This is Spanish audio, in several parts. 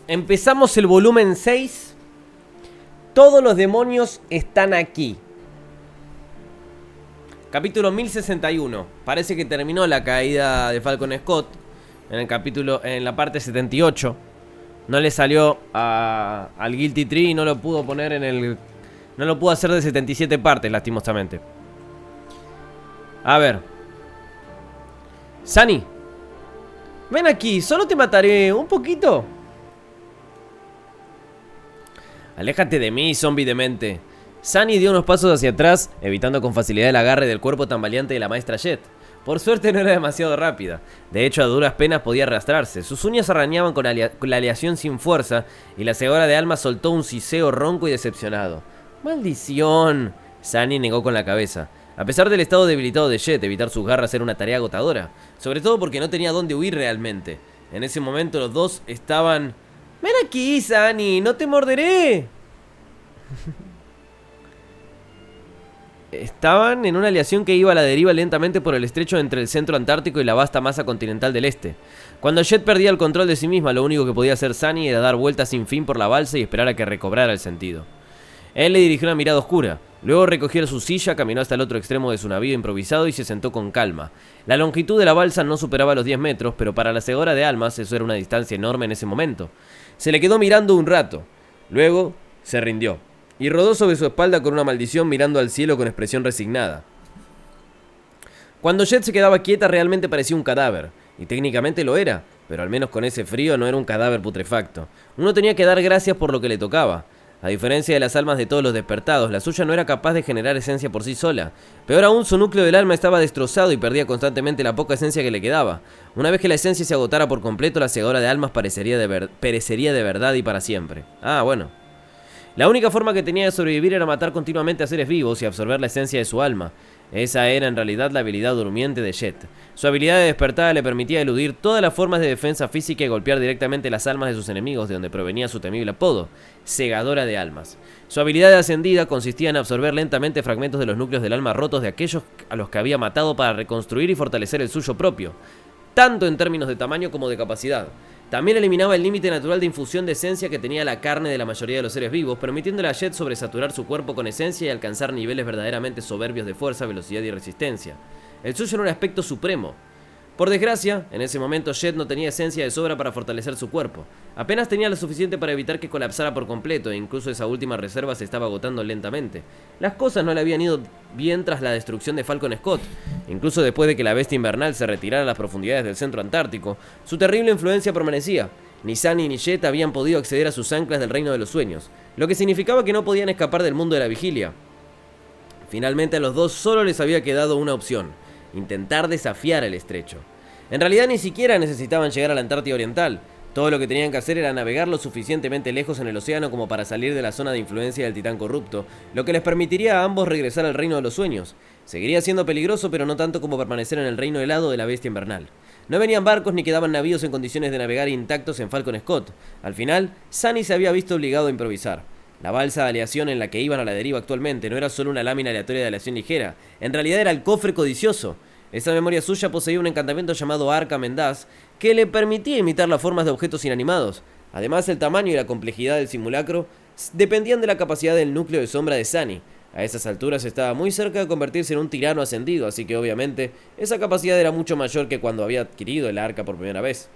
Empezamos el volumen 6. Todos los demonios están aquí. Capítulo 1061. Parece que terminó la caída de Falcon Scott en la parte 78. No le salió al Guilty Tree y no lo pudo poner no lo pudo hacer de 77 partes, lastimosamente. A ver. Sunny, ven aquí, solo te mataré un poquito. Aléjate de mí, zombie demente. Sunny dio unos pasos hacia atrás, evitando con facilidad el agarre del cuerpo tambaleante de la maestra Jet. Por suerte no era demasiado rápida. De hecho, a duras penas podía arrastrarse. Sus uñas arañaban con la aleación sin fuerza, y la cegadora de alma soltó un siseo ronco y decepcionado. ¡Maldición! Sunny negó con la cabeza. A pesar del estado debilitado de Jet, evitar sus garras era una tarea agotadora. Sobre todo porque no tenía dónde huir realmente. En ese momento los dos estaban... ¡Ven aquí, Sunny! ¡No te morderé! Estaban en una aleación que iba a la deriva lentamente por el estrecho entre el centro antártico y la vasta masa continental del este. Cuando Jet perdía el control de sí misma, lo único que podía hacer Sunny era dar vueltas sin fin por la balsa y esperar a que recobrara el sentido. Él le dirigió una mirada oscura. Luego recogió su silla, caminó hasta el otro extremo de su navío improvisado y se sentó con calma. La longitud de la balsa no superaba los 10 metros, pero para la cegadora de almas eso era una distancia enorme en ese momento. Se le quedó mirando un rato. Luego se rindió y rodó sobre su espalda con una maldición, mirando al cielo con expresión resignada. Cuando Jet se quedaba quieta realmente parecía un cadáver, y técnicamente lo era, pero al menos con ese frío no era un cadáver putrefacto. Uno tenía que dar gracias por lo que le tocaba. A diferencia de las almas de todos los despertados, la suya no era capaz de generar esencia por sí sola. Peor aún, su núcleo del alma estaba destrozado y perdía constantemente la poca esencia que le quedaba. Una vez que la esencia se agotara por completo, la cegadora de almas perecería de verdad y para siempre. Ah, bueno. La única forma que tenía de sobrevivir era matar continuamente a seres vivos y absorber la esencia de su alma. Esa era en realidad la habilidad durmiente de Jet. Su habilidad de despertada le permitía eludir todas las formas de defensa física y golpear directamente las almas de sus enemigos, de donde provenía su temible apodo, Segadora de Almas. Su habilidad de ascendida consistía en absorber lentamente fragmentos de los núcleos del alma rotos de aquellos a los que había matado para reconstruir y fortalecer el suyo propio, tanto en términos de tamaño como de capacidad. También eliminaba el límite natural de infusión de esencia que tenía la carne de la mayoría de los seres vivos, permitiéndole a Jet sobresaturar su cuerpo con esencia y alcanzar niveles verdaderamente soberbios de fuerza, velocidad y resistencia. El suyo era un aspecto supremo. Por desgracia, en ese momento Jet no tenía esencia de sobra para fortalecer su cuerpo. Apenas tenía lo suficiente para evitar que colapsara por completo, e incluso esa última reserva se estaba agotando lentamente. Las cosas no le habían ido bien tras la destrucción de Falcon Scott. Incluso después de que la bestia invernal se retirara a las profundidades del centro antártico, su terrible influencia permanecía. Ni Sunny ni Jet habían podido acceder a sus anclas del reino de los sueños, lo que significaba que no podían escapar del mundo de la vigilia. Finalmente a los dos solo les había quedado una opción: intentar desafiar el estrecho. En realidad ni siquiera necesitaban llegar a la Antártida Oriental. Todo lo que tenían que hacer era navegar lo suficientemente lejos en el océano como para salir de la zona de influencia del titán corrupto, lo que les permitiría a ambos regresar al reino de los sueños. Seguiría siendo peligroso, pero no tanto como permanecer en el reino helado de la bestia invernal. No venían barcos ni quedaban navíos en condiciones de navegar intactos en Falcon Scott. Al final, Sunny se había visto obligado a improvisar. La balsa de aleación en la que iban a la deriva actualmente no era solo una lámina aleatoria de aleación ligera, en realidad era el cofre codicioso. Esa memoria suya poseía un encantamiento llamado Arca Mendaz, que le permitía imitar las formas de objetos inanimados. Además, el tamaño y la complejidad del simulacro dependían de la capacidad del núcleo de sombra de Sunny. A esas alturas estaba muy cerca de convertirse en un tirano ascendido, así que obviamente esa capacidad era mucho mayor que cuando había adquirido el arca por primera vez.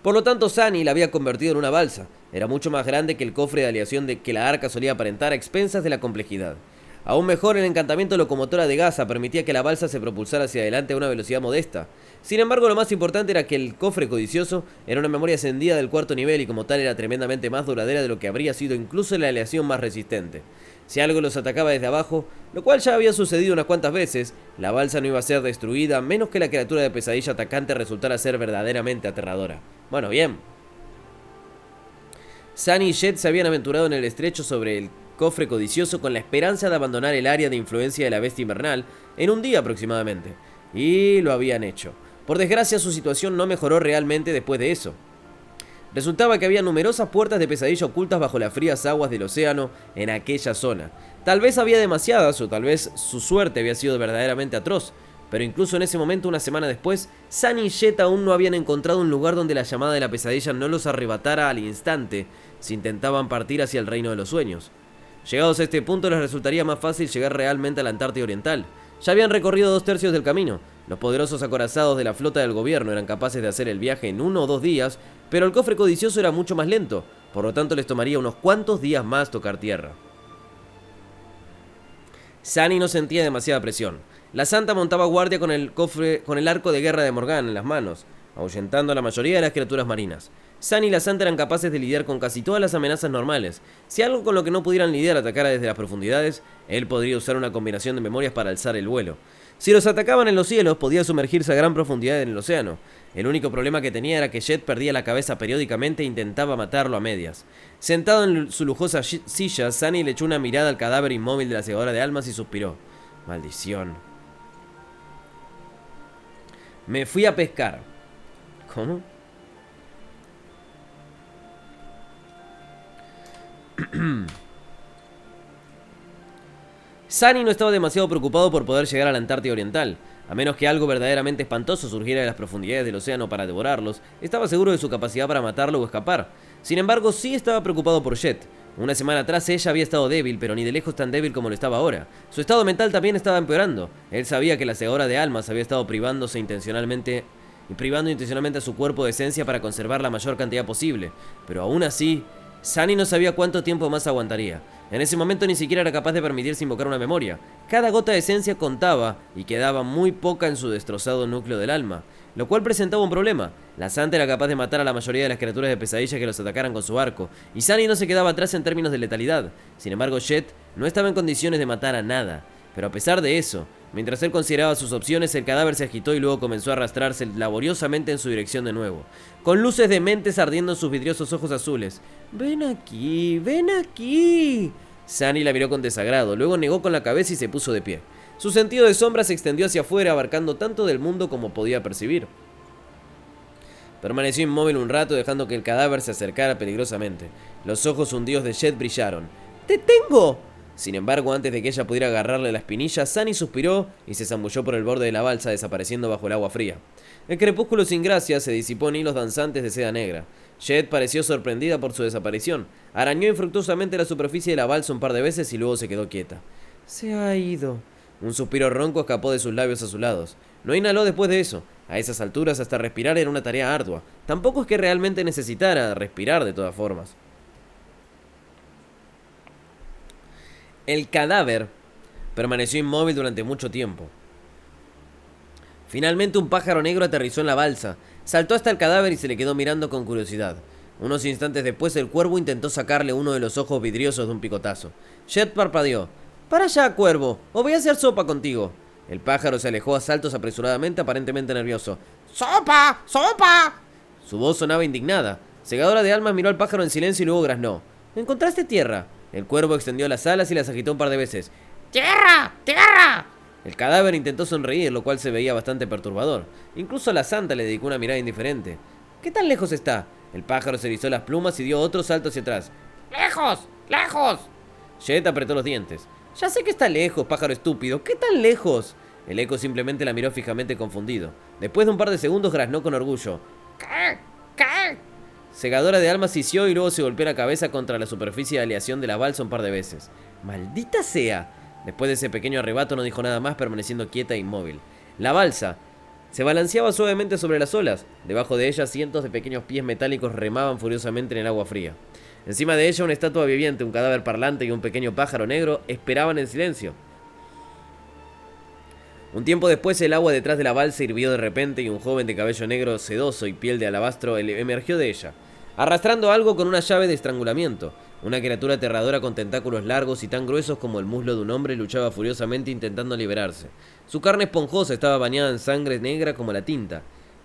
Por lo tanto, Sunny la había convertido en una balsa. Era mucho más grande que el cofre de aleación de que la arca solía aparentar, a expensas de la complejidad. Aún mejor, el encantamiento locomotora de Gaza permitía que la balsa se propulsara hacia adelante a una velocidad modesta. Sin embargo, lo más importante era que el cofre codicioso era una memoria ascendida del cuarto nivel y como tal era tremendamente más duradera de lo que habría sido incluso la aleación más resistente. Si algo los atacaba desde abajo, lo cual ya había sucedido unas cuantas veces, la balsa no iba a ser destruida a menos que la criatura de pesadilla atacante resultara ser verdaderamente aterradora. Bueno, bien. Sunny y Jet se habían aventurado en el estrecho sobre el cofre codicioso con la esperanza de abandonar el área de influencia de la bestia invernal en un día aproximadamente. Y lo habían hecho. Por desgracia, su situación no mejoró realmente después de eso. Resultaba que había numerosas puertas de pesadilla ocultas bajo las frías aguas del océano en aquella zona. Tal vez había demasiadas, o tal vez su suerte había sido verdaderamente atroz, Pero incluso en ese momento, una semana después, Sunny y Jet aún no habían encontrado un lugar donde la llamada de la pesadilla no los arrebatara al instante si intentaban partir hacia el reino de los sueños. Llegados a este punto, les resultaría más fácil llegar realmente a la Antártida Oriental. Ya habían recorrido 2/3 del camino. Los poderosos acorazados de la flota del gobierno eran capaces de hacer el viaje en 1 o 2 días, pero el cofre codicioso era mucho más lento, por lo tanto les tomaría unos cuantos días más tocar tierra. Sunny no sentía demasiada presión. La santa montaba guardia con el arco de guerra de Morgan en las manos, ahuyentando a la mayoría de las criaturas marinas. Sunny y la santa eran capaces de lidiar con casi todas las amenazas normales. Si algo con lo que no pudieran lidiar atacara desde las profundidades, él podría usar una combinación de memorias para alzar el vuelo. Si los atacaban en los cielos, podía sumergirse a gran profundidad en el océano. El único problema que tenía era que Jet perdía la cabeza periódicamente e intentaba matarlo a medias. Sentado en su lujosa silla, Sunny le echó una mirada al cadáver inmóvil de la segadora de almas y suspiró. Maldición. Me fui a pescar. ¿Cómo? Sunny no estaba demasiado preocupado por poder llegar a la Antártida Oriental. A menos que algo verdaderamente espantoso surgiera de las profundidades del océano para devorarlos, estaba seguro de su capacidad para matarlo o escapar. Sin embargo, sí estaba preocupado por Jet. Una semana atrás ella había estado débil, pero ni de lejos tan débil como lo estaba ahora. Su estado mental también estaba empeorando. Él sabía que la segadora de almas había estado privando intencionalmente a su cuerpo de esencia para conservar la mayor cantidad posible. Pero aún así, Sunny no sabía cuánto tiempo más aguantaría. En ese momento ni siquiera era capaz de permitirse invocar una memoria. Cada gota de esencia contaba y quedaba muy poca en su destrozado núcleo del alma, lo cual presentaba un problema. La santa era capaz de matar a la mayoría de las criaturas de pesadilla que los atacaran con su arco, y Sunny no se quedaba atrás en términos de letalidad. Sin embargo, Jet no estaba en condiciones de matar a nada. Pero a pesar de eso, mientras él consideraba sus opciones, el cadáver se agitó y luego comenzó a arrastrarse laboriosamente en su dirección de nuevo, con luces dementes ardiendo en sus vidriosos ojos azules. «Ven aquí, ven aquí». Sunny la miró con desagrado, luego negó con la cabeza y se puso de pie. Su sentido de sombra se extendió hacia afuera, abarcando tanto del mundo como podía percibir. Permaneció inmóvil un rato, dejando que el cadáver se acercara peligrosamente. Los ojos hundidos de Jet brillaron. «¡Te tengo!». Sin embargo, antes de que ella pudiera agarrarle la espinilla, Sunny suspiró y se zambulló por el borde de la balsa, desapareciendo bajo el agua fría. El crepúsculo sin gracia se disipó en hilos danzantes de seda negra. Jet pareció sorprendida por su desaparición. Arañó infructuosamente la superficie de la balsa un par de veces y luego se quedó quieta. «Se ha ido». Un suspiro ronco escapó de sus labios azulados. No inhaló después de eso. A esas alturas, hasta respirar era una tarea ardua. Tampoco es que realmente necesitara respirar de todas formas. El cadáver permaneció inmóvil durante mucho tiempo. Finalmente un pájaro negro aterrizó en la balsa, saltó hasta el cadáver y se le quedó mirando con curiosidad. Unos instantes después el cuervo intentó sacarle uno de los ojos vidriosos de un picotazo. Jet parpadeó. «Para allá, cuervo, o voy a hacer sopa contigo». El pájaro se alejó a saltos apresuradamente, aparentemente nervioso. «¡Sopa! ¡Sopa!». Su voz sonaba indignada. Segadora de almas miró al pájaro en silencio y luego graznó. «¿Encontraste tierra?». El cuervo extendió las alas y las agitó un par de veces. «¡Tierra! ¡Tierra!». El cadáver intentó sonreír, lo cual se veía bastante perturbador. Incluso la santa le dedicó una mirada indiferente. «¿Qué tan lejos está?». El pájaro se erizó las plumas y dio otro salto hacia atrás. «¡Lejos! ¡Lejos!». Jet apretó los dientes. «Ya sé que está lejos, pájaro estúpido. ¿Qué tan lejos?». El eco simplemente la miró fijamente confundido. Después de un par de segundos graznó con orgullo. «¿Qué? ¿Qué?». Segadora de almas hisió y luego se golpeó la cabeza contra la superficie de aleación de la balsa un par de veces. «¡Maldita sea!». Después de ese pequeño arrebato no dijo nada más, permaneciendo quieta e inmóvil. La balsa se balanceaba suavemente sobre las olas. Debajo de ella cientos de pequeños pies metálicos remaban furiosamente en el agua fría. Encima de ella una estatua viviente, un cadáver parlante y un pequeño pájaro negro esperaban en silencio. Un tiempo después el agua detrás de la balsa hirvió de repente y un joven de cabello negro sedoso y piel de alabastro emergió de ella, arrastrando algo con una llave de estrangulamiento. Una criatura aterradora con tentáculos largos y tan gruesos como el muslo de un hombre luchaba furiosamente intentando liberarse. Su carne esponjosa estaba bañada en sangre negra como la tinta.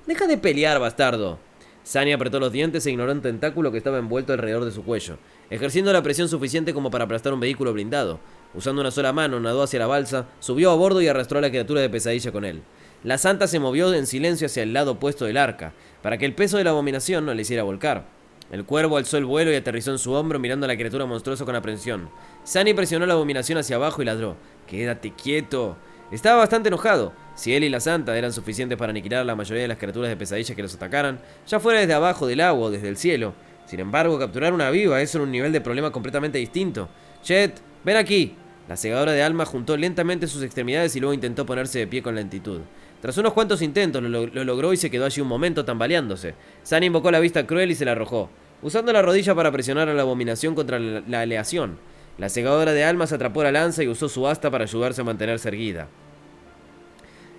«¡Deja de pelear, bastardo!». Sunny apretó los dientes e ignoró un tentáculo que estaba envuelto alrededor de su cuello, ejerciendo la presión suficiente como para aplastar un vehículo blindado. Usando una sola mano, nadó hacia la balsa, subió a bordo y arrastró a la criatura de pesadilla con él. La santa se movió en silencio hacia el lado opuesto del arca, para que el peso de la abominación no le hiciera volcar. El cuervo alzó el vuelo y aterrizó en su hombro mirando a la criatura monstruosa con aprensión. Sunny presionó la abominación hacia abajo y ladró. «¡Quédate quieto!». Estaba bastante enojado. Si él y la Santa eran suficientes para aniquilar a la mayoría de las criaturas de pesadilla que los atacaran, ya fuera desde abajo del agua o desde el cielo. Sin embargo, capturar una viva es un nivel de problema completamente distinto. Jet, ven aquí. La segadora de almas juntó lentamente sus extremidades y luego intentó ponerse de pie con lentitud. Tras unos cuantos intentos lo logró y se quedó allí un momento tambaleándose. Sunny invocó la vista cruel y se la arrojó, usando la rodilla para presionar a la abominación contra la aleación. La segadora de almas atrapó la lanza y usó su asta para ayudarse a mantenerse erguida.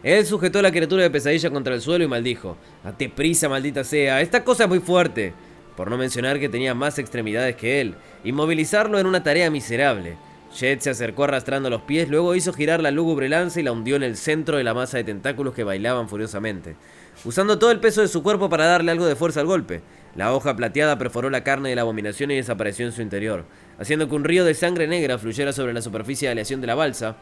Él sujetó a la criatura de pesadilla contra el suelo y maldijo: «Date prisa, maldita sea, esta cosa es muy fuerte», por no mencionar que tenía más extremidades que él. Inmovilizarlo era una tarea miserable. Jet se acercó arrastrando los pies, luego hizo girar la lúgubre lanza y la hundió en el centro de la masa de tentáculos que bailaban furiosamente, usando todo el peso de su cuerpo para darle algo de fuerza al golpe. La hoja plateada perforó la carne de la abominación y desapareció en su interior, haciendo que un río de sangre negra fluyera sobre la superficie de aleación de la balsa,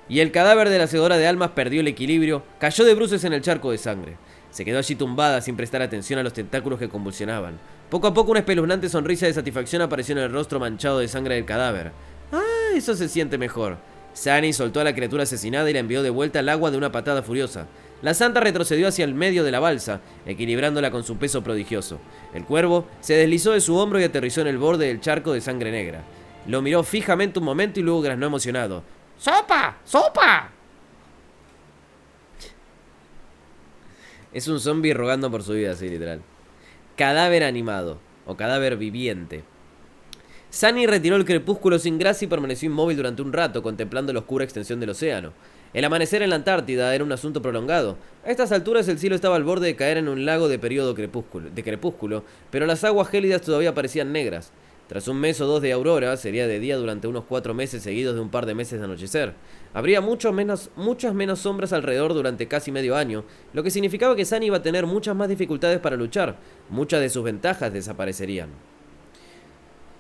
y el cadáver de la segadora de almas perdió el equilibrio, cayó de bruces en el charco de sangre. Se quedó allí tumbada sin prestar atención a los tentáculos que convulsionaban. Poco a poco una espeluznante sonrisa de satisfacción apareció en el rostro manchado de sangre del cadáver. «Ah, eso se siente mejor». Sunny soltó a la criatura asesinada y la envió de vuelta al agua de una patada furiosa. La santa retrocedió hacia el medio de la balsa, equilibrándola con su peso prodigioso. El cuervo se deslizó de su hombro y aterrizó en el borde del charco de sangre negra. Lo miró fijamente un momento y luego graznó emocionado: «¡Sopa! ¡Sopa!». Es un zombie rogando por su vida, así literal. Cadáver animado, o cadáver viviente. Sunny retiró el crepúsculo sin gracia y permaneció inmóvil durante un rato, contemplando la oscura extensión del océano. El amanecer en la Antártida era un asunto prolongado. A estas alturas el cielo estaba al borde de caer en un lago de periodo crepúsculo, pero las aguas gélidas todavía parecían negras. Tras un mes o dos de aurora, sería de día durante unos 4 meses seguidos de un par de meses de anochecer. Habría muchas menos sombras alrededor durante casi medio año, lo que significaba que Sunny iba a tener muchas más dificultades para luchar. Muchas de sus ventajas desaparecerían.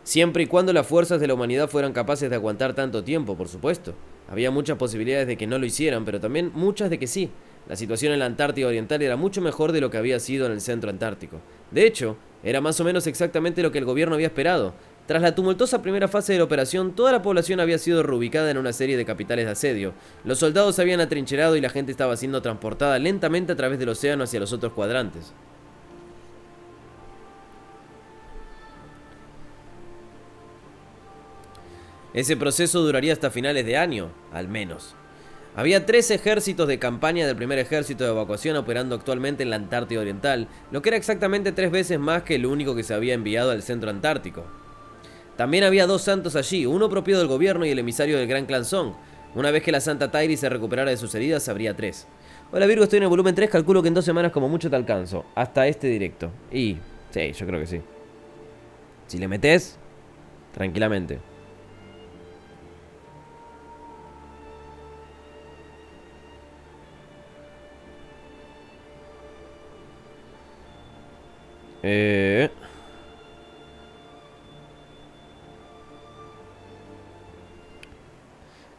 Siempre y cuando las fuerzas de la humanidad fueran capaces de aguantar tanto tiempo, por supuesto. Había muchas posibilidades de que no lo hicieran, pero también muchas de que sí. La situación en la Antártida Oriental era mucho mejor de lo que había sido en el centro antártico. De hecho, era más o menos exactamente lo que el gobierno había esperado. Tras la tumultuosa primera fase de la operación, toda la población había sido reubicada en una serie de capitales de asedio. Los soldados se habían atrincherado y la gente estaba siendo transportada lentamente a través del océano hacia los otros cuadrantes. Ese proceso duraría hasta finales de año, al menos. Había 3 ejércitos de campaña del primer ejército de evacuación operando actualmente en la Antártida Oriental, lo que era exactamente 3 veces más que el único que se había enviado al centro antártico. También había 2 santos allí, uno propio del gobierno y el emisario del Gran Clan Song. Una vez que la Santa Tairi se recuperara de sus heridas, habría 3. Hola Virgo, estoy en el volumen 3, calculo que en 2 semanas como mucho te alcanzo. Hasta este directo. Y sí, yo creo que sí. Si le metes, tranquilamente.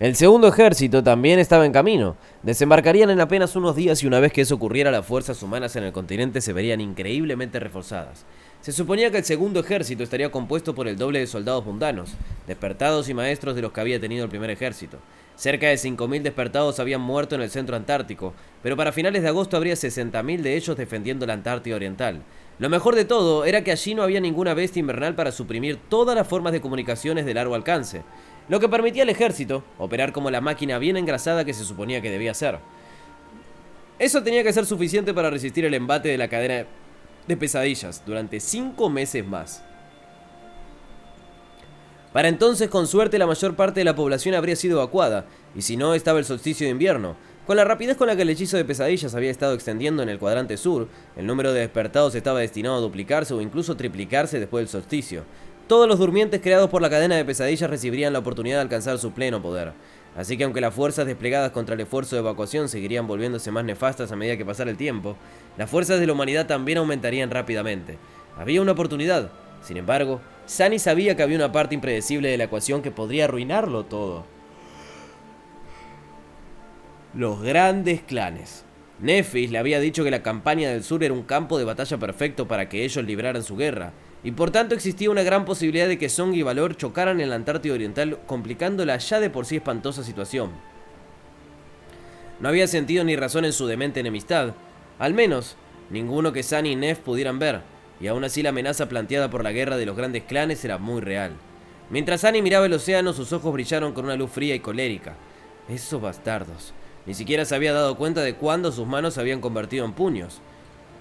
El segundo ejército también estaba en camino. Desembarcarían en apenas unos días y una vez que eso ocurriera, las fuerzas humanas en el continente se verían increíblemente reforzadas. Se suponía que el segundo ejército estaría compuesto por el doble de soldados mundanos, despertados y maestros de los que había tenido el primer ejército. Cerca de 5.000 despertados habían muerto en el centro antártico, pero para finales de agosto habría 60.000 de ellos defendiendo la Antártida Oriental. Lo mejor de todo era que allí no había ninguna bestia invernal para suprimir todas las formas de comunicaciones de largo alcance, lo que permitía al ejército operar como la máquina bien engrasada que se suponía que debía ser. Eso tenía que ser suficiente para resistir el embate de la cadena de pesadillas durante 5 meses más. Para entonces, con suerte, la mayor parte de la población habría sido evacuada, y si no, estaba el solsticio de invierno. Con la rapidez con la que el hechizo de pesadillas había estado extendiendo en el cuadrante sur, el número de despertados estaba destinado a duplicarse o incluso triplicarse después del solsticio. Todos los durmientes creados por la cadena de pesadillas recibirían la oportunidad de alcanzar su pleno poder. Así que aunque las fuerzas desplegadas contra el esfuerzo de evacuación seguirían volviéndose más nefastas a medida que pasara el tiempo, las fuerzas de la humanidad también aumentarían rápidamente. Había una oportunidad. Sin embargo, Sunny sabía que había una parte impredecible de la ecuación que podría arruinarlo todo. Los grandes clanes. Nephis le había dicho que la campaña del sur era un campo de batalla perfecto para que ellos libraran su guerra, y por tanto existía una gran posibilidad de que Song y Valor chocaran en la Antártida Oriental, complicando la ya de por sí espantosa situación. No había sentido ni razón en su demente enemistad. Al menos, ninguno que Sunny y Neff pudieran ver, y aún así la amenaza planteada por la guerra de los grandes clanes era muy real. Mientras Sunny miraba el océano, sus ojos brillaron con una luz fría y colérica. Esos bastardos. Ni siquiera se había dado cuenta de cuándo sus manos se habían convertido en puños.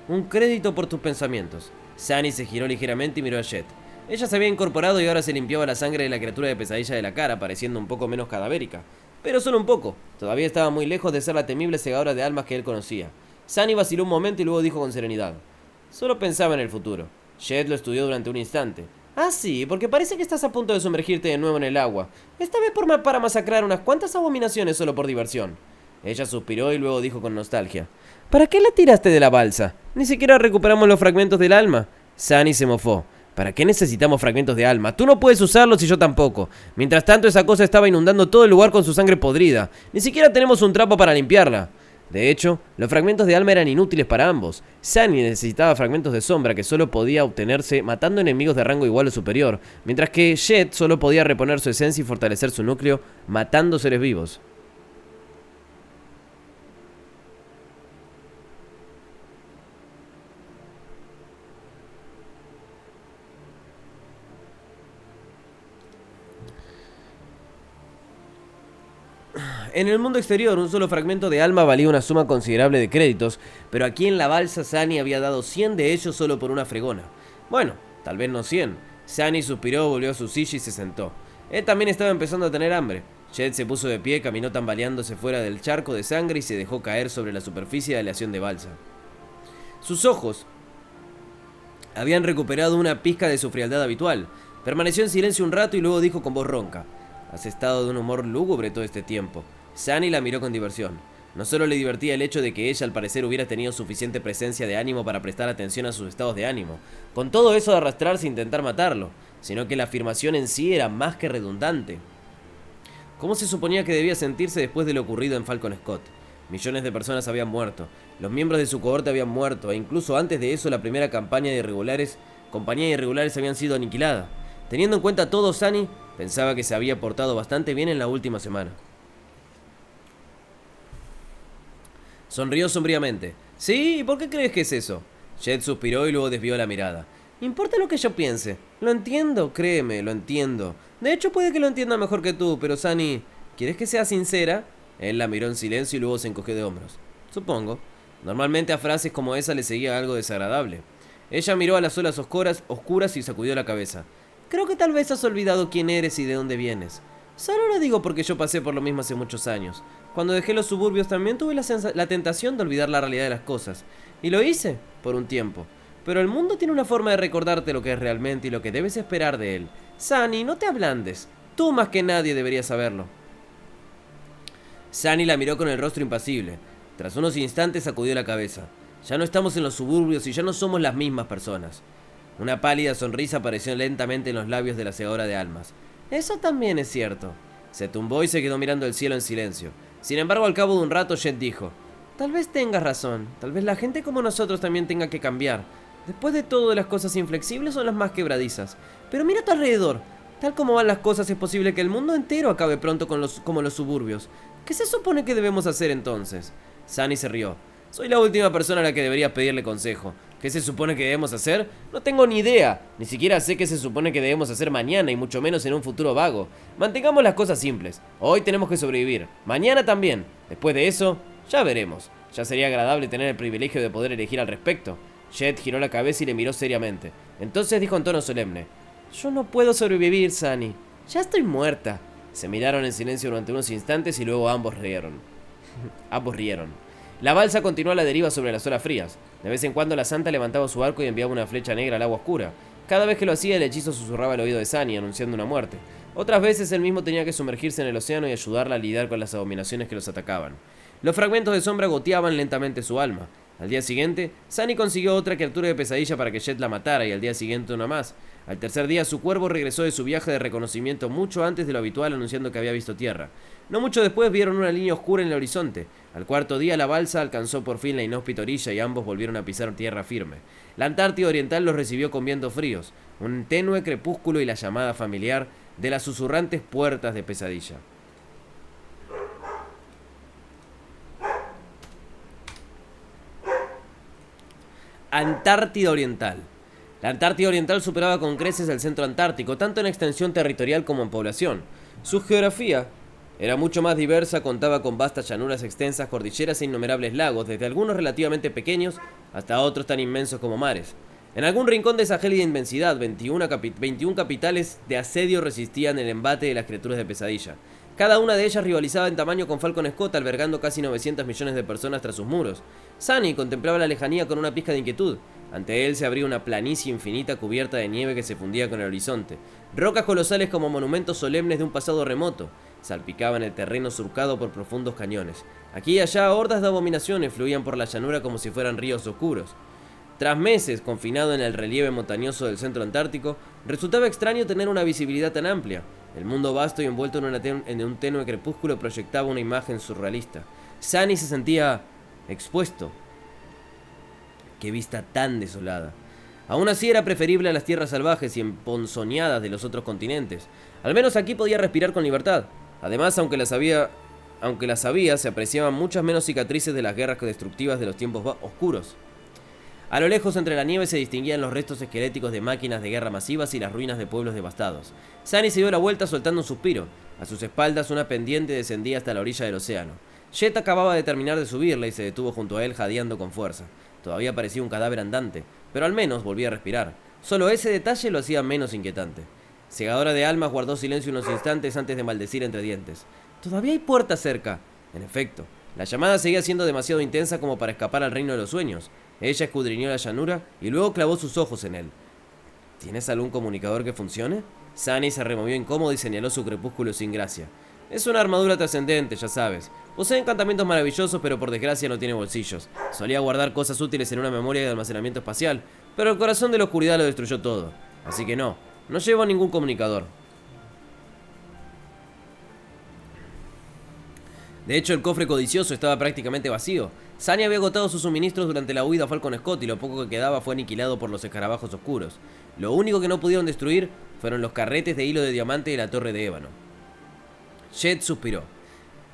Un crédito por tus pensamientos. Sunny se giró ligeramente y miró a Jet. Ella se había incorporado y ahora se limpiaba la sangre de la criatura de pesadilla de la cara, pareciendo un poco menos cadavérica. Pero solo un poco. Todavía estaba muy lejos de ser la temible segadora de almas que él conocía. Sunny vaciló un momento y luego dijo con serenidad: solo pensaba en el futuro. Jet lo estudió durante un instante. Ah, sí, porque parece que estás a punto de sumergirte de nuevo en el agua. Esta vez para masacrar unas cuantas abominaciones solo por diversión. Ella suspiró y luego dijo con nostalgia: ¿para qué la tiraste de la balsa? Ni siquiera recuperamos los fragmentos del alma. Sunny se mofó. ¿Para qué necesitamos fragmentos de alma? Tú no puedes usarlos y yo tampoco. Mientras tanto, esa cosa estaba inundando todo el lugar con su sangre podrida. Ni siquiera tenemos un trapo para limpiarla. De hecho, los fragmentos de alma eran inútiles para ambos. Sunny necesitaba fragmentos de sombra que solo podía obtenerse matando enemigos de rango igual o superior, mientras que Jet solo podía reponer su esencia y fortalecer su núcleo matando seres vivos. En el mundo exterior, un solo fragmento de alma valía una suma considerable de créditos, pero aquí en la balsa Sunny había dado 100 de ellos solo por una fregona. Bueno, tal vez no 100. Sunny suspiró, volvió a su silla y se sentó. Él también estaba empezando a tener hambre. Jet se puso de pie, caminó tambaleándose fuera del charco de sangre y se dejó caer sobre la superficie de aleación de balsa. Sus ojos habían recuperado una pizca de su frialdad habitual. Permaneció en silencio un rato y luego dijo con voz ronca: has estado de un humor lúgubre todo este tiempo. Sunny la miró con diversión. No solo le divertía el hecho de que ella al parecer hubiera tenido suficiente presencia de ánimo para prestar atención a sus estados de ánimo, con todo eso de arrastrarse e intentar matarlo, sino que la afirmación en sí era más que redundante. ¿Cómo se suponía que debía sentirse después de lo ocurrido en Falcon Scott? Millones de personas habían muerto, los miembros de su cohorte habían muerto, e incluso antes de eso la primera compañía de irregulares habían sido aniquilada. Teniendo en cuenta todo, Sunny pensaba que se había portado bastante bien en la última semana. Sonrió sombríamente. ¿Sí? ¿Y por qué crees que es eso? Jet suspiró y luego desvió la mirada. Importa lo que yo piense. Lo entiendo, créeme, lo entiendo. De hecho, puede que lo entienda mejor que tú, pero Sunny, ¿quieres que sea sincera? Él la miró en silencio y luego se encogió de hombros. Supongo. Normalmente a frases como esa le seguía algo desagradable. Ella miró a las olas oscuras y sacudió la cabeza. Creo que tal vez has olvidado quién eres y de dónde vienes. Solo lo digo porque yo pasé por lo mismo hace muchos años. Cuando dejé los suburbios también tuve la tentación de olvidar la realidad de las cosas. Y lo hice, por un tiempo. Pero el mundo tiene una forma de recordarte lo que es realmente y lo que debes esperar de él. Sunny, no te ablandes. Tú más que nadie deberías saberlo. Sunny la miró con el rostro impasible. Tras unos instantes sacudió la cabeza. Ya no estamos en los suburbios y ya no somos las mismas personas. Una pálida sonrisa apareció lentamente en los labios de la segadora de almas. Eso también es cierto. Se tumbó y se quedó mirando el cielo en silencio. Sin embargo, al cabo de un rato, Jet dijo: tal vez tengas razón. Tal vez la gente como nosotros también tenga que cambiar. Después de todo, las cosas inflexibles son las más quebradizas. Pero mira a tu alrededor. Tal como van las cosas, es posible que el mundo entero acabe pronto como los suburbios. ¿Qué se supone que debemos hacer entonces? Sunny se rió. Soy la última persona a la que deberías pedirle consejo. ¿Qué se supone que debemos hacer? No tengo ni idea. Ni siquiera sé qué se supone que debemos hacer mañana y mucho menos en un futuro vago. Mantengamos las cosas simples. Hoy tenemos que sobrevivir. Mañana también. Después de eso, ya veremos. Ya sería agradable tener el privilegio de poder elegir al respecto. Jet giró la cabeza y le miró seriamente. Entonces dijo en tono solemne: yo no puedo sobrevivir, Sunny. Ya estoy muerta. Se miraron en silencio durante unos instantes y luego ambos rieron. Ambos rieron. La balsa continuó a la deriva sobre las olas frías. De vez en cuando la santa levantaba su arco y enviaba una flecha negra al agua oscura. Cada vez que lo hacía, el hechizo susurraba al oído de Sunny, anunciando una muerte. Otras veces él mismo tenía que sumergirse en el océano y ayudarla a lidiar con las abominaciones que los atacaban. Los fragmentos de sombra goteaban lentamente su alma. Al día siguiente, Sunny consiguió otra criatura de pesadilla para que Jet la matara, y al día siguiente una más. Al tercer día, su cuervo regresó de su viaje de reconocimiento mucho antes de lo habitual, anunciando que había visto tierra. No mucho después vieron una línea oscura en el horizonte. Al cuarto día, la balsa alcanzó por fin la inhóspita orilla y ambos volvieron a pisar tierra firme. La Antártida Oriental los recibió con vientos fríos, un tenue crepúsculo y la llamada familiar de las susurrantes puertas de pesadilla. Antártida Oriental. La Antártida Oriental superaba con creces el centro antártico, tanto en extensión territorial como en población. Su geografía era mucho más diversa, contaba con vastas llanuras extensas, cordilleras e innumerables lagos, desde algunos relativamente pequeños hasta otros tan inmensos como mares. En algún rincón de esa gélida inmensidad, 21 capitales de asedio resistían el embate de las criaturas de pesadilla. Cada una de ellas rivalizaba en tamaño con Falcon Scott, albergando casi 900 millones de personas tras sus muros. Sunny contemplaba la lejanía con una pizca de inquietud. Ante él se abría una planicie infinita cubierta de nieve que se fundía con el horizonte. Rocas colosales como monumentos solemnes de un pasado remoto salpicaban el terreno surcado por profundos cañones. Aquí y allá hordas de abominaciones fluían por la llanura como si fueran ríos oscuros. Tras meses confinado en el relieve montañoso del centro antártico, resultaba extraño tener una visibilidad tan amplia. El mundo vasto y envuelto en un tenue crepúsculo proyectaba una imagen surrealista. Sunny se sentía expuesto. Qué vista tan desolada. Aún así era preferible a las tierras salvajes y emponzoñadas de los otros continentes. Al menos aquí podía respirar con libertad. Además, aunque las había, se apreciaban muchas menos cicatrices de las guerras destructivas de los tiempos oscuros. A lo lejos, entre la nieve, se distinguían los restos esqueléticos de máquinas de guerra masivas y las ruinas de pueblos devastados. Sunny se dio la vuelta soltando un suspiro. A sus espaldas una pendiente descendía hasta la orilla del océano. Jet acababa de terminar de subirla y se detuvo junto a él jadeando con fuerza. Todavía parecía un cadáver andante, pero al menos volvía a respirar. Solo ese detalle lo hacía menos inquietante. Segadora de almas guardó silencio unos instantes antes de maldecir entre dientes. Todavía hay puertas cerca. En efecto, la llamada seguía siendo demasiado intensa como para escapar al reino de los sueños. Ella escudriñó la llanura y luego clavó sus ojos en él. ¿Tienes algún comunicador que funcione? Sunny se removió incómodo y señaló su crepúsculo sin gracia. Es una armadura trascendente, ya sabes. Posee encantamientos maravillosos, pero por desgracia no tiene bolsillos. Solía guardar cosas útiles en una memoria de almacenamiento espacial, pero el corazón de la oscuridad lo destruyó todo. Así que no llevo ningún comunicador. De hecho, el cofre codicioso estaba prácticamente vacío. Sunny había agotado sus suministros durante la huida a Falcon Scott y lo poco que quedaba fue aniquilado por los escarabajos oscuros. Lo único que no pudieron destruir fueron los carretes de hilo de diamante de la torre de ébano. Jet suspiró.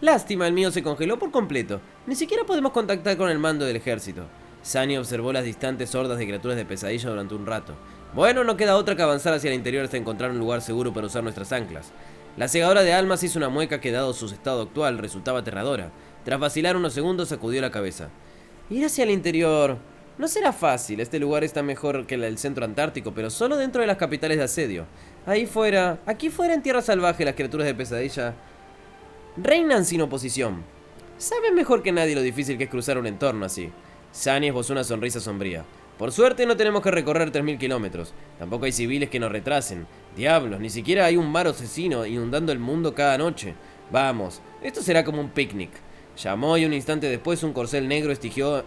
Lástima, el mío se congeló por completo. Ni siquiera podemos contactar con el mando del ejército. Sunny observó las distantes hordas de criaturas de pesadilla durante un rato. Bueno, no queda otra que avanzar hacia el interior hasta encontrar un lugar seguro para usar nuestras anclas. La segadora de almas hizo una mueca que, dado su estado actual, resultaba aterradora. Tras vacilar unos segundos, sacudió la cabeza. Ir hacia el interior no será fácil. Este lugar está mejor que el centro antártico, pero solo dentro de las capitales de asedio. Aquí fuera, en tierra salvaje, las criaturas de pesadilla reinan sin oposición. Saben mejor que nadie lo difícil que es cruzar un entorno así. Sunny esbozó una sonrisa sombría. Por suerte no tenemos que recorrer 3000 kilómetros. Tampoco hay civiles que nos retrasen. Diablos, ni siquiera hay un mar asesino inundando el mundo cada noche. Vamos, esto será como un picnic. Llamó y un instante después un corcel negro estigio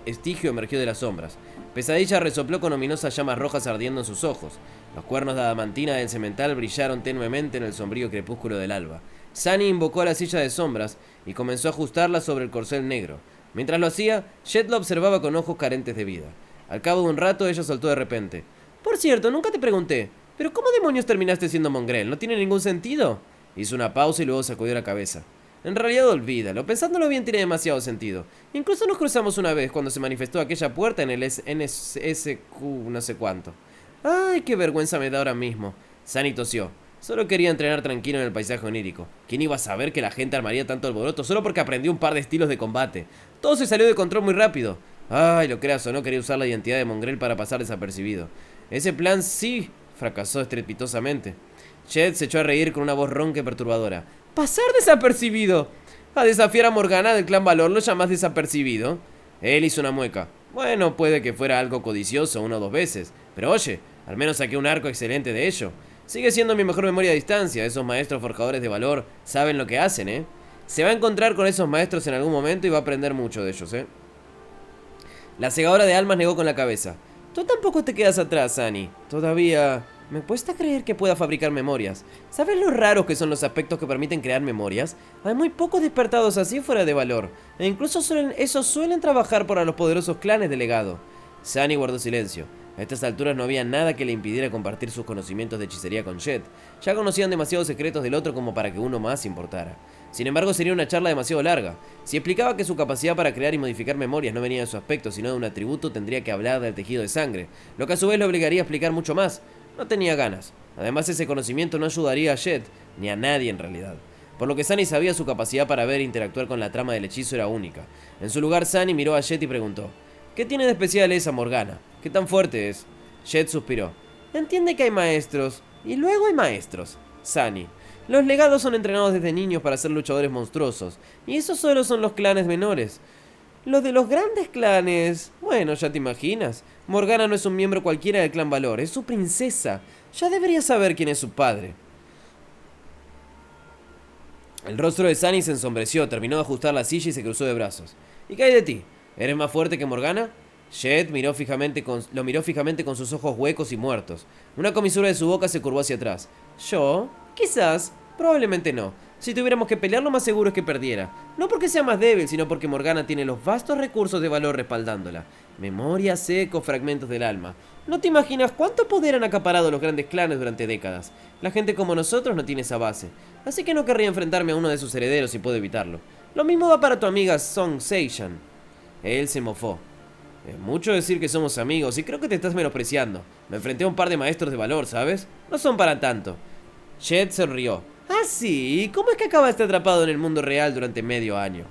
emergió de las sombras. Pesadilla resopló con ominosas llamas rojas ardiendo en sus ojos. Los cuernos de adamantina del cemental brillaron tenuemente en el sombrío crepúsculo del alba. Sunny invocó a la silla de sombras y comenzó a ajustarla sobre el corcel negro. Mientras lo hacía, Jet lo observaba con ojos carentes de vida. Al cabo de un rato, ella soltó de repente. Por cierto, nunca te pregunté, ¿pero cómo demonios terminaste siendo mongrel? ¿No tiene ningún sentido? Hizo una pausa y luego sacudió la cabeza. En realidad olvídalo, pensándolo bien tiene demasiado sentido. Incluso nos cruzamos una vez cuando se manifestó aquella puerta en el NSQ no sé cuánto. Ay, qué vergüenza me da ahora mismo. Sunny tosió. Solo quería entrenar tranquilo en el paisaje onírico. ¿Quién iba a saber que la gente armaría tanto alboroto solo porque aprendió un par de estilos de combate? Todo se salió de control muy rápido. Ay, lo creas o no, quería usar la identidad de mongrel para pasar desapercibido. Ese plan sí fracasó estrepitosamente. Jet se echó a reír con una voz ronca y perturbadora. ¡Pasar desapercibido! A desafiar a Morgana del clan Valor, ¿lo llamas desapercibido? Él hizo una mueca. Bueno, puede que fuera algo codicioso 1 o 2 veces, pero oye, al menos saqué un arco excelente de ello. Sigue siendo mi mejor memoria a distancia. Esos maestros forjadores de valor saben lo que hacen, ¿eh? Se va a encontrar con esos maestros en algún momento y va a aprender mucho de ellos, ¿eh? La segadora de almas negó con la cabeza. Tú tampoco te quedas atrás, Sunny. Todavía me cuesta creer que pueda fabricar memorias. ¿Sabes lo raros que son los aspectos que permiten crear memorias? Hay muy pocos despertados así fuera de valor. E incluso esos suelen trabajar para los poderosos clanes de legado. Sunny guardó silencio. A estas alturas no había nada que le impidiera compartir sus conocimientos de hechicería con Jet. Ya conocían demasiados secretos del otro como para que uno más importara. Sin embargo, sería una charla demasiado larga. Si explicaba que su capacidad para crear y modificar memorias no venía de su aspecto, sino de un atributo, tendría que hablar del tejido de sangre, lo que a su vez le obligaría a explicar mucho más. No tenía ganas. Además, ese conocimiento no ayudaría a Jet, ni a nadie en realidad. Por lo que Sunny sabía, su capacidad para ver e interactuar con la trama del hechizo era única. En su lugar, Sunny miró a Jet y preguntó: ¿qué tiene de especial esa Morgana? ¿Qué tan fuerte es? Jet suspiró. Entiende que hay maestros, y luego hay maestros. Sunny: los legados son entrenados desde niños para ser luchadores monstruosos, y esos solo son los clanes menores. Los de los grandes clanes... Bueno, ya te imaginas. Morgana no es un miembro cualquiera del clan Valor, es su princesa. Ya debería saber quién es su padre. El rostro de Sunny se ensombreció, terminó de ajustar la silla y se cruzó de brazos. ¿Y qué hay de ti? ¿Eres más fuerte que Morgana? Jet lo miró fijamente con sus ojos huecos y muertos. Una comisura de su boca se curvó hacia atrás. ¿Yo? Quizás. Probablemente no. Si tuviéramos que pelear, lo más seguro es que perdiera. No porque sea más débil, sino porque Morgana tiene los vastos recursos de Valor respaldándola. Memoria, secos, fragmentos del alma. No te imaginas cuánto poder han acaparado los grandes clanes durante décadas. La gente como nosotros no tiene esa base. Así que no querría enfrentarme a uno de sus herederos si puedo evitarlo. Lo mismo va para tu amiga Song Seishan. Él se mofó. Es mucho decir que somos amigos y creo que te estás menospreciando. Me enfrenté a un par de maestros de Valor, ¿sabes? No son para tanto. Jet sonrió. ¿Ah, sí? ¿Cómo es que acabaste atrapado en el mundo real durante medio año?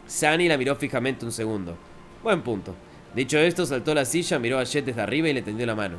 Sunny la miró fijamente un segundo. Buen punto. Dicho esto, saltó a la silla, miró a Jet desde arriba y le tendió la mano.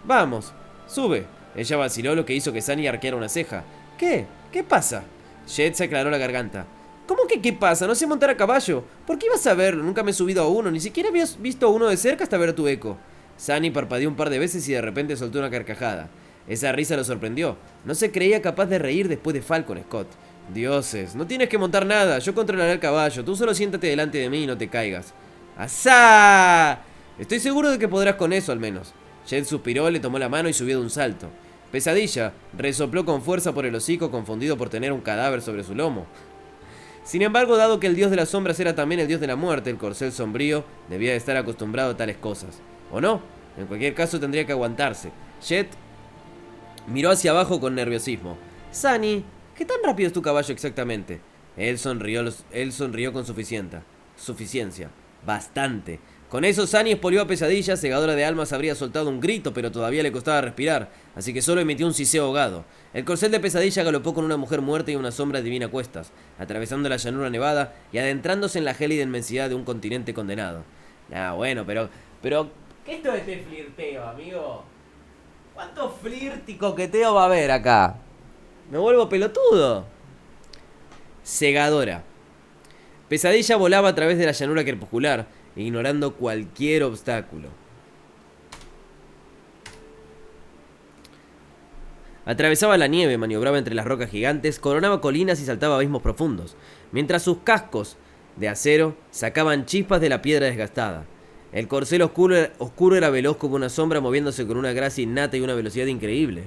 Vamos, sube. Ella vaciló, lo que hizo que Sunny arqueara una ceja. ¿Qué? ¿Qué pasa? Jet se aclaró la garganta. ¿Cómo que qué pasa? No sé montar a caballo. ¿Por qué ibas a verlo? Nunca me he subido a uno. Ni siquiera habías visto a uno de cerca hasta ver tu eco. Sunny parpadeó un par de veces y de repente soltó una carcajada. Esa risa lo sorprendió. No se creía capaz de reír después de Falcon Scott. Dioses, no tienes que montar nada. Yo controlaré el caballo. Tú solo siéntate delante de mí y no te caigas. ¡Asá! Estoy seguro de que podrás con eso al menos. Jet suspiró, le tomó la mano y subió de un salto. Pesadilla resopló con fuerza por el hocico, confundido por tener un cadáver sobre su lomo. Sin embargo, dado que el dios de las sombras era también el dios de la muerte, el corcel sombrío debía de estar acostumbrado a tales cosas. ¿O no? En cualquier caso tendría que aguantarse. Jet miró hacia abajo con nerviosismo. Sunny, ¿qué tan rápido es tu caballo exactamente? Él sonrió con suficiencia. Bastante. Con eso Sunny expolió a Pesadilla. Segadora de almas habría soltado un grito, pero todavía le costaba respirar, así que solo emitió un siseo ahogado. El corcel de Pesadilla galopó con una mujer muerta y una sombra divina a cuestas, atravesando la llanura nevada y adentrándose en la gélida inmensidad de un continente condenado. Bueno, pero... ¿Qué es todo este flirteo, amigo? ¿Cuánto flirt y coqueteo va a haber acá? Me vuelvo pelotudo. Segadora. Pesadilla volaba a través de la llanura crepuscular, ignorando cualquier obstáculo. Atravesaba la nieve, maniobraba entre las rocas gigantes, coronaba colinas y saltaba abismos profundos, mientras sus cascos de acero sacaban chispas de la piedra desgastada. El corcel oscuro era veloz como una sombra, moviéndose con una gracia innata y una velocidad increíble.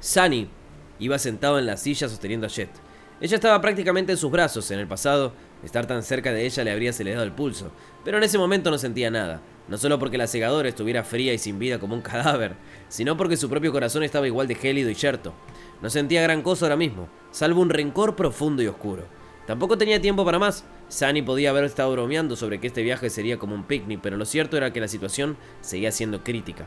Sunny iba sentado en la silla sosteniendo a Jet. Ella estaba prácticamente en sus brazos. En el pasado, estar tan cerca de ella le habría acelerado el pulso, pero en ese momento no sentía nada. No solo porque la segadora estuviera fría y sin vida como un cadáver, sino porque su propio corazón estaba igual de gélido y yerto. No sentía gran cosa ahora mismo, salvo un rencor profundo y oscuro. Tampoco tenía tiempo para más. Sunny podía haber estado bromeando sobre que este viaje sería como un picnic, pero lo cierto era que la situación seguía siendo crítica.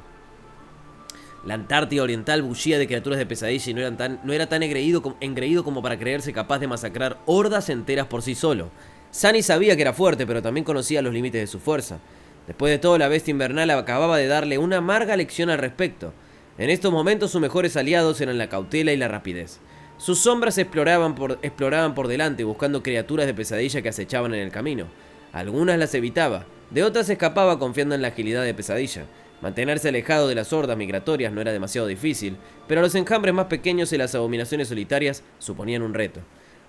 La Antártida Oriental bullía de criaturas de pesadilla y no era tan engreído como para creerse capaz de masacrar hordas enteras por sí solo. Sunny sabía que era fuerte, pero también conocía los límites de su fuerza. Después de todo, la bestia invernal acababa de darle una amarga lección al respecto. En estos momentos sus mejores aliados eran la cautela y la rapidez. Sus sombras exploraban por delante, buscando criaturas de pesadilla que acechaban en el camino. Algunas las evitaba, de otras escapaba confiando en la agilidad de Pesadilla. Mantenerse alejado de las hordas migratorias no era demasiado difícil, pero los enjambres más pequeños y las abominaciones solitarias suponían un reto.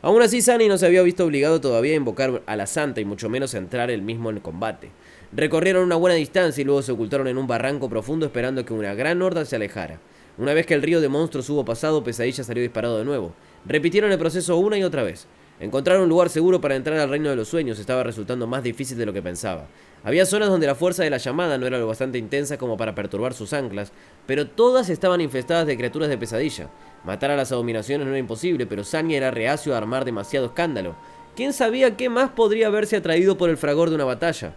Aún así, Sunny no se había visto obligado todavía a invocar a la Santa y mucho menos a entrar él mismo en combate. Recorrieron una buena distancia y luego se ocultaron en un barranco profundo esperando que una gran horda se alejara. Una vez que el río de monstruos hubo pasado, Pesadilla salió disparado de nuevo. Repitieron el proceso una y otra vez. Encontrar un lugar seguro para entrar al reino de los sueños estaba resultando más difícil de lo que pensaba. Había zonas donde la fuerza de la llamada no era lo bastante intensa como para perturbar sus anclas, pero todas estaban infestadas de criaturas de pesadilla. Matar a las abominaciones no era imposible, pero Sania era reacio a armar demasiado escándalo. ¿Quién sabía qué más podría haberse atraído por el fragor de una batalla?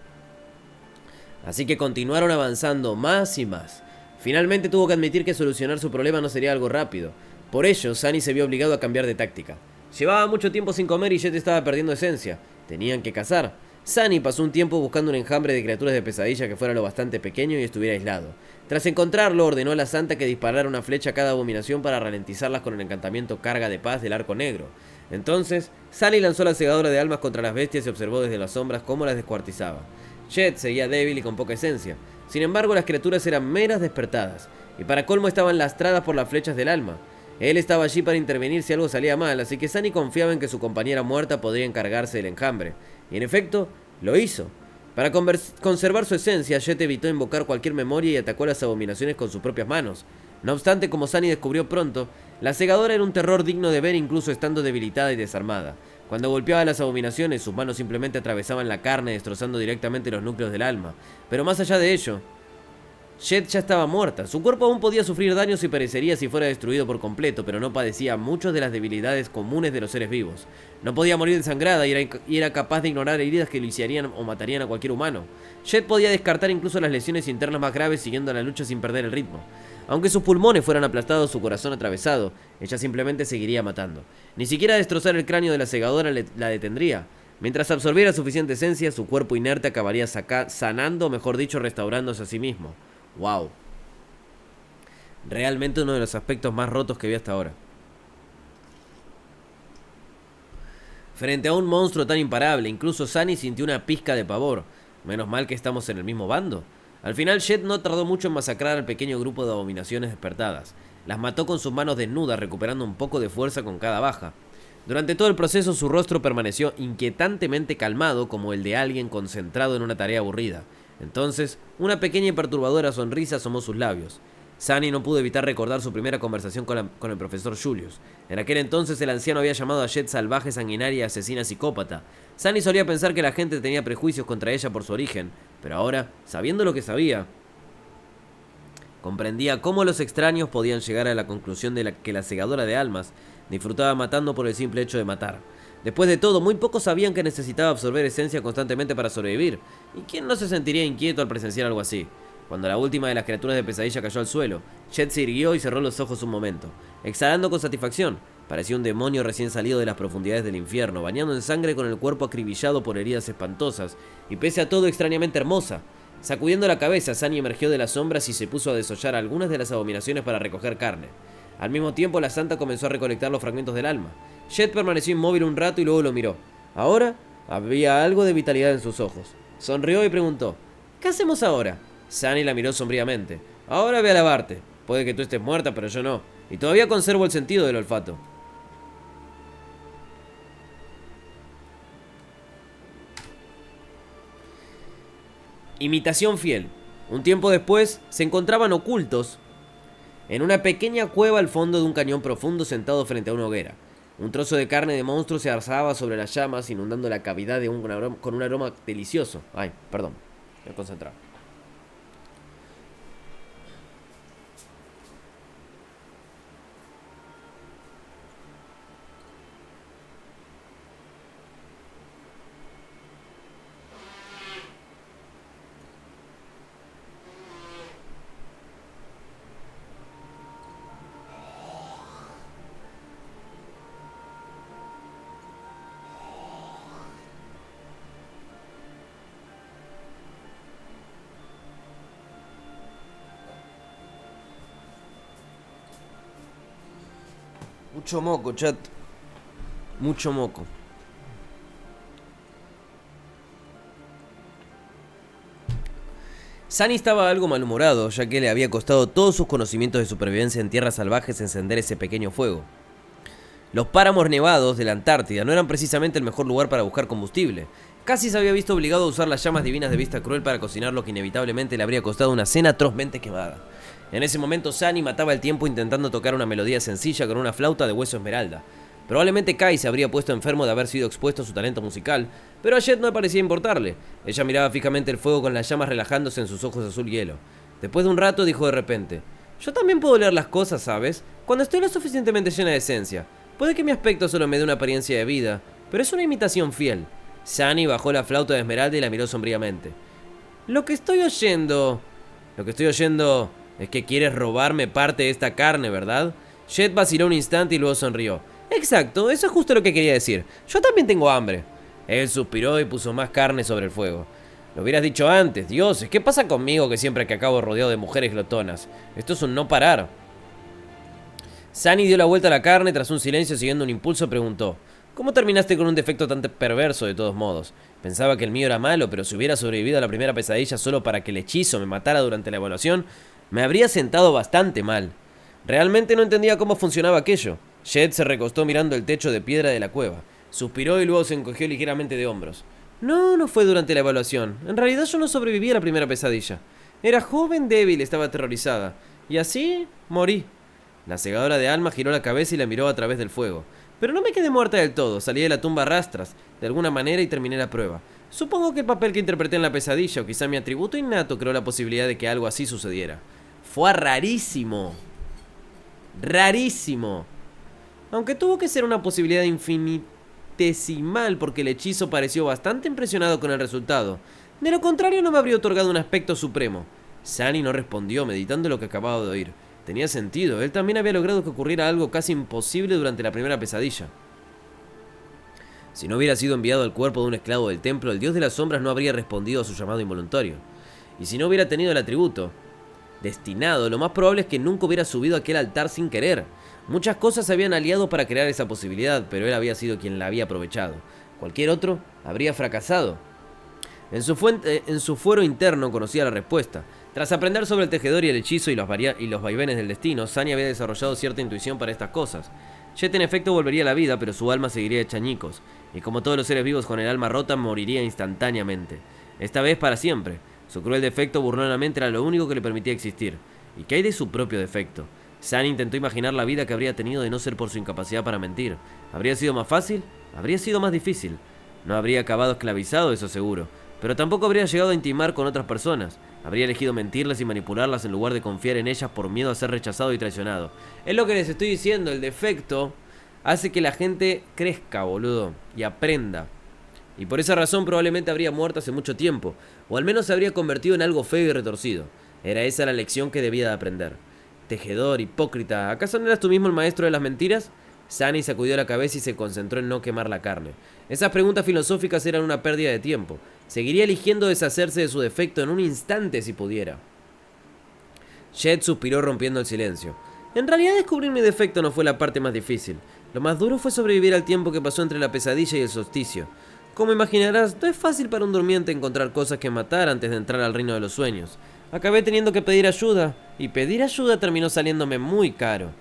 Así que continuaron avanzando más y más. Finalmente tuvo que admitir que solucionar su problema no sería algo rápido. Por ello, Sunny se vio obligado a cambiar de táctica. Llevaba mucho tiempo sin comer y Jet estaba perdiendo esencia. Tenían que cazar. Sunny pasó un tiempo buscando un enjambre de criaturas de pesadilla que fuera lo bastante pequeño y estuviera aislado. Tras encontrarlo, ordenó a la santa que disparara una flecha a cada abominación para ralentizarlas con el encantamiento Carga de Paz del Arco Negro. Entonces, Sunny lanzó la segadora de almas contra las bestias y observó desde las sombras cómo las descuartizaba. Jet seguía débil y con poca esencia. Sin embargo, las criaturas eran meras despertadas, y para colmo estaban lastradas por las flechas del alma. Él estaba allí para intervenir si algo salía mal, así que Sunny confiaba en que su compañera muerta podría encargarse del enjambre. Y en efecto, lo hizo. Para conservar su esencia, Jet evitó invocar cualquier memoria y atacó a las abominaciones con sus propias manos. No obstante, como Sunny descubrió pronto, la segadora era un terror digno de ver incluso estando debilitada y desarmada. Cuando golpeaba a las abominaciones, sus manos simplemente atravesaban la carne, destrozando directamente los núcleos del alma. Pero más allá de ello, Jet ya estaba muerta. Su cuerpo aún podía sufrir daños y perecería si fuera destruido por completo, pero no padecía muchas de las debilidades comunes de los seres vivos. No podía morir desangrada y era capaz de ignorar heridas que lisiarían o matarían a cualquier humano. Jet podía descartar incluso las lesiones internas más graves siguiendo la lucha sin perder el ritmo. Aunque sus pulmones fueran aplastados, su corazón atravesado, ella simplemente seguiría matando. Ni siquiera destrozar el cráneo de la segadora la detendría. Mientras absorbiera suficiente esencia, su cuerpo inerte acabaría sanando, o mejor dicho, restaurándose a sí mismo. ¡Wow! Realmente uno de los aspectos más rotos que vi hasta ahora. Frente a un monstruo tan imparable, incluso Sunny sintió una pizca de pavor. Menos mal que estamos en el mismo bando. Al final, Jet no tardó mucho en masacrar al pequeño grupo de abominaciones despertadas. Las mató con sus manos desnudas, recuperando un poco de fuerza con cada baja. Durante todo el proceso, su rostro permaneció inquietantemente calmado, como el de alguien concentrado en una tarea aburrida. Entonces, una pequeña y perturbadora sonrisa asomó sus labios. Sunny no pudo evitar recordar su primera conversación con el profesor Julius. En aquel entonces el anciano había llamado a Jet salvaje, sanguinaria y asesina psicópata. Sunny solía pensar que la gente tenía prejuicios contra ella por su origen, pero ahora, sabiendo lo que sabía, comprendía cómo los extraños podían llegar a la conclusión de que la segadora de almas disfrutaba matando por el simple hecho de matar. Después de todo, muy pocos sabían que necesitaba absorber esencia constantemente para sobrevivir. ¿Y quién no se sentiría inquieto al presenciar algo así? Cuando la última de las criaturas de pesadilla cayó al suelo, Jet se irguió y cerró los ojos un momento, exhalando con satisfacción. Parecía un demonio recién salido de las profundidades del infierno, bañando en sangre con el cuerpo acribillado por heridas espantosas, y pese a todo extrañamente hermosa. Sacudiendo la cabeza, Sunny emergió de las sombras y se puso a desollar algunas de las abominaciones para recoger carne. Al mismo tiempo, la santa comenzó a recolectar los fragmentos del alma. Jet permaneció inmóvil un rato y luego lo miró. Ahora había algo de vitalidad en sus ojos. Sonrió y preguntó: ¿qué hacemos ahora? Sunny la miró sombríamente. Ahora ve a lavarte. Puede que tú estés muerta, pero yo no. Y todavía conservo el sentido del olfato. Imitación fiel. Un tiempo después, se encontraban ocultos en una pequeña cueva al fondo de un cañón profundo, sentado frente a una hoguera. Un trozo de carne de monstruo se alzaba sobre las llamas, inundando la cavidad con un aroma delicioso. Ay, perdón, me he concentrado. Mucho moco, chat. Mucho moco. Sunny estaba algo malhumorado, ya que le había costado todos sus conocimientos de supervivencia en tierras salvajes encender ese pequeño fuego. Los páramos nevados de la Antártida no eran precisamente el mejor lugar para buscar combustible. Casi se había visto obligado a usar las llamas divinas de Vista Cruel para cocinar lo que inevitablemente le habría costado una cena atrozmente quemada. En ese momento Sunny mataba el tiempo intentando tocar una melodía sencilla con una flauta de hueso esmeralda. Probablemente Kai se habría puesto enfermo de haber sido expuesto a su talento musical, pero a Jet no parecía importarle. Ella miraba fijamente el fuego con las llamas relajándose en sus ojos azul hielo. Después de un rato dijo de repente: yo también puedo leer las cosas, ¿sabes? Cuando estoy lo suficientemente llena de esencia. Puede que mi aspecto solo me dé una apariencia de vida, pero es una imitación fiel. Sunny bajó la flauta de Esmeralda y la miró sombríamente. Lo que estoy oyendo es que quieres robarme parte de esta carne, ¿verdad? Jet vaciló un instante y luego sonrió. Exacto, eso es justo lo que quería decir. Yo también tengo hambre. Él suspiró y puso más carne sobre el fuego. Lo hubieras dicho antes, dioses, ¿qué pasa conmigo que siempre que acabo rodeado de mujeres glotonas? Esto es un no parar. Sunny dio la vuelta a la carne tras un silencio, siguiendo un impulso, preguntó: ¿cómo terminaste con un defecto tan perverso de todos modos? Pensaba que el mío era malo, pero si hubiera sobrevivido a la primera pesadilla solo para que el hechizo me matara durante la evaluación, me habría sentado bastante mal. Realmente no entendía cómo funcionaba aquello. Jet se recostó mirando el techo de piedra de la cueva. Suspiró y luego se encogió ligeramente de hombros. No fue durante la evaluación. En realidad yo no sobreviví a la primera pesadilla. Era joven, débil, estaba aterrorizada. Y así morí. La segadora de alma giró la cabeza y la miró a través del fuego. Pero no me quedé muerta del todo. Salí de la tumba a rastras, de alguna manera, y terminé la prueba. Supongo que el papel que interpreté en la pesadilla, o quizá mi atributo innato, creó la posibilidad de que algo así sucediera. Fue rarísimo. Rarísimo. Aunque tuvo que ser una posibilidad infinitesimal porque el hechizo pareció bastante impresionado con el resultado. De lo contrario no me habría otorgado un aspecto supremo. Sunny no respondió, meditando lo que acababa de oír. Tenía sentido, él también había logrado que ocurriera algo casi imposible durante la primera pesadilla. Si no hubiera sido enviado al cuerpo de un esclavo del templo, el dios de las sombras no habría respondido a su llamado involuntario. Y si no hubiera tenido el atributo destinado, lo más probable es que nunca hubiera subido a aquel altar sin querer. Muchas cosas se habían aliado para crear esa posibilidad, pero él había sido quien la había aprovechado. Cualquier otro habría fracasado. En su fuero interno conocía la respuesta. Tras aprender sobre el tejedor y el hechizo y los vaivenes del destino, Sunny había desarrollado cierta intuición para estas cosas. Jet en efecto volvería a la vida, pero su alma seguiría hecha añicos, y como todos los seres vivos con el alma rota, moriría instantáneamente. Esta vez para siempre. Su cruel defecto burlonamente era lo único que le permitía existir. ¿Y qué hay de su propio defecto? Sunny intentó imaginar la vida que habría tenido de no ser por su incapacidad para mentir. ¿Habría sido más fácil? ¿Habría sido más difícil? No habría acabado esclavizado, eso seguro, pero tampoco habría llegado a intimar con otras personas. Habría elegido mentirles y manipularlas en lugar de confiar en ellas por miedo a ser rechazado y traicionado. Es lo que les estoy diciendo, el defecto hace que la gente crezca, boludo, y aprenda. Y por esa razón probablemente habría muerto hace mucho tiempo, o al menos se habría convertido en algo feo y retorcido. Era esa la lección que debía de aprender. Tejedor, hipócrita, ¿acaso no eras tú mismo el maestro de las mentiras? Sunny sacudió la cabeza y se concentró en no quemar la carne. Esas preguntas filosóficas eran una pérdida de tiempo. Seguiría eligiendo deshacerse de su defecto en un instante si pudiera. Jet suspiró rompiendo el silencio. En realidad descubrir mi defecto no fue la parte más difícil. Lo más duro fue sobrevivir al tiempo que pasó entre la pesadilla y el solsticio. Como imaginarás, no es fácil para un durmiente encontrar cosas que matar antes de entrar al reino de los sueños. Acabé teniendo que pedir ayuda, y pedir ayuda terminó saliéndome muy caro.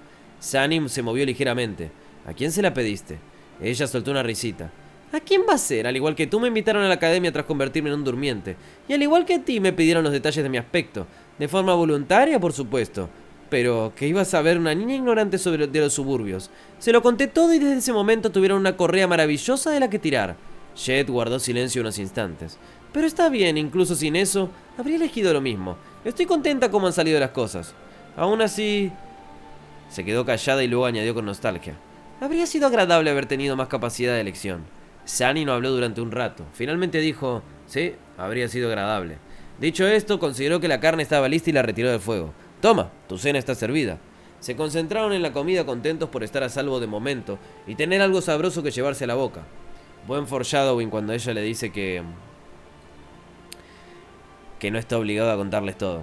Sunny se movió ligeramente. ¿A quién se la pediste? Ella soltó una risita. ¿A quién va a ser? Al igual que tú me invitaron a la academia tras convertirme en un durmiente. Y al igual que a ti me pidieron los detalles de mi aspecto. De forma voluntaria, por supuesto. Pero, ¿qué iba a saber una niña ignorante de los suburbios? Se lo conté todo y desde ese momento tuvieron una correa maravillosa de la que tirar. Jet guardó silencio unos instantes. Pero está bien, incluso sin eso, habría elegido lo mismo. Estoy contenta como han salido las cosas. Aún así... Se quedó callada y luego añadió con nostalgia. Habría sido agradable haber tenido más capacidad de elección. Sunny no habló durante un rato. Finalmente dijo, sí, habría sido agradable. Dicho esto, consideró que la carne estaba lista y la retiró del fuego. Toma, tu cena está servida. Se concentraron en la comida contentos por estar a salvo de momento y tener algo sabroso que llevarse a la boca. Buen foreshadowing cuando ella le dice que no está obligado a contarles todo.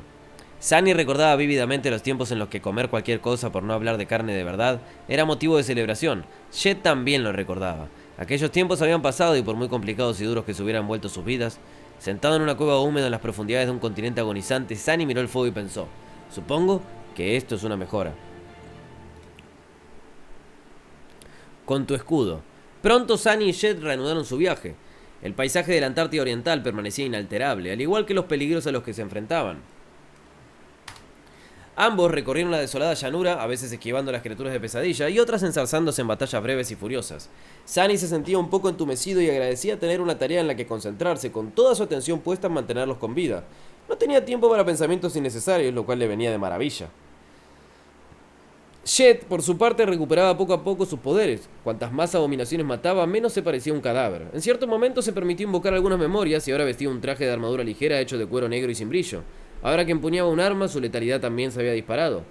Sunny recordaba vívidamente los tiempos en los que comer cualquier cosa, por no hablar de carne de verdad, era motivo de celebración. Jet también lo recordaba. Aquellos tiempos habían pasado y por muy complicados y duros que se hubieran vuelto sus vidas, sentado en una cueva húmeda en las profundidades de un continente agonizante, Sunny miró el fuego y pensó, supongo que esto es una mejora. Con tu escudo. Pronto Sunny y Jet reanudaron su viaje. El paisaje de la Antártida Oriental permanecía inalterable, al igual que los peligros a los que se enfrentaban. Ambos recorrieron la desolada llanura, a veces esquivando las criaturas de pesadilla y otras enzarzándose en batallas breves y furiosas. Sunny se sentía un poco entumecido y agradecía tener una tarea en la que concentrarse, con toda su atención puesta en mantenerlos con vida. No tenía tiempo para pensamientos innecesarios, lo cual le venía de maravilla. Jet, por su parte, recuperaba poco a poco sus poderes. Cuantas más abominaciones mataba, menos se parecía a un cadáver. En cierto momento se permitió invocar algunas memorias y ahora vestía un traje de armadura ligera hecho de cuero negro y sin brillo. Ahora que empuñaba un arma, su letalidad también se había disparado.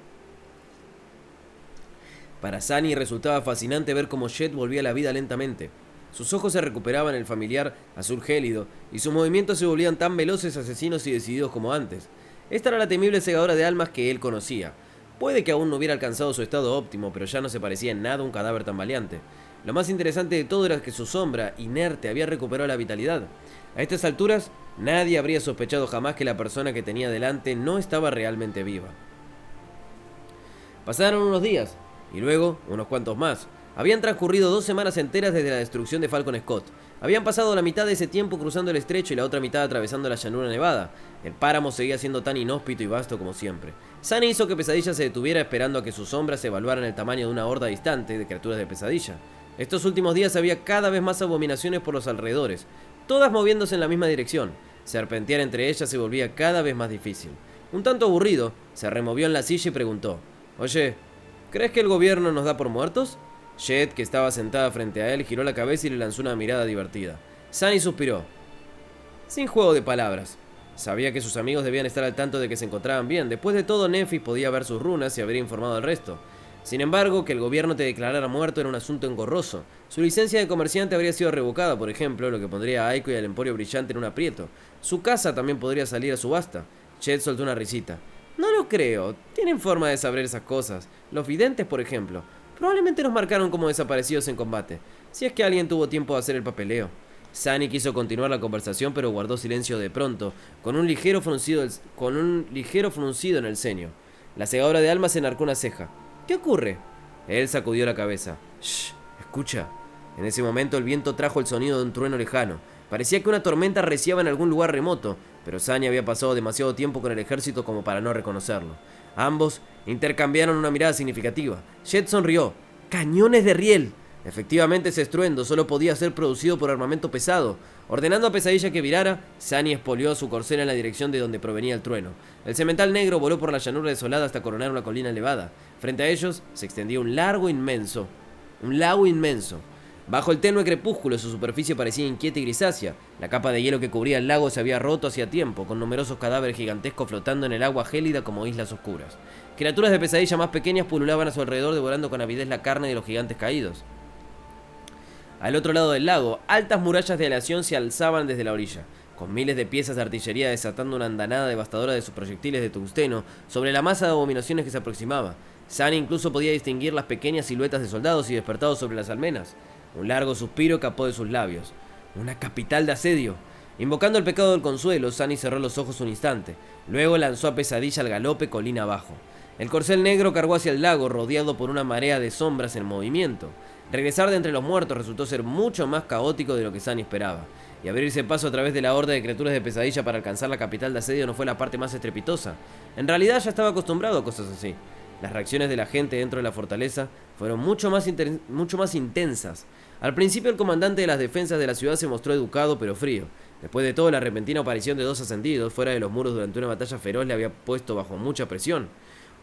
Para Sunny resultaba fascinante ver cómo Jet volvía a la vida lentamente. Sus ojos se recuperaban el familiar azul gélido, y sus movimientos se volvían tan veloces, asesinos y decididos como antes. Esta era la temible segadora de almas que él conocía. Puede que aún no hubiera alcanzado su estado óptimo, pero ya no se parecía en nada a un cadáver tan valiente. Lo más interesante de todo era que su sombra, inerte, había recuperado la vitalidad. A estas alturas, nadie habría sospechado jamás que la persona que tenía delante no estaba realmente viva. Pasaron unos días, y luego unos cuantos más. Habían transcurrido 2 semanas enteras desde la destrucción de Falcon Scott. Habían pasado la mitad de ese tiempo cruzando el estrecho y la otra mitad atravesando la llanura nevada. El páramo seguía siendo tan inhóspito y vasto como siempre. Sunny hizo que Pesadilla se detuviera esperando a que sus sombras evaluaran el tamaño de una horda distante de criaturas de Pesadilla. Estos últimos días había cada vez más abominaciones por los alrededores, todas moviéndose en la misma dirección. Serpentear entre ellas se volvía cada vez más difícil. Un tanto aburrido, se removió en la silla y preguntó: «Oye, ¿crees que el gobierno nos da por muertos?». Jet, que estaba sentada frente a él, giró la cabeza y le lanzó una mirada divertida. Sunny suspiró. Sin juego de palabras. Sabía que sus amigos debían estar al tanto de que se encontraban bien. Después de todo, Nephis podía ver sus runas y habría informado al resto. Sin embargo, que el gobierno te declarara muerto era un asunto engorroso. Su licencia de comerciante habría sido revocada, por ejemplo, lo que pondría a Aiko y al Emporio Brillante en un aprieto. Su casa también podría salir a subasta. Chet soltó una risita. No lo creo. Tienen forma de saber esas cosas. Los videntes, por ejemplo. Probablemente nos marcaron como desaparecidos en combate, si es que alguien tuvo tiempo de hacer el papeleo. Sunny quiso continuar la conversación, pero guardó silencio de pronto, con un ligero fruncido en el ceño. La segadora de almas enarcó una ceja. ¿Qué ocurre? Él sacudió la cabeza. Shh, escucha. En ese momento el viento trajo el sonido de un trueno lejano. Parecía que una tormenta arreciaba en algún lugar remoto, pero Sunny había pasado demasiado tiempo con el ejército como para no reconocerlo. Ambos intercambiaron una mirada significativa. Jet sonrió. ¡Cañones de riel! Efectivamente, ese estruendo solo podía ser producido por armamento pesado. Ordenando a Pesadilla que virara, Sunny expolió a su corcel en la dirección de donde provenía el trueno. El cemental negro voló por la llanura desolada hasta coronar una colina elevada. Frente a ellos se extendía un lago inmenso. Bajo el tenue crepúsculo, su superficie parecía inquieta y grisácea. La capa de hielo que cubría el lago se había roto hacía tiempo, con numerosos cadáveres gigantescos flotando en el agua gélida como islas oscuras. Criaturas de Pesadilla más pequeñas pululaban a su alrededor, devorando con avidez la carne de los gigantes caídos. Al otro lado del lago, altas murallas de aleación se alzaban desde la orilla, con miles de piezas de artillería desatando una andanada devastadora de sus proyectiles de tungsteno sobre la masa de abominaciones que se aproximaba. Sunny incluso podía distinguir las pequeñas siluetas de soldados y despertados sobre las almenas. Un largo suspiro escapó de sus labios. Una capital de asedio. Invocando el pecado del consuelo, Sunny cerró los ojos un instante. Luego lanzó a Pesadilla al galope colina abajo. El corcel negro cargó hacia el lago, rodeado por una marea de sombras en movimiento. Regresar de entre los muertos resultó ser mucho más caótico de lo que Sunny esperaba, y abrirse paso a través de la horda de criaturas de Pesadilla para alcanzar la capital de asedio no fue la parte más estrepitosa. En realidad ya estaba acostumbrado a cosas así. Las reacciones de la gente dentro de la fortaleza fueron mucho más intensas. Al principio el comandante de las defensas de la ciudad se mostró educado pero frío. Después de todo, la repentina aparición de 2 ascendidos fuera de los muros durante una batalla feroz le había puesto bajo mucha presión.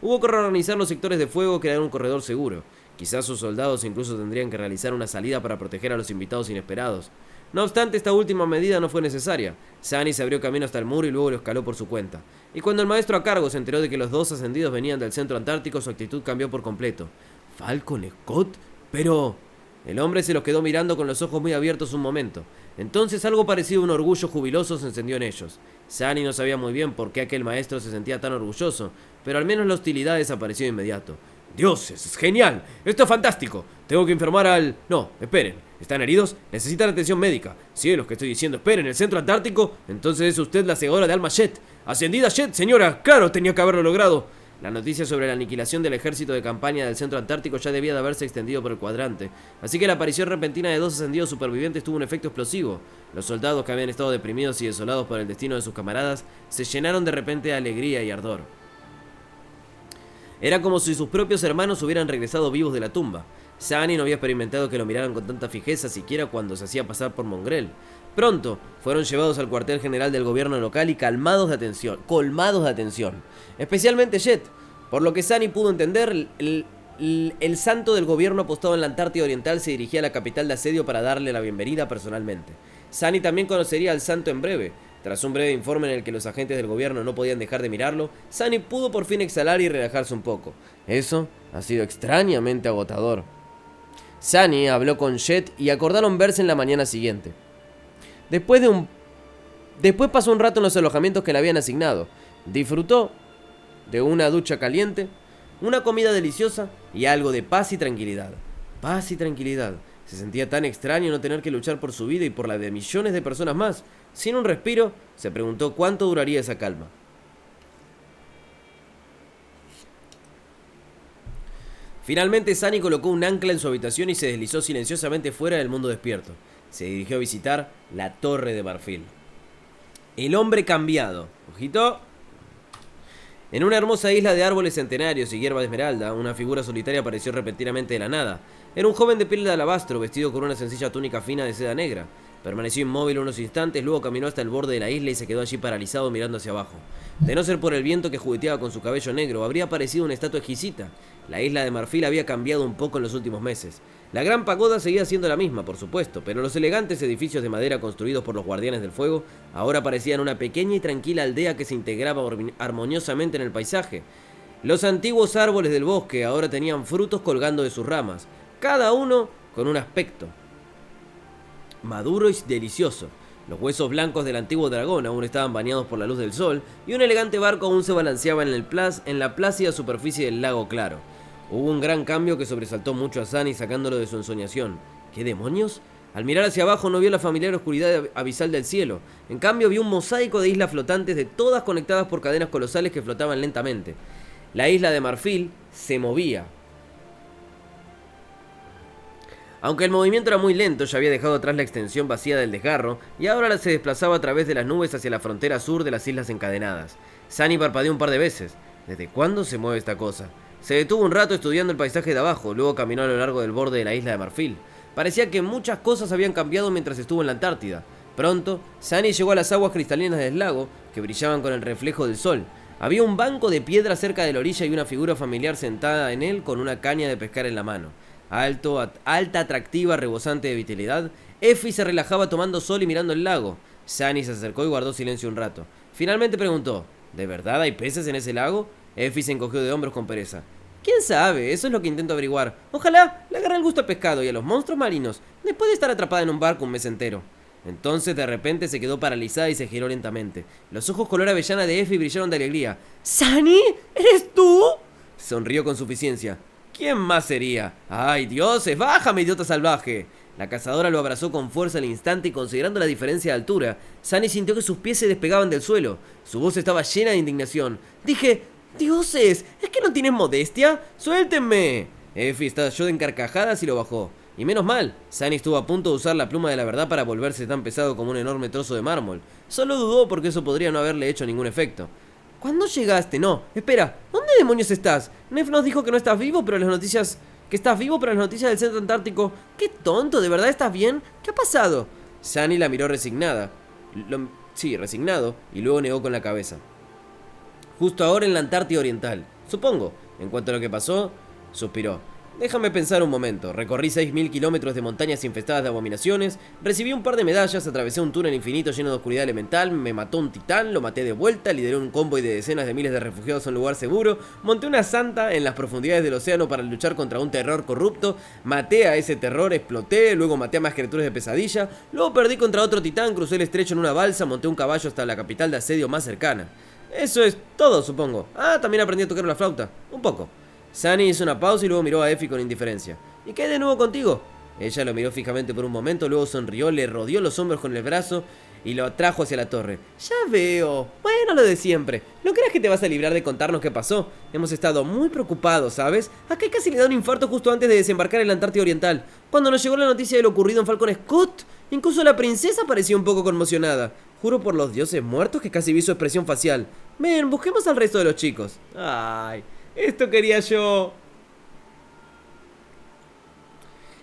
Hubo que reorganizar los sectores de fuego y crear un corredor seguro. Quizás sus soldados incluso tendrían que realizar una salida para proteger a los invitados inesperados. No obstante, esta última medida no fue necesaria. Sunny se abrió camino hasta el muro y luego lo escaló por su cuenta. Y cuando el maestro a cargo se enteró de que los 2 ascendidos venían del centro antártico, su actitud cambió por completo. ¿Falcon Scott? Pero... El hombre se los quedó mirando con los ojos muy abiertos un momento. Entonces algo parecido a un orgullo jubiloso se encendió en ellos. Sunny no sabía muy bien por qué aquel maestro se sentía tan orgulloso, pero al menos la hostilidad desapareció de inmediato. ¡Dioses! ¡Es genial! ¡Esto es fantástico! Tengo que informar al... No, esperen. ¿Están heridos? Necesitan atención médica. Cielos, que estoy diciendo. Esperen, ¿el centro antártico? Entonces es usted la segadora de alma Jet. ¡Ascendida Jet, señora! ¡Claro, tenía que haberlo logrado! La noticia sobre la aniquilación del ejército de campaña del centro antártico ya debía de haberse extendido por el cuadrante, así que la aparición repentina de 2 ascendidos supervivientes tuvo un efecto explosivo. Los soldados, que habían estado deprimidos y desolados por el destino de sus camaradas, se llenaron de repente de alegría y ardor. Era como si sus propios hermanos hubieran regresado vivos de la tumba. Sunny no había experimentado que lo miraran con tanta fijeza siquiera cuando se hacía pasar por mongrel. Pronto fueron llevados al cuartel general del gobierno local y colmados de atención, especialmente Jet. Por lo que Sunny pudo entender, el santo del gobierno apostado en la Antártida Oriental se dirigía a la capital de asedio para darle la bienvenida personalmente. Sunny también conocería al santo en breve. Tras un breve informe en el que los agentes del gobierno no podían dejar de mirarlo, Sunny pudo por fin exhalar y relajarse un poco. Eso ha sido extrañamente agotador. Sunny habló con Jet y acordaron verse en la mañana siguiente. Después pasó un rato en los alojamientos que le habían asignado. Disfrutó de una ducha caliente, una comida deliciosa y algo de paz y tranquilidad. Paz y tranquilidad. Se sentía tan extraño no tener que luchar por su vida y por la de millones de personas más. Sin un respiro, se preguntó cuánto duraría esa calma. Finalmente, Sunny colocó un ancla en su habitación y se deslizó silenciosamente fuera del mundo despierto. Se dirigió a visitar la Torre de Marfil. El hombre cambiado. Ojito. En una hermosa isla de árboles centenarios y hierba de esmeralda, una figura solitaria apareció repentinamente de la nada. Era un joven de piel de alabastro, vestido con una sencilla túnica fina de seda negra. Permaneció inmóvil unos instantes, luego caminó hasta el borde de la isla y se quedó allí paralizado mirando hacia abajo. De no ser por el viento que jugueteaba con su cabello negro, habría parecido una estatua exquisita. La isla de Marfil había cambiado un poco en los últimos meses. La gran pagoda seguía siendo la misma, por supuesto, pero los elegantes edificios de madera construidos por los guardianes del fuego ahora parecían una pequeña y tranquila aldea que se integraba armoniosamente en el paisaje. Los antiguos árboles del bosque ahora tenían frutos colgando de sus ramas, cada uno con un aspecto maduro y delicioso. Los huesos blancos del antiguo dragón aún estaban bañados por la luz del sol y un elegante barco aún se balanceaba en la plácida superficie del lago claro. Hubo un gran cambio que sobresaltó mucho a Sunny sacándolo de su ensoñación. ¿Qué demonios? Al mirar hacia abajo no vio la familiar oscuridad abisal del cielo. En cambio vio un mosaico de islas flotantes de todas conectadas por cadenas colosales que flotaban lentamente. La isla de Marfil se movía. Aunque el movimiento era muy lento, ya había dejado atrás la extensión vacía del desgarro y ahora se desplazaba a través de las nubes hacia la frontera sur de las islas encadenadas. Sunny parpadeó un par de veces. ¿Desde cuándo se mueve esta cosa? Se detuvo un rato estudiando el paisaje de abajo, luego caminó a lo largo del borde de la isla de Marfil. Parecía que muchas cosas habían cambiado mientras estuvo en la Antártida. Pronto, Sunny llegó a las aguas cristalinas del lago, que brillaban con el reflejo del sol. Había un banco de piedra cerca de la orilla y una figura familiar sentada en él con una caña de pescar en la mano. Alta, atractiva, rebosante de vitalidad, Effie se relajaba tomando sol y mirando el lago. Sunny se acercó y guardó silencio un rato. Finalmente preguntó, ¿de verdad hay peces en ese lago? Effie se encogió de hombros con pereza. ¿Quién sabe? Eso es lo que intento averiguar. Ojalá le agarre el gusto al pescado y a los monstruos marinos, después de estar atrapada en un barco un mes entero. Entonces de repente se quedó paralizada y se giró lentamente. Los ojos color avellana de Effie brillaron de alegría. ¿Sunny? ¿Eres tú? Sonrió con suficiencia. ¿Quién más sería? ¡Ay, dioses! ¡Bájame, idiota salvaje! La cazadora lo abrazó con fuerza al instante y considerando la diferencia de altura, Sunny sintió que sus pies se despegaban del suelo. Su voz estaba llena de indignación. Dije, ¡dioses! ¿Es que no tienes modestia? ¡Suéltenme! Effie estalló en carcajadas y lo bajó. Y menos mal, Sunny estuvo a punto de usar la pluma de la verdad para volverse tan pesado como un enorme trozo de mármol. Solo dudó porque eso podría no haberle hecho ningún efecto. ¿Cuándo llegaste? No, espera, ¿dónde demonios estás? Nef nos dijo que no estás vivo, pero las noticias... que estás vivo, pero las noticias del centro antártico... ¡Qué tonto! ¿De verdad estás bien? ¿Qué ha pasado? Sunny la miró resignada. Resignado, y luego negó con la cabeza. Justo ahora en la Antártida Oriental. Supongo. En cuanto a lo que pasó, suspiró. Déjame pensar un momento. Recorrí 6.000 kilómetros de montañas infestadas de abominaciones, recibí un par de medallas, atravesé un túnel infinito lleno de oscuridad elemental, me mató un titán, lo maté de vuelta, lideré un convoy de decenas de miles de refugiados a un lugar seguro, monté una santa en las profundidades del océano para luchar contra un terror corrupto, maté a ese terror, exploté, luego maté a más criaturas de pesadilla, luego perdí contra otro titán, crucé el estrecho en una balsa, monté un caballo hasta la capital de asedio más cercana. Eso es todo, supongo. Ah, también aprendí a tocar la flauta. Un poco. Sunny hizo una pausa y luego miró a Effie con indiferencia. ¿Y qué hay de nuevo contigo? Ella lo miró fijamente por un momento, luego sonrió, le rodeó los hombros con el brazo y lo atrajo hacia la torre. Ya veo. Bueno, lo de siempre. ¿No creas que te vas a librar de contarnos qué pasó? Hemos estado muy preocupados, ¿sabes? A Kai casi le da un infarto justo antes de desembarcar en la Antártida Oriental. Cuando nos llegó la noticia de lo ocurrido en Falcon Scott, incluso la princesa parecía un poco conmocionada. Juro por los dioses muertos que casi vi su expresión facial. Ven, busquemos al resto de los chicos. Ay... Esto quería yo.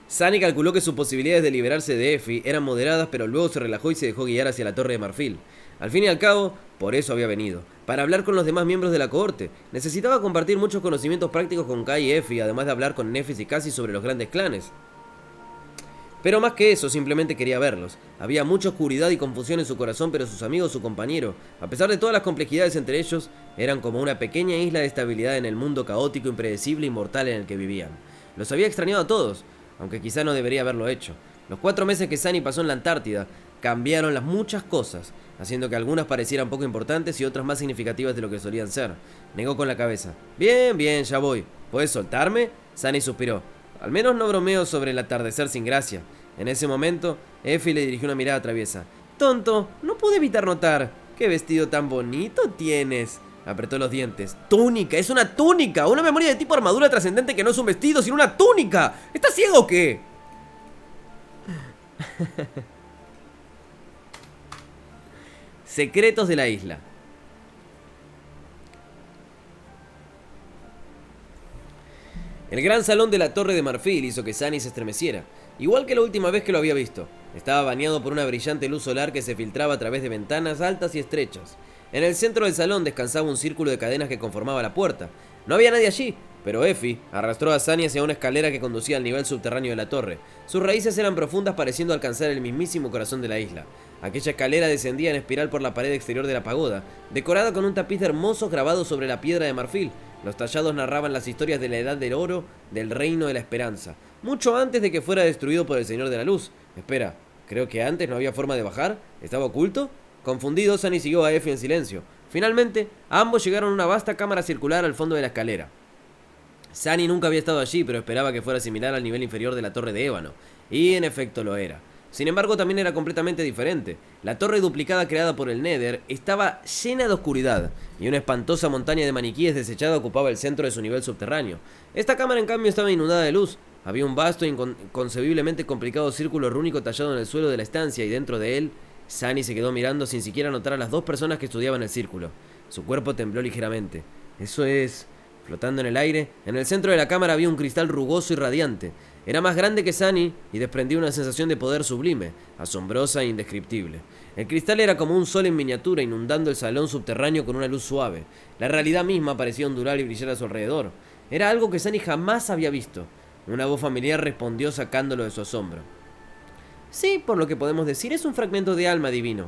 Sunny calculó que sus posibilidades de liberarse de Effie eran moderadas, pero luego se relajó y se dejó guiar hacia la Torre de Marfil. Al fin y al cabo, por eso había venido, para hablar con los demás miembros de la cohorte. Necesitaba compartir muchos conocimientos prácticos con Kai y Effie, además de hablar con Nefis y Cassie sobre los grandes clanes. Pero más que eso, simplemente quería verlos. Había mucha oscuridad y confusión en su corazón, pero sus amigos, su compañero, a pesar de todas las complejidades entre ellos, eran como una pequeña isla de estabilidad en el mundo caótico, impredecible y mortal en el que vivían. Los había extrañado a todos, aunque quizá no debería haberlo hecho. Los 4 meses que Sunny pasó en la Antártida cambiaron las muchas cosas, haciendo que algunas parecieran poco importantes y otras más significativas de lo que solían ser. Negó con la cabeza. Bien, bien, ya voy. ¿Puedes soltarme? Sunny suspiró. Al menos no bromeo sobre el atardecer sin gracia. En ese momento, Effie le dirigió una mirada traviesa. Tonto, no pude evitar notar. ¿Qué vestido tan bonito tienes? Apretó los dientes. ¡Túnica! ¡Es una túnica! Una memoria de tipo armadura trascendente que no es un vestido, sino una túnica. ¿Estás ciego o qué? Secretos de la isla. El gran salón de la Torre de Marfil hizo que Sunny se estremeciera, igual que la última vez que lo había visto. Estaba bañado por una brillante luz solar que se filtraba a través de ventanas altas y estrechas. En el centro del salón descansaba un círculo de cadenas que conformaba la puerta. No había nadie allí, pero Effie arrastró a Sunny hacia una escalera que conducía al nivel subterráneo de la torre. Sus raíces eran profundas, pareciendo alcanzar el mismísimo corazón de la isla. Aquella escalera descendía en espiral por la pared exterior de la pagoda, decorada con un tapiz de hermosos grabados sobre la piedra de marfil. Los tallados narraban las historias de la Edad del Oro, del Reino de la Esperanza, mucho antes de que fuera destruido por el Señor de la Luz. Espera, creo que antes no había forma de bajar. ¿Estaba oculto? Confundido, Sunny siguió a Effie en silencio. Finalmente, ambos llegaron a una vasta cámara circular al fondo de la escalera. Sunny nunca había estado allí, pero esperaba que fuera similar al nivel inferior de la Torre de Ébano. Y en efecto lo era. Sin embargo, también era completamente diferente. La torre duplicada creada por el Nether estaba llena de oscuridad, y una espantosa montaña de maniquíes desechada ocupaba el centro de su nivel subterráneo. Esta cámara, en cambio, estaba inundada de luz. Había un vasto e inconcebiblemente complicado círculo rúnico tallado en el suelo de la estancia, y dentro de él, Sunny se quedó mirando sin siquiera notar a las 2 personas que estudiaban el círculo. Su cuerpo tembló ligeramente. Eso es... Flotando en el aire, en el centro de la cámara había un cristal rugoso y radiante. Era más grande que Sunny y desprendía una sensación de poder sublime, asombrosa e indescriptible. El cristal era como un sol en miniatura, inundando el salón subterráneo con una luz suave. La realidad misma parecía ondular y brillar a su alrededor. Era algo que Sunny jamás había visto. Una voz familiar respondió sacándolo de su asombro. Sí, por lo que podemos decir, es un fragmento de alma divino.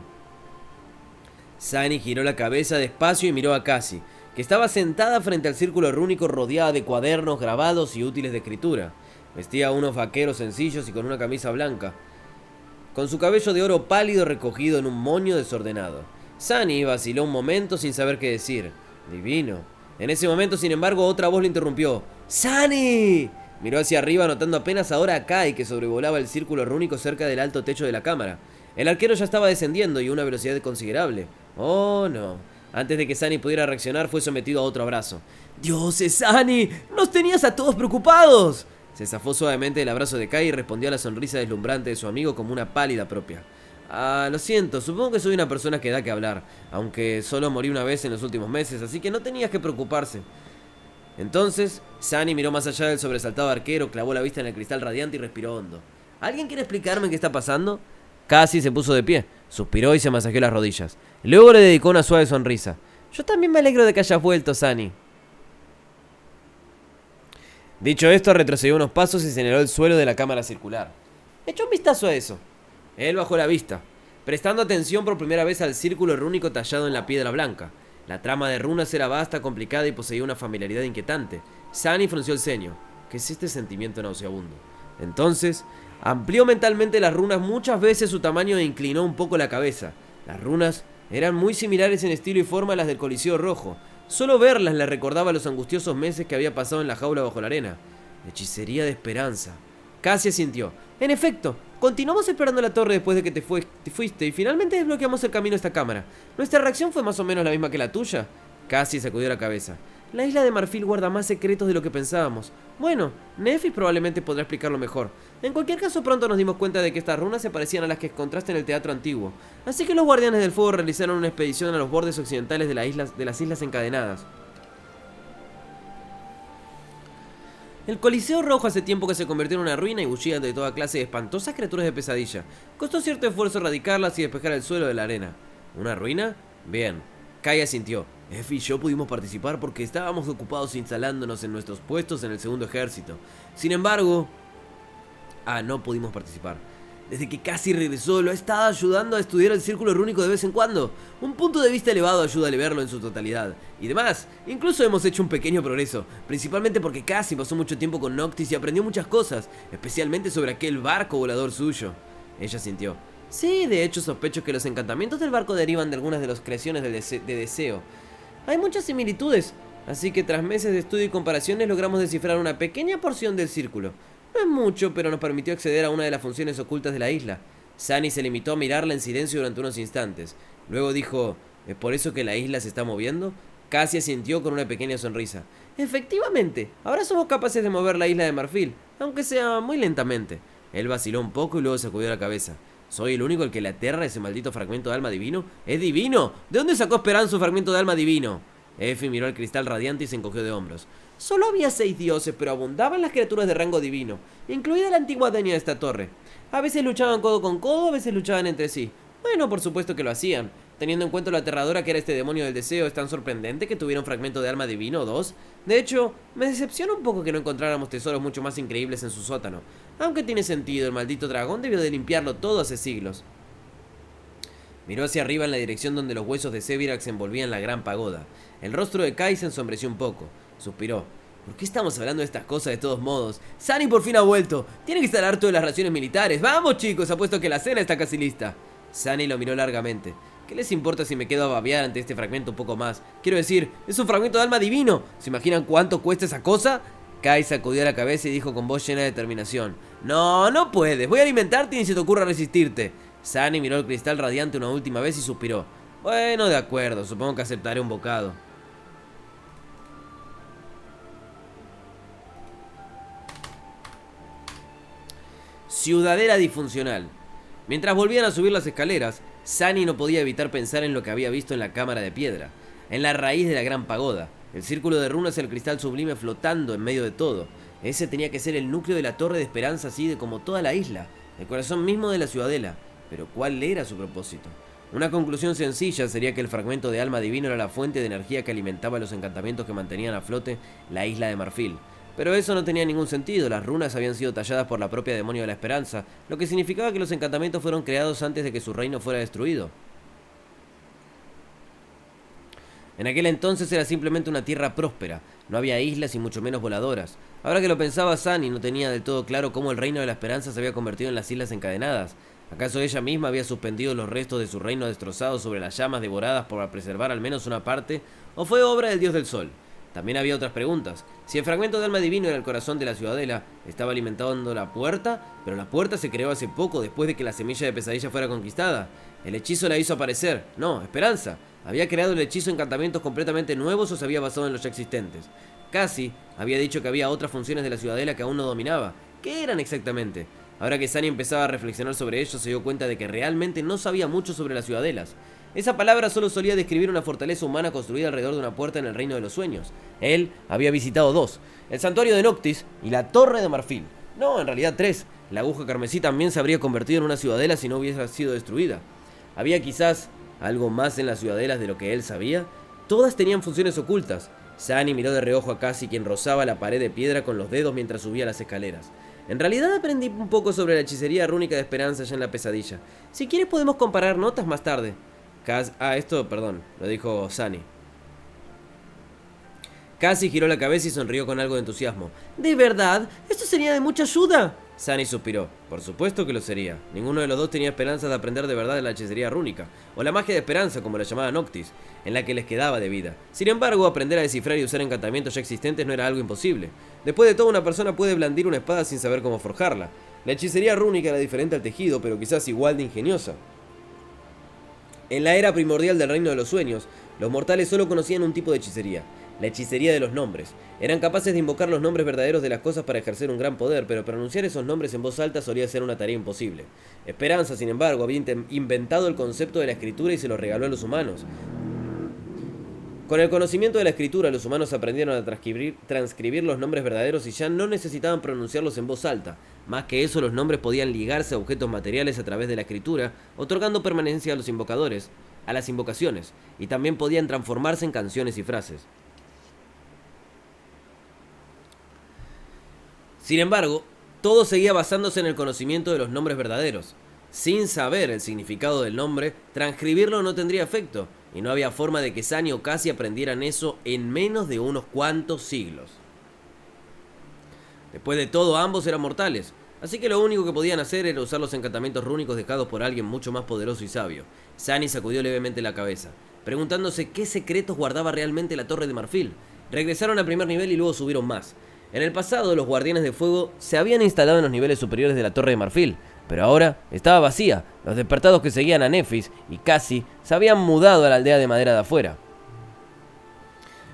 Sunny giró la cabeza despacio y miró a Cassie, que estaba sentada frente al círculo rúnico rodeada de cuadernos, grabados y útiles de escritura. Vestía unos vaqueros sencillos y con una camisa blanca, con su cabello de oro pálido recogido en un moño desordenado. Sunny vaciló un momento sin saber qué decir. Divino. En ese momento, sin embargo, otra voz le interrumpió. ¡Sunny! Miró hacia arriba, notando apenas ahora a Kai, que sobrevolaba el círculo rúnico cerca del alto techo de la cámara. El arquero ya estaba descendiendo y a una velocidad considerable. ¡Oh, no! Antes de que Sunny pudiera reaccionar, fue sometido a otro abrazo. ¡Dioses, Sunny! ¡Nos tenías a todos preocupados! Se zafó suavemente del abrazo de Kai y respondió a la sonrisa deslumbrante de su amigo como una pálida propia. Ah, lo siento, supongo que soy una persona que da que hablar, aunque solo morí una vez en los últimos meses, así que no tenías que preocuparse. Entonces, Sunny miró más allá del sobresaltado arquero, clavó la vista en el cristal radiante y respiró hondo. ¿Alguien quiere explicarme qué está pasando? Cassie se puso de pie, suspiró y se masajeó las rodillas. Luego le dedicó una suave sonrisa. Yo también me alegro de que hayas vuelto, Sunny. Dicho esto, retrocedió unos pasos y señaló el suelo de la cámara circular. Echó un vistazo a eso. Él bajó la vista, prestando atención por primera vez al círculo rúnico tallado en la piedra blanca. La trama de runas era vasta, complicada y poseía una familiaridad inquietante. Sunny frunció el ceño. ¿Qué es este sentimiento nauseabundo? Entonces, amplió mentalmente las runas muchas veces su tamaño e inclinó un poco la cabeza. Las runas eran muy similares en estilo y forma a las del Coliseo Rojo. Solo verlas le recordaba los angustiosos meses que había pasado en la jaula bajo la arena. Hechicería de esperanza. Cassie asintió. En efecto, continuamos explorando la torre después de que te fuiste y finalmente desbloqueamos el camino a esta cámara. Nuestra reacción fue más o menos la misma que la tuya. Cassie sacudió la cabeza. La isla de Marfil guarda más secretos de lo que pensábamos. Bueno, Nefis probablemente podrá explicarlo mejor. En cualquier caso, pronto nos dimos cuenta de que estas runas se parecían a las que encontraste en el teatro antiguo. Así que los guardianes del fuego realizaron una expedición a los bordes occidentales de las islas encadenadas. El Coliseo Rojo hace tiempo que se convirtió en una ruina y bullía de toda clase de espantosas criaturas de pesadilla. Costó cierto esfuerzo erradicarlas y despejar el suelo de la arena. ¿Una ruina? Bien. Kai asintió. Effie y yo pudimos participar porque estábamos ocupados instalándonos en nuestros puestos en el segundo ejército. Sin embargo... no pudimos participar. Desde que casi regresó, lo ha estado ayudando a estudiar el círculo rúnico de vez en cuando. Un punto de vista elevado ayuda a verlo en su totalidad. Y demás, incluso hemos hecho un pequeño progreso. Principalmente porque casi pasó mucho tiempo con Noctis y aprendió muchas cosas. Especialmente sobre aquel barco volador suyo. Ella sintió. Sí, de hecho sospecho que los encantamientos del barco derivan de algunas de las creaciones de Deseo. Hay muchas similitudes. Así que tras meses de estudio y comparaciones logramos descifrar una pequeña porción del círculo. No es mucho, pero nos permitió acceder a una de las funciones ocultas de la isla. Sunny se limitó a mirarla en silencio durante unos instantes. Luego dijo, ¿es por eso que la isla se está moviendo? Casi asintió con una pequeña sonrisa. Efectivamente, ahora somos capaces de mover la isla de Marfil, aunque sea muy lentamente. Él vaciló un poco y luego sacudió la cabeza. ¿Soy el único al que le aterra ese maldito fragmento de alma divino? ¡Es divino! ¿De dónde sacó Esperanza su fragmento de alma divino? Effie miró el cristal radiante y se encogió de hombros. Solo había 6 dioses, pero abundaban las criaturas de rango divino, incluida la antigua dueña de esta torre. A veces luchaban codo con codo, a veces luchaban entre sí. Bueno, por supuesto que lo hacían. Teniendo en cuenta lo aterradora que era este demonio del deseo, es tan sorprendente que tuviera un fragmento de alma divino o 2. De hecho, me decepciona un poco que no encontráramos tesoros mucho más increíbles en su sótano. Aunque tiene sentido, el maldito dragón debió de limpiarlo todo hace siglos. Miró hacia arriba en la dirección donde los huesos de Sevirax envolvían la gran pagoda. El rostro de Kai se ensombreció un poco. Suspiró. ¿Por qué estamos hablando de estas cosas de todos modos? Sunny por fin ha vuelto. Tiene que estar harto de las raciones militares. Vamos, chicos, apuesto que la cena está casi lista. Sunny lo miró largamente. ¿Qué les importa si me quedo a babear ante este fragmento un poco más? Quiero decir, es un fragmento de alma divino. ¿Se imaginan cuánto cuesta esa cosa? Kai sacudió la cabeza y dijo con voz llena de determinación. No, no puedes. Voy a alimentarte y ni se te ocurra resistirte. Sunny miró el cristal radiante una última vez y suspiró. Bueno, de acuerdo. Supongo que aceptaré un bocado. Ciudadela disfuncional. Mientras volvían a subir las escaleras, Sunny no podía evitar pensar en lo que había visto en la cámara de piedra, en la raíz de la gran pagoda, el círculo de runas y el cristal sublime flotando en medio de todo. Ese tenía que ser el núcleo de la torre de esperanza, así de como toda la isla, el corazón mismo de la ciudadela. Pero ¿cuál era su propósito? Una conclusión sencilla sería que el fragmento de alma divino era la fuente de energía que alimentaba los encantamientos que mantenían a flote la isla de Marfil. Pero eso no tenía ningún sentido. Las runas habían sido talladas por la propia demonio de la esperanza, lo que significaba que los encantamientos fueron creados antes de que su reino fuera destruido. En aquel entonces era simplemente una tierra próspera, no había islas y mucho menos voladoras. Ahora que lo pensaba, Sunny no tenía del todo claro cómo el reino de la esperanza se había convertido en las islas encadenadas. ¿Acaso ella misma había suspendido los restos de su reino destrozado sobre las llamas devoradas para preservar al menos una parte? ¿O fue obra del dios del sol? También había otras preguntas. Si el fragmento de alma divino era el corazón de la ciudadela, estaba alimentando la puerta, pero la puerta se creó hace poco después de que la semilla de pesadilla fuera conquistada. El hechizo la hizo aparecer. No, esperanza. ¿Había creado el hechizo encantamientos completamente nuevos o se había basado en los ya existentes? Cassie había dicho que había otras funciones de la ciudadela que aún no dominaba. ¿Qué eran exactamente? Ahora que Sunny empezaba a reflexionar sobre ello, se dio cuenta de que realmente no sabía mucho sobre las ciudadelas. Esa palabra solo solía describir una fortaleza humana construida alrededor de una puerta en el reino de los sueños. Él había visitado 2, el santuario de Noctis y la torre de Marfil. No, en realidad 3. La aguja carmesí también se habría convertido en una ciudadela si no hubiese sido destruida. ¿Había quizás algo más en las ciudadelas de lo que él sabía? Todas tenían funciones ocultas. Sunny miró de reojo a Cassie, quien rozaba la pared de piedra con los dedos mientras subía las escaleras. En realidad aprendí un poco sobre la hechicería rúnica de esperanza ya en la pesadilla. Si quieres podemos comparar notas más tarde. Lo dijo Sunny. Cassie giró la cabeza y sonrió con algo de entusiasmo. ¿De verdad? ¿Esto sería de mucha ayuda? Sunny suspiró. Por supuesto que lo sería. Ninguno de los dos tenía esperanza de aprender de verdad de la hechicería rúnica, o la magia de esperanza, como la llamaba Noctis, en la que les quedaba de vida. Sin embargo, aprender a descifrar y usar encantamientos ya existentes no era algo imposible. Después de todo, una persona puede blandir una espada sin saber cómo forjarla. La hechicería rúnica era diferente al tejido, pero quizás igual de ingeniosa. En la era primordial del reino de los sueños, los mortales solo conocían un tipo de hechicería, la hechicería de los nombres. Eran capaces de invocar los nombres verdaderos de las cosas para ejercer un gran poder, pero pronunciar esos nombres en voz alta solía ser una tarea imposible. Esperanza, sin embargo, había inventado el concepto de la escritura y se lo regaló a los humanos. Con el conocimiento de la escritura, los humanos aprendieron a transcribir los nombres verdaderos y ya no necesitaban pronunciarlos en voz alta. Más que eso, los nombres podían ligarse a objetos materiales a través de la escritura, otorgando permanencia a los invocadores, a las invocaciones, y también podían transformarse en canciones y frases. Sin embargo, todo seguía basándose en el conocimiento de los nombres verdaderos. Sin saber el significado del nombre, transcribirlo no tendría efecto, y no había forma de que Sunny o Cassie aprendieran eso en menos de unos cuantos siglos. Después de todo, ambos eran mortales, así que lo único que podían hacer era usar los encantamientos rúnicos dejados por alguien mucho más poderoso y sabio. Sunny sacudió levemente la cabeza, preguntándose qué secretos guardaba realmente la Torre de Marfil. Regresaron al primer nivel y luego subieron más. En el pasado, los Guardianes de Fuego se habían instalado en los niveles superiores de la Torre de Marfil, pero ahora estaba vacía. Los despertados que seguían a Nephis y Cassie se habían mudado a la aldea de madera de afuera.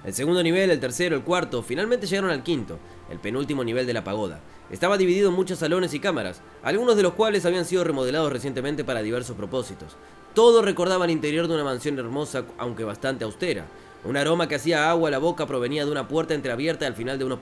El segundo nivel, el tercero, el cuarto, finalmente llegaron al quinto, el penúltimo nivel de la pagoda. Estaba dividido en muchos salones y cámaras, algunos de los cuales habían sido remodelados recientemente para diversos propósitos. Todo recordaba el interior de una mansión hermosa, aunque bastante austera. Un aroma que hacía agua a la boca provenía de una puerta entreabierta al final de uno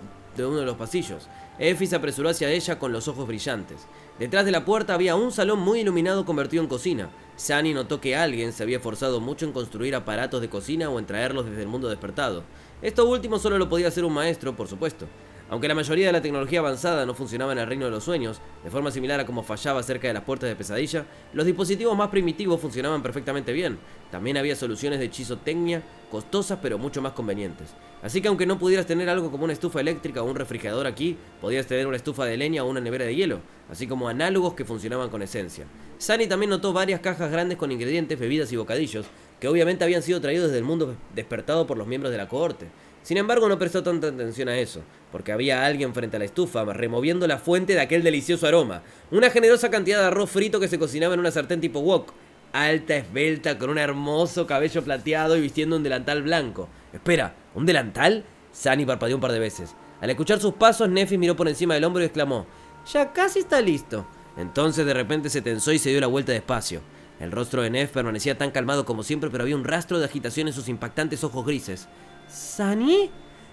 de los pasillos. Effie se apresuró hacia ella con los ojos brillantes. Detrás de la puerta había un salón muy iluminado convertido en cocina. Sunny notó que alguien se había esforzado mucho en construir aparatos de cocina o en traerlos desde el mundo despertado. Esto último solo lo podía hacer un maestro, por supuesto. Aunque la mayoría de la tecnología avanzada no funcionaba en el reino de los sueños, de forma similar a como fallaba cerca de las puertas de pesadilla, los dispositivos más primitivos funcionaban perfectamente bien. También había soluciones de hechizotecnia costosas pero mucho más convenientes. Así que aunque no pudieras tener algo como una estufa eléctrica o un refrigerador aquí, podías tener una estufa de leña o una nevera de hielo, así como análogos que funcionaban con esencia. Sunny también notó varias cajas grandes con ingredientes, bebidas y bocadillos, que obviamente habían sido traídos desde el mundo despertado por los miembros de la cohorte. Sin embargo, no prestó tanta atención a eso, porque había alguien frente a la estufa removiendo la fuente de aquel delicioso aroma. Una generosa cantidad de arroz frito que se cocinaba en una sartén tipo wok, alta, esbelta, con un hermoso cabello plateado y vistiendo un delantal blanco. Espera, ¿un delantal? Sunny parpadeó un par de veces. Al escuchar sus pasos, Nephis miró por encima del hombro y exclamó: «Ya casi está listo». Entonces de repente se tensó y se dio la vuelta despacio. El rostro de Neff permanecía tan calmado como siempre, pero había un rastro de agitación en sus impactantes ojos grises. ¿Sunny?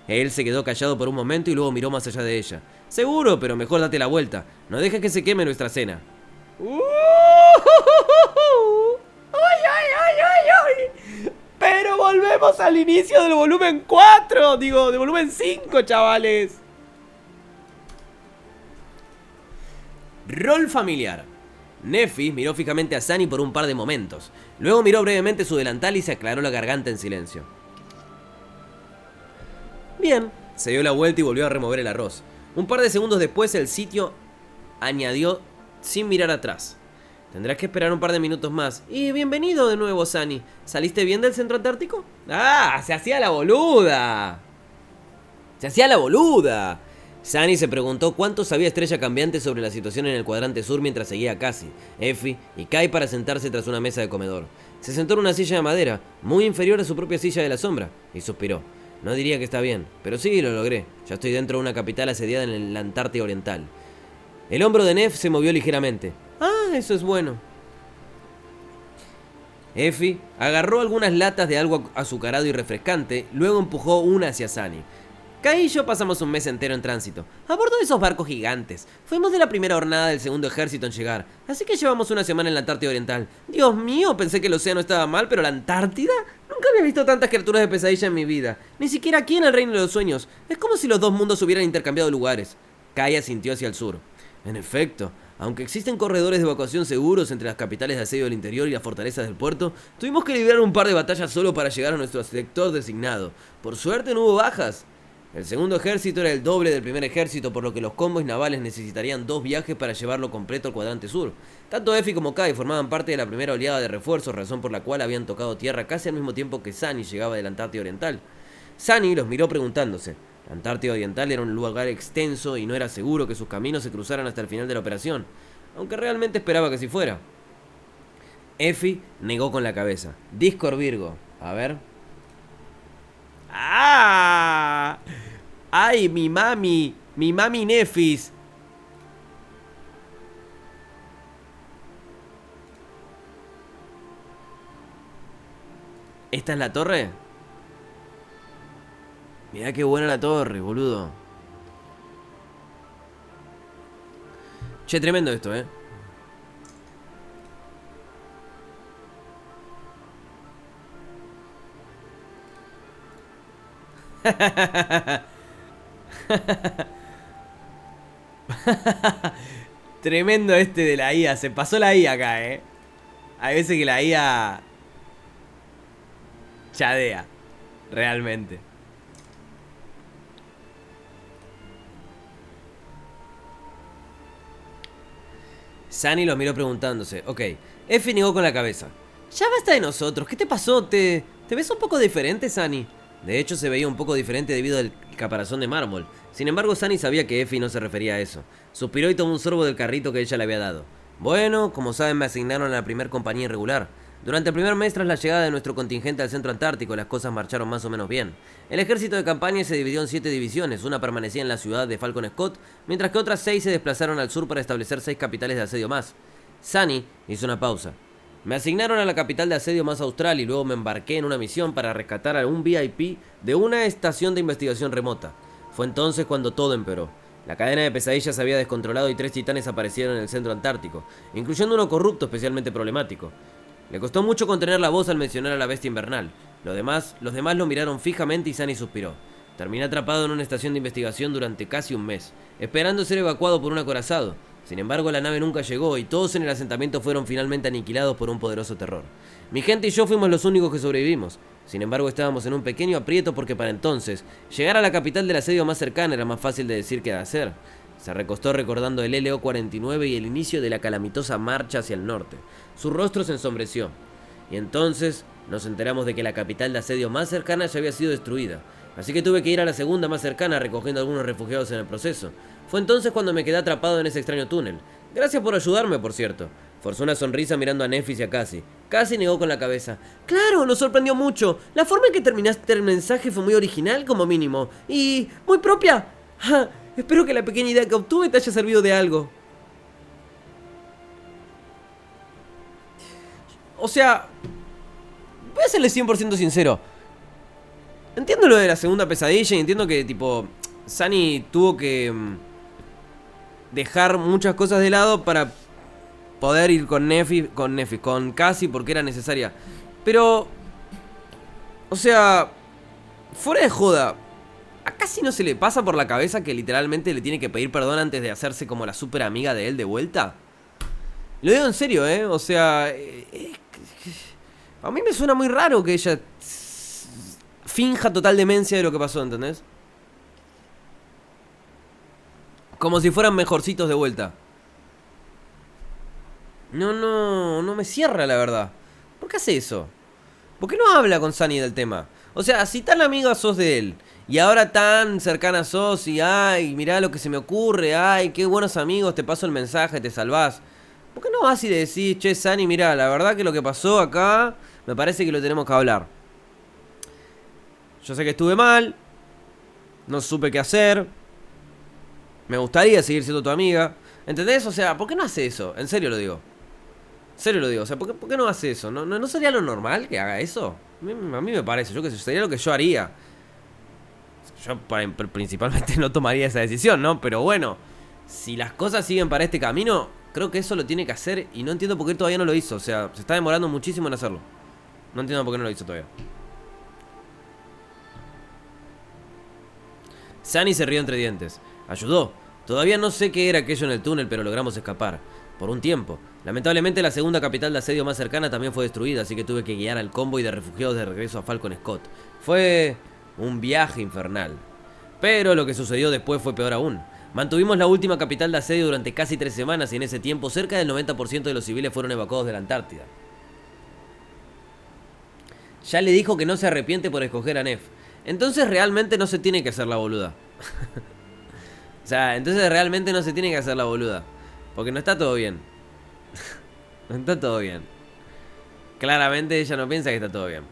Él se quedó callado por un momento y luego miró más allá de ella. Seguro, pero mejor date la vuelta. No dejes que se queme nuestra cena. ¡Ay, ay, ay, ay, ay! Pero volvemos al inicio del volumen 4. Digo, de volumen 5, chavales. Rol familiar. Nephis miró fijamente a Sunny por un par de momentos. Luego miró brevemente su delantal y se aclaró la garganta en silencio. Bien, se dio la vuelta y volvió a remover el arroz. Un par de segundos después el sitio añadió sin mirar atrás: «Tendrás que esperar un par de minutos más. Y bienvenido de nuevo, Sunny. ¿Saliste bien del centro antártico?» ¡Ah! ¡Se hacía la boluda! ¡Se hacía la boluda! Sunny se preguntó cuánto sabía Estrella Cambiante sobre la situación en el cuadrante sur mientras seguía a Cassie, Effie y Kai para sentarse tras una mesa de comedor. Se sentó en una silla de madera, muy inferior a su propia silla de la sombra, y suspiró. No diría que está bien, pero sí, lo logré. Ya estoy dentro de una capital asediada en la Antártida Oriental. El hombro de Neff se movió ligeramente. Ah, eso es bueno. Effie agarró algunas latas de algo azucarado y refrescante, luego empujó una hacia Sunny. Kai y yo pasamos un mes entero en tránsito, a bordo de esos barcos gigantes. Fuimos de la primera hornada del segundo ejército en llegar, así que llevamos una semana en la Antártida Oriental. Dios mío, pensé que el océano estaba mal, pero la Antártida... Nunca había visto tantas criaturas de pesadilla en mi vida, ni siquiera aquí en el Reino de los Sueños. Es como si los dos mundos hubieran intercambiado lugares. Kai asintió hacia el sur. En efecto, aunque existen corredores de evacuación seguros entre las capitales de asedio del interior y las fortalezas del puerto, tuvimos que librar un par de batallas solo para llegar a nuestro sector designado. Por suerte no hubo bajas. El segundo ejército era el doble del primer ejército, por lo que los convoys navales necesitarían 2 viajes para llevarlo completo al cuadrante sur. Tanto Effie como Kai formaban parte de la primera oleada de refuerzos, razón por la cual habían tocado tierra casi al mismo tiempo que Sunny llegaba de la Antártida Oriental. Sunny los miró preguntándose. La Antártida Oriental era un lugar extenso y no era seguro que sus caminos se cruzaran hasta el final de la operación, aunque realmente esperaba que así fuera. Effie negó con la cabeza. Discord Virgo. A ver. ¡Ah! ¡Ay, mi mami! ¡Mi mami Nephis! ¿Esta es la torre? Mirá qué buena la torre, boludo. Che, tremendo esto, Tremendo este de la IA. Se pasó la IA acá, Hay veces que la IA chadea. Realmente. Sunny los miró preguntándose. Ok, Effie negó con la cabeza. Ya basta de nosotros, ¿qué te pasó? ¿Te ves un poco diferente, Sunny? De hecho, se veía un poco diferente debido al caparazón de mármol. Sin embargo, Sunny sabía que Effie no se refería a eso. Suspiró y tomó un sorbo del carrito que ella le había dado. Bueno, como saben, me asignaron a la primer compañía irregular. Durante el primer mes tras la llegada de nuestro contingente al centro antártico, las cosas marcharon más o menos bien. El ejército de campaña se dividió en 7 divisiones, una permanecía en la ciudad de Falcon Scott, mientras que otras 6 se desplazaron al sur para establecer 6 capitales de asedio más. Sunny hizo una pausa. Me asignaron a la capital de asedio más austral y luego me embarqué en una misión para rescatar a un VIP de una estación de investigación remota. Fue entonces cuando todo empeoró. La cadena de pesadillas se había descontrolado y 3 titanes aparecieron en el centro antártico, incluyendo uno corrupto especialmente problemático. Le costó mucho contener la voz al mencionar a la bestia invernal. Los demás lo miraron fijamente y Sunny suspiró. Terminé atrapado en una estación de investigación durante casi un mes, esperando ser evacuado por un acorazado. Sin embargo, la nave nunca llegó y todos en el asentamiento fueron finalmente aniquilados por un poderoso terror. Mi gente y yo fuimos los únicos que sobrevivimos. Sin embargo, estábamos en un pequeño aprieto porque para entonces, llegar a la capital del asedio más cercana era más fácil de decir que de hacer. Se recostó recordando el LO-49 y el inicio de la calamitosa marcha hacia el norte. Su rostro se ensombreció. Y entonces nos enteramos de que la capital de asedio más cercana ya había sido destruida. Así que tuve que ir a la segunda más cercana recogiendo a algunos refugiados en el proceso. Fue entonces cuando me quedé atrapado en ese extraño túnel. Gracias por ayudarme, por cierto. Forzó una sonrisa mirando a Nefis y a Cassie. Cassie negó con la cabeza. Claro, nos sorprendió mucho. La forma en que terminaste el mensaje fue muy original como mínimo. Y muy propia. Espero que la pequeña idea que obtuve te haya servido de algo. O sea, voy a serle 100% sincero. Entiendo lo de la segunda pesadilla y entiendo que, tipo, Sunny tuvo que dejar muchas cosas de lado para poder ir con Cassie porque era necesaria. Pero, o sea, fuera de joda, ¿a Cassie no se le pasa por la cabeza que literalmente le tiene que pedir perdón antes de hacerse como la super amiga de él de vuelta? Lo digo en serio, o sea, a mí me suena muy raro que ella finja total demencia de lo que pasó, ¿entendés? Como si fueran mejorcitos de vuelta. No me cierra, la verdad. ¿Por qué hace eso? ¿Por qué no habla con Sunny del tema? O sea, si tan amiga sos de él y ahora tan cercana sos y ay, mirá lo que se me ocurre, ay, qué buenos amigos, te paso el mensaje, te salvás. ¿Por qué no vas y le decís, che, Sunny, mirá, la verdad que lo que pasó acá, me parece que lo tenemos que hablar? Yo sé que estuve mal, no supe qué hacer, me gustaría seguir siendo tu amiga, ¿entendés? O sea, ¿por qué no hace eso? En serio lo digo. En serio lo digo, o sea, ¿por qué no hace eso? ¿No sería lo normal que haga eso? A mí me parece, yo que sé, sería lo que yo haría. Yo principalmente no tomaría esa decisión, ¿no? Pero bueno, si las cosas siguen para este camino, creo que eso lo tiene que hacer y no entiendo por qué todavía no lo hizo. O sea, se está demorando muchísimo en hacerlo. No entiendo por qué no lo hizo todavía. Sunny se rió entre dientes. Ayudó. Todavía no sé qué era aquello en el túnel, pero logramos escapar. Por un tiempo. Lamentablemente la segunda capital de asedio más cercana también fue destruida, así que tuve que guiar al convoy de refugiados de regreso a Falcon Scott. Fue un viaje infernal. Pero lo que sucedió después fue peor aún. Mantuvimos la última capital de asedio durante casi 3 semanas y en ese tiempo cerca del 90% de los civiles fueron evacuados de la Antártida. Ya le dijo que no se arrepiente por escoger a Nef. Entonces realmente no se tiene que hacer la boluda. O sea, entonces realmente no se tiene que hacer la boluda. Porque no está todo bien. No está todo bien. Claramente ella no piensa que está todo bien.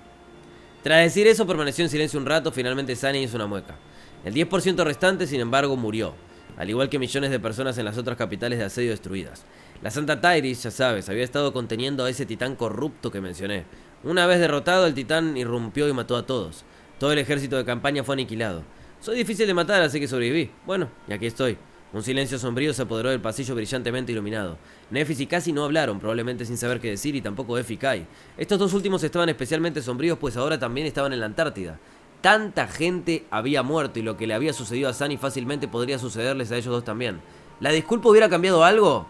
Tras decir eso permaneció en silencio un rato. Finalmente Sunny hizo una mueca. El 10% restante sin embargo murió, al igual que millones de personas en las otras capitales de asedio destruidas. La Santa Tyris, ya sabes, había estado conteniendo a ese titán corrupto que mencioné. Una vez derrotado, el titán irrumpió y mató a todos. Todo el ejército de campaña fue aniquilado. Soy difícil de matar, así que sobreviví. Bueno, y aquí estoy. Un silencio sombrío se apoderó del pasillo brillantemente iluminado. Nefis y Cassie no hablaron, probablemente sin saber qué decir, y tampoco Eff y Kai. Estos dos últimos estaban especialmente sombríos, pues ahora también estaban en la Antártida. Tanta gente había muerto, y lo que le había sucedido a Sunny fácilmente podría sucederles a ellos dos también. ¿La disculpa hubiera cambiado algo?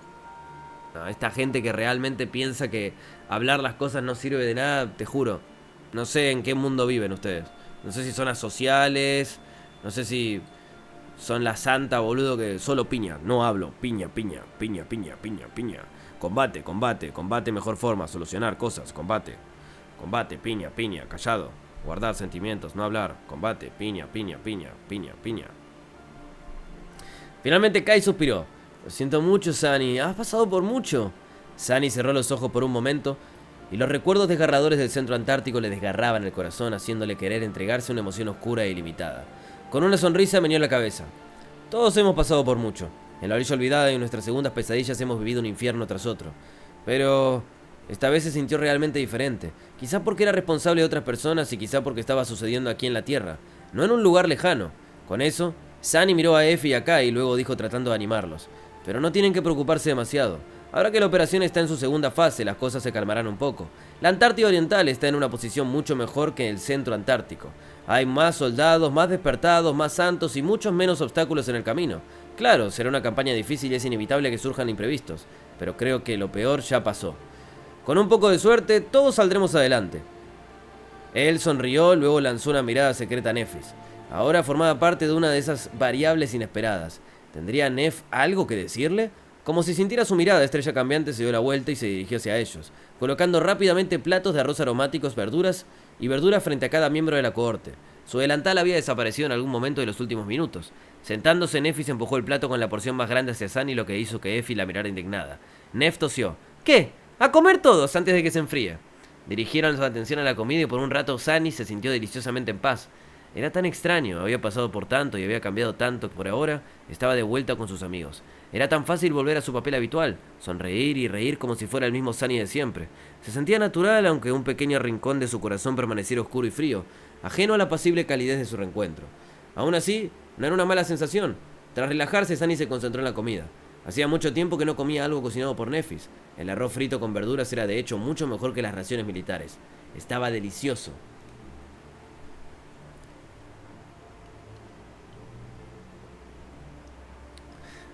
No, esta gente que realmente piensa que hablar las cosas no sirve de nada, te juro. No sé en qué mundo viven ustedes. No sé si son asociales, no sé si son la santa, boludo, que solo piña. No hablo, piña, piña, piña, piña, piña, piña. Combate, combate, combate, mejor forma, solucionar cosas, combate. Combate, piña, piña, callado. Guardar sentimientos, no hablar. Combate, piña, piña, piña, piña, piña. Finalmente Kai suspiró. Lo siento mucho, Sunny. Has pasado por mucho. Sunny cerró los ojos por un momento, y los recuerdos desgarradores del centro antártico le desgarraban el corazón, haciéndole querer entregarse a una emoción oscura e ilimitada. Con una sonrisa meneó la cabeza. Todos hemos pasado por mucho. En la orilla olvidada y en nuestras segundas pesadillas hemos vivido un infierno tras otro. Pero esta vez se sintió realmente diferente. Quizá porque era responsable de otras personas y quizá porque estaba sucediendo aquí en la Tierra, no en un lugar lejano. Con eso, Sunny miró a Eff y a Kai y luego dijo tratando de animarlos. Pero no tienen que preocuparse demasiado. Ahora que la operación está en su segunda fase, las cosas se calmarán un poco. La Antártida Oriental está en una posición mucho mejor que el centro antártico. Hay más soldados, más despertados, más santos y muchos menos obstáculos en el camino. Claro, será una campaña difícil y es inevitable que surjan imprevistos, pero creo que lo peor ya pasó. Con un poco de suerte, todos saldremos adelante. Él sonrió, luego lanzó una mirada secreta a Nefis. Ahora formaba parte de una de esas variables inesperadas. ¿Tendría Neff algo que decirle? Como si sintiera su mirada, Estrella Cambiante se dio la vuelta y se dirigió hacia ellos, colocando rápidamente platos de arroz aromáticos, verduras frente a cada miembro de la cohorte. Su delantal había desaparecido en algún momento de los últimos minutos. Sentándose, Nefis empujó el plato con la porción más grande hacia Sunny, lo que hizo que Effie la mirara indignada. Neff tosió. ¿Qué? ¡A comer todos antes de que se enfríe! Dirigieron su atención a la comida y por un rato Sunny se sintió deliciosamente en paz. Era tan extraño, había pasado por tanto y había cambiado tanto que por ahora estaba de vuelta con sus amigos. Era tan fácil volver a su papel habitual, sonreír y reír como si fuera el mismo Sunny de siempre. Se sentía natural, aunque un pequeño rincón de su corazón permaneciera oscuro y frío, ajeno a la apacible calidez de su reencuentro. Aún así, no era una mala sensación. Tras relajarse, Sunny se concentró en la comida. Hacía mucho tiempo que no comía algo cocinado por Nefis. El arroz frito con verduras era de hecho mucho mejor que las raciones militares. Estaba delicioso.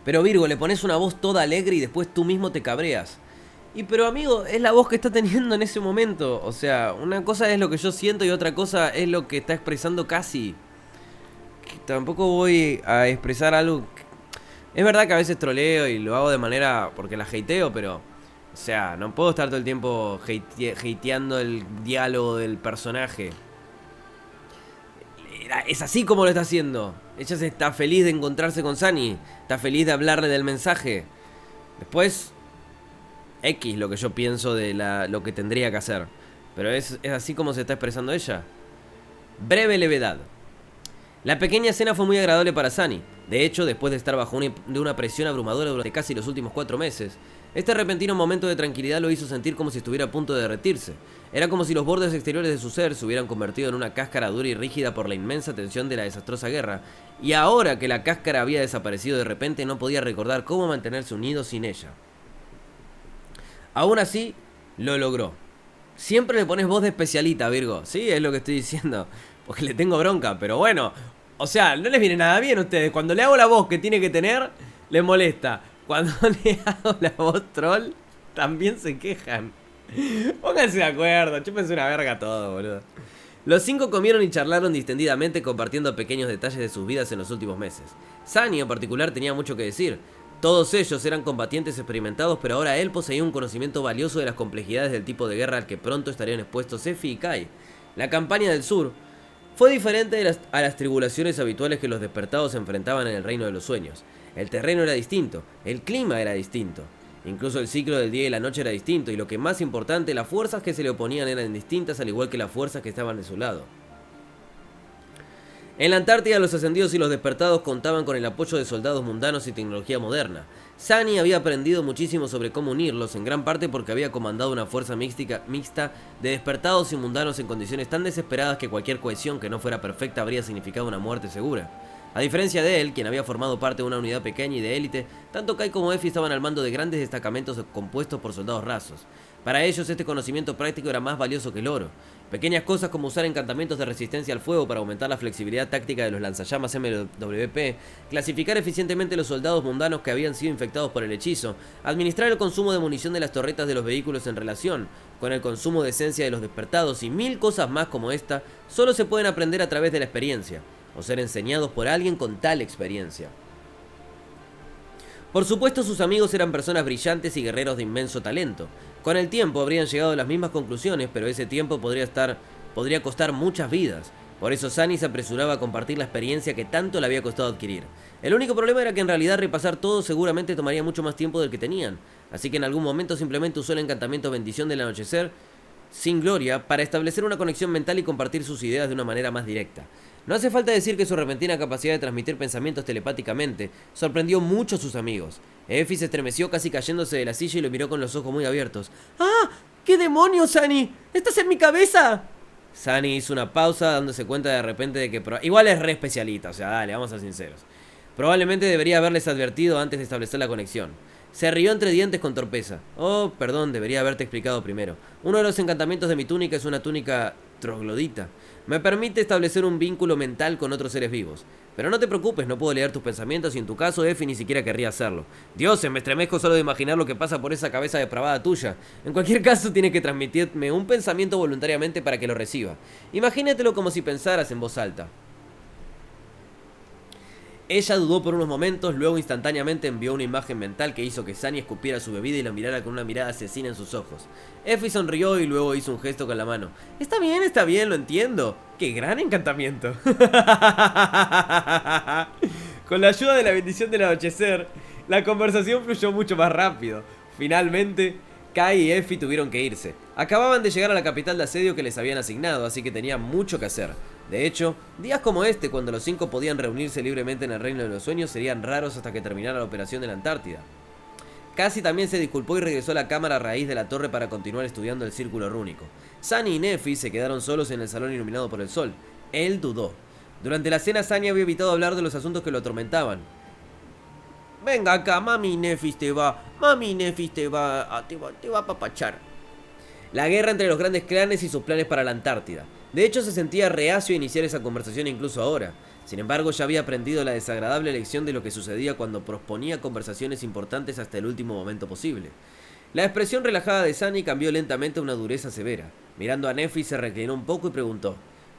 Pero Virgo, le pones una voz toda alegre y después tú mismo te cabreas. Y pero amigo, es la voz que está teniendo en ese momento. O sea, una cosa es lo que yo siento y otra cosa es lo que está expresando Cassie. Tampoco voy a expresar algo. Es verdad que a veces troleo y lo hago de manera porque la hateo, pero o sea, no puedo estar todo el tiempo hateando el diálogo del personaje. Es así como lo está haciendo. Ella está feliz de encontrarse con Sunny. Está feliz de hablarle del mensaje. Después X lo que yo pienso de lo que tendría que hacer. Pero es así como se está expresando ella. Breve levedad. La pequeña escena fue muy agradable para Sunny. De hecho, después de estar bajo una presión abrumadora durante casi los últimos 4 meses, este repentino momento de tranquilidad lo hizo sentir como si estuviera a punto de derretirse. Era como si los bordes exteriores de su ser se hubieran convertido en una cáscara dura y rígida por la inmensa tensión de la desastrosa guerra, y ahora que la cáscara había desaparecido de repente no podía recordar cómo mantenerse unido sin ella. Aún así, lo logró. Siempre le pones voz de especialita, Virgo. Sí, es lo que estoy diciendo, porque le tengo bronca, pero bueno, o sea, no les viene nada bien a ustedes. Cuando le hago la voz que tiene que tener, les molesta. Cuando le hago la voz troll, también se quejan. Pónganse de acuerdo, chúpense una verga todo, boludo. Los 5 comieron y charlaron distendidamente, compartiendo pequeños detalles de sus vidas en los últimos meses. Sunny en particular tenía mucho que decir. Todos ellos eran combatientes experimentados, pero ahora él poseía un conocimiento valioso de las complejidades del tipo de guerra al que pronto estarían expuestos Effie y Kai. La campaña del sur fue diferente a las tribulaciones habituales que los despertados enfrentaban en el reino de los sueños. El terreno era distinto, el clima era distinto, incluso el ciclo del día y la noche era distinto, y lo que más importante, las fuerzas que se le oponían eran distintas, al igual que las fuerzas que estaban de su lado. En la Antártida, los ascendidos y los despertados contaban con el apoyo de soldados mundanos y tecnología moderna. Sunny había aprendido muchísimo sobre cómo unirlos, en gran parte porque había comandado una fuerza mixta de despertados y mundanos en condiciones tan desesperadas que cualquier cohesión que no fuera perfecta habría significado una muerte segura. A diferencia de él, quien había formado parte de una unidad pequeña y de élite, tanto Kai como Effie estaban al mando de grandes destacamentos compuestos por soldados rasos. Para ellos, este conocimiento práctico era más valioso que el oro. Pequeñas cosas como usar encantamientos de resistencia al fuego para aumentar la flexibilidad táctica de los lanzallamas MWP, clasificar eficientemente los soldados mundanos que habían sido infectados por el hechizo, administrar el consumo de munición de las torretas de los vehículos en relación con el consumo de esencia de los despertados y mil cosas más como esta, solo se pueden aprender a través de la experiencia, o ser enseñados por alguien con tal experiencia. Por supuesto, sus amigos eran personas brillantes y guerreros de inmenso talento. Con el tiempo habrían llegado a las mismas conclusiones, pero ese tiempo podría costar muchas vidas. Por eso Sunny se apresuraba a compartir la experiencia que tanto le había costado adquirir. El único problema era que en realidad repasar todo seguramente tomaría mucho más tiempo del que tenían, así que en algún momento simplemente usó el encantamiento Bendición del Anochecer sin gloria para establecer una conexión mental y compartir sus ideas de una manera más directa. No hace falta decir que su repentina capacidad de transmitir pensamientos telepáticamente sorprendió mucho a sus amigos. Effie se estremeció casi cayéndose de la silla y lo miró con los ojos muy abiertos. ¡Ah! ¿Qué demonios, Sunny? ¡Estás en mi cabeza! Sunny hizo una pausa dándose cuenta de repente de que igual es re especialita, o sea, dale, vamos a ser sinceros. Probablemente debería haberles advertido antes de establecer la conexión. Se rió entre dientes con torpeza. Oh, perdón, debería haberte explicado primero. Uno de los encantamientos de mi túnica es una túnica troglodita. Me permite establecer un vínculo mental con otros seres vivos. Pero no te preocupes, no puedo leer tus pensamientos y en tu caso, Effie ni siquiera querría hacerlo. Dios, me estremezco solo de imaginar lo que pasa por esa cabeza depravada tuya. En cualquier caso, tienes que transmitirme un pensamiento voluntariamente para que lo reciba. Imagínatelo como si pensaras en voz alta. Ella dudó por unos momentos, luego instantáneamente envió una imagen mental que hizo que Sunny escupiera su bebida y la mirara con una mirada asesina en sus ojos. Effie sonrió y luego hizo un gesto con la mano. Está bien, lo entiendo. ¡Qué gran encantamiento! Con la ayuda de la bendición del anochecer, la conversación fluyó mucho más rápido. Finalmente, Kai y Effie tuvieron que irse. Acababan de llegar a la capital de asedio que les habían asignado, así que tenían mucho que hacer. De hecho, días como este, cuando los 5 podían reunirse libremente en el Reino de los Sueños, serían raros hasta que terminara la operación de la Antártida. Cassie también se disculpó y regresó a la cámara a raíz de la torre para continuar estudiando el círculo rúnico. Sunny y Neffy se quedaron solos en el salón iluminado por el sol. Él dudó. Durante la cena, Sunny había evitado hablar de los asuntos que lo atormentaban. Venga acá, mami Neffy te va a apapachar. La guerra entre los grandes clanes y sus planes para la Antártida. De hecho, se sentía reacio a iniciar esa conversación incluso ahora. Sin embargo, ya había aprendido la desagradable lección de lo que sucedía cuando posponía conversaciones importantes hasta el último momento posible. La expresión relajada de Sunny cambió lentamente a una dureza severa. Mirando a Neffy, se reclinó un poco y preguntó: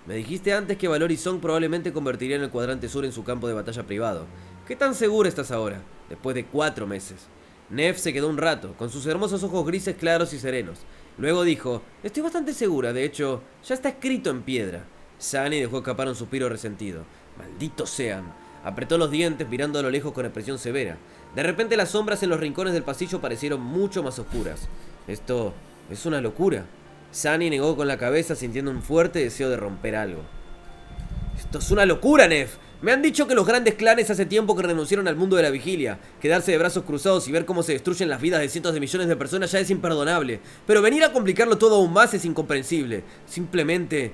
me dijiste antes que Valor y Song probablemente convertirían el cuadrante sur en su campo de batalla privado. ¿Qué tan segura estás ahora, después de 4 meses? Neff se quedó un rato, con sus hermosos ojos grises claros y serenos. Luego dijo: estoy bastante segura, de hecho, ya está escrito en piedra. Sunny dejó escapar un suspiro resentido. Malditos sean. Apretó los dientes mirando a lo lejos con expresión severa. De repente las sombras en los rincones del pasillo parecieron mucho más oscuras. Esto es una locura. Sunny negó con la cabeza sintiendo un fuerte deseo de romper algo. Esto es una locura, Neff. Me han dicho que los grandes clanes hace tiempo que renunciaron al mundo de la vigilia. Quedarse de brazos cruzados y ver cómo se destruyen las vidas de cientos de millones de personas ya es imperdonable. Pero venir a complicarlo todo aún más es incomprensible. Simplemente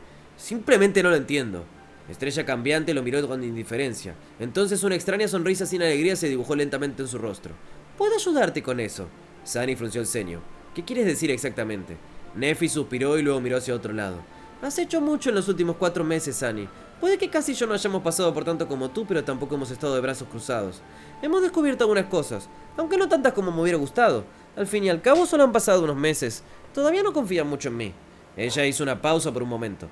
no lo entiendo. Estrella Cambiante lo miró con indiferencia. Entonces una extraña sonrisa sin alegría se dibujó lentamente en su rostro. ¿Puedo ayudarte con eso? Sunny frunció el ceño. ¿Qué quieres decir exactamente? Neffy suspiró y luego miró hacia otro lado. Has hecho mucho en los últimos 4 meses, Sunny. Puede que casi yo no hayamos pasado por tanto como tú, pero tampoco hemos estado de brazos cruzados. Hemos descubierto algunas cosas, aunque no tantas como me hubiera gustado. Al fin y al cabo solo han pasado unos meses. Todavía no confían mucho en mí. Ella hizo una pausa por un momento.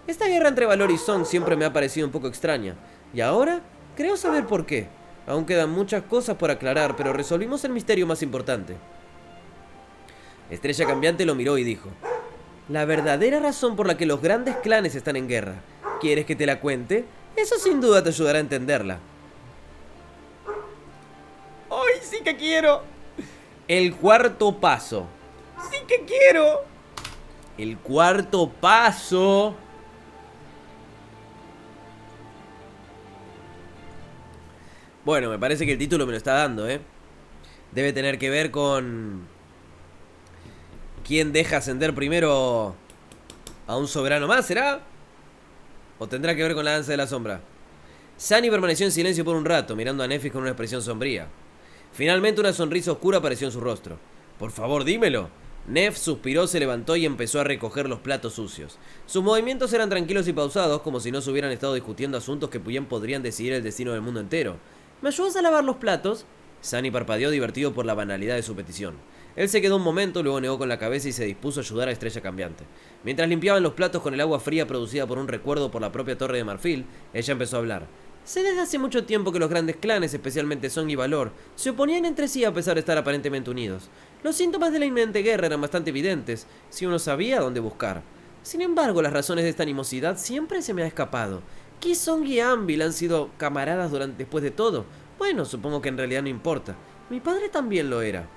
Esta guerra entre Valor y Song siempre me ha parecido un poco extraña. Y ahora creo saber por qué. Aún quedan muchas cosas por aclarar, pero resolvimos el misterio más importante. Estrella Cambiante lo miró y dijo: la verdadera razón por la que los grandes clanes están en guerra. ¿Quieres que te la cuente? Eso sin duda te ayudará a entenderla. ¡Ay, sí que quiero! El cuarto paso. ¡Sí que quiero! El cuarto paso Bueno, me parece que el título me lo está dando, ¿eh? Debe tener que ver con... ¿Quién deja ascender primero a un soberano más, será? ¿O tendrá que ver con la danza de la sombra? Sunny permaneció en silencio por un rato, mirando a Nefis con una expresión sombría. Finalmente una sonrisa oscura apareció en su rostro. Por favor, dímelo. Nef suspiró, se levantó y empezó a recoger los platos sucios. Sus movimientos eran tranquilos y pausados, como si no se hubieran estado discutiendo asuntos que bien podrían decidir el destino del mundo entero. ¿Me ayudas a lavar los platos? Sunny parpadeó, divertido por la banalidad de su petición. Él se quedó un momento, luego negó con la cabeza y se dispuso a ayudar a Estrella Cambiante. Mientras limpiaban los platos con el agua fría producida por un recuerdo por la propia Torre de Marfil, ella empezó a hablar. Sé desde hace mucho tiempo que los grandes clanes, especialmente Song y Valor, se oponían entre sí a pesar de estar aparentemente unidos. Los síntomas de la inminente guerra eran bastante evidentes, si uno sabía dónde buscar. Sin embargo, las razones de esta animosidad siempre se me ha escapado. Ki Song y Anvil han sido camaradas después de todo. Bueno, supongo que en realidad no importa. Mi padre también lo era.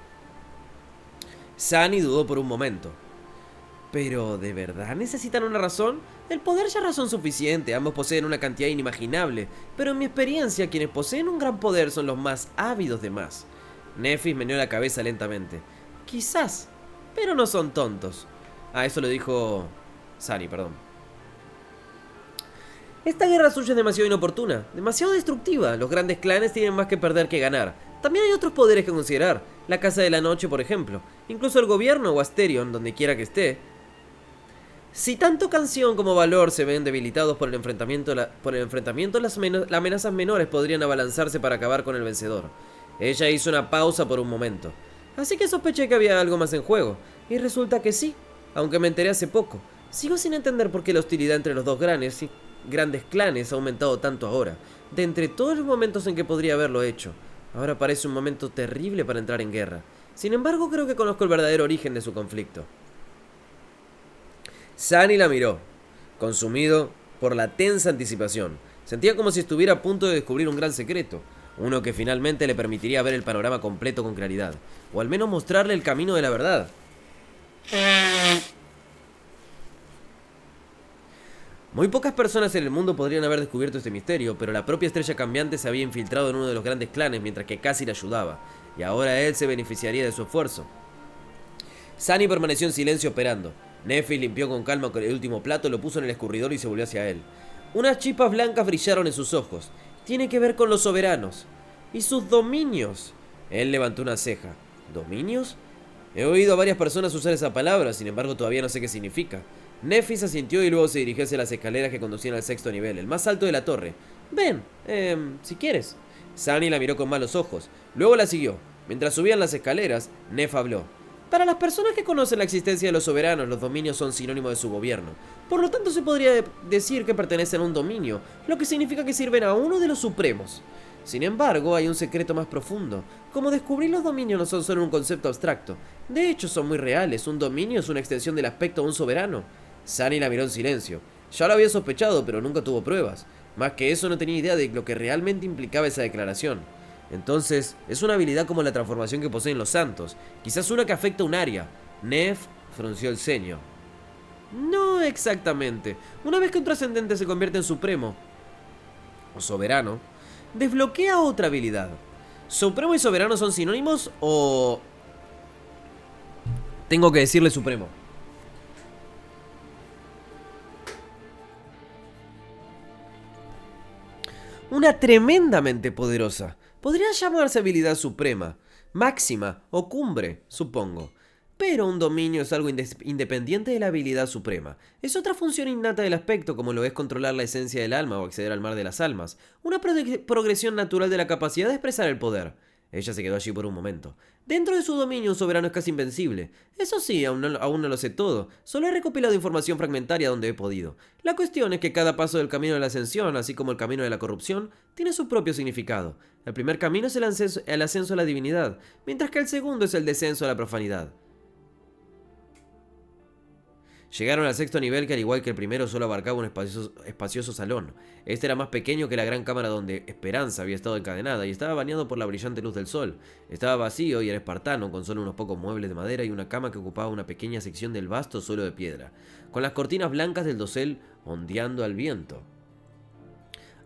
Sunny dudó por un momento. ¿Pero de verdad necesitan una razón? El poder ya es razón suficiente, ambos poseen una cantidad inimaginable, pero en mi experiencia quienes poseen un gran poder son los más ávidos de más. Nefis meneó la cabeza lentamente. Quizás, pero no son tontos. Ah, eso lo dijo... Sunny, perdón. Esta guerra suya es demasiado inoportuna, demasiado destructiva. Los grandes clanes tienen más que perder que ganar. También hay otros poderes que considerar. La Casa de la Noche, por ejemplo. Incluso el gobierno o Asterion, donde quiera que esté. Si tanto Canción como Valor se ven debilitados por el enfrentamiento, las amenazas menores podrían abalanzarse para acabar con el vencedor. Ella hizo una pausa por un momento. Así que sospeché que había algo más en juego. Y resulta que sí, aunque me enteré hace poco. Sigo sin entender por qué la hostilidad entre los dos grandes clanes ha aumentado tanto ahora. De entre todos los momentos en que podría haberlo hecho, ahora parece un momento terrible para entrar en guerra. Sin embargo, creo que conozco el verdadero origen de su conflicto. Sunny la miró, consumido por la tensa anticipación. Sentía como si estuviera a punto de descubrir un gran secreto, uno que finalmente le permitiría ver el panorama completo con claridad, o al menos mostrarle el camino de la verdad. Muy pocas personas en el mundo podrían haber descubierto este misterio, pero la propia Estrella Cambiante se había infiltrado en uno de los grandes clanes mientras que Cassie le ayudaba, y ahora él se beneficiaría de su esfuerzo. Sunny permaneció en silencio esperando. Nefis limpió con calma con el último plato, lo puso en el escurridor y se volvió hacia él. Unas chispas blancas brillaron en sus ojos. Tiene que ver con los soberanos y sus dominios. Él levantó una ceja. ¿Dominios? He oído a varias personas usar esa palabra, sin embargo todavía no sé qué significa. Nefis asintió y luego se dirigió hacia las escaleras que conducían al sexto nivel, el más alto de la torre. Ven, si quieres. Sunny la miró con malos ojos. Luego la siguió. Mientras subían las escaleras, Nef habló. Para las personas que conocen la existencia de los soberanos, los dominios son sinónimo de su gobierno. Por lo tanto, se podría decir que pertenecen a un dominio, lo que significa que sirven a uno de los supremos. Sin embargo, hay un secreto más profundo. Como descubrir los dominios no son solo un concepto abstracto. De hecho, son muy reales. Un dominio es una extensión del aspecto de un soberano. Sunny la miró en silencio. Ya lo había sospechado, pero nunca tuvo pruebas. Más que eso, no tenía idea de lo que realmente implicaba esa declaración. Entonces, es una habilidad como la transformación que poseen los santos, quizás una que afecta a un área. Nef frunció el ceño. No exactamente. Una vez que un trascendente se convierte en supremo, o soberano, desbloquea otra habilidad. ¿Supremo y soberano son sinónimos o...? Tengo que decirle supremo. Una tremendamente poderosa. Podría llamarse habilidad suprema, máxima o cumbre, supongo. Pero un dominio es algo independiente de la habilidad suprema. Es otra función innata del aspecto, como lo es controlar la esencia del alma o acceder al mar de las almas. Una progresión natural de la capacidad de expresar el poder. Ella se quedó allí por un momento. Dentro de su dominio, un soberano es casi invencible. Eso sí, aún no lo sé todo. Solo he recopilado información fragmentaria donde he podido. La cuestión es que cada paso del camino de la ascensión, así como el camino de la corrupción, tiene su propio significado. El primer camino es el ascenso a la divinidad, mientras que el segundo es el descenso a la profanidad. Llegaron al sexto nivel que, al igual que el primero, solo abarcaba un espacioso salón. Este era más pequeño que la gran cámara donde Esperanza había estado encadenada y estaba bañado por la brillante luz del sol. Estaba vacío y era espartano, con solo unos pocos muebles de madera y una cama que ocupaba una pequeña sección del vasto suelo de piedra, con las cortinas blancas del dosel ondeando al viento.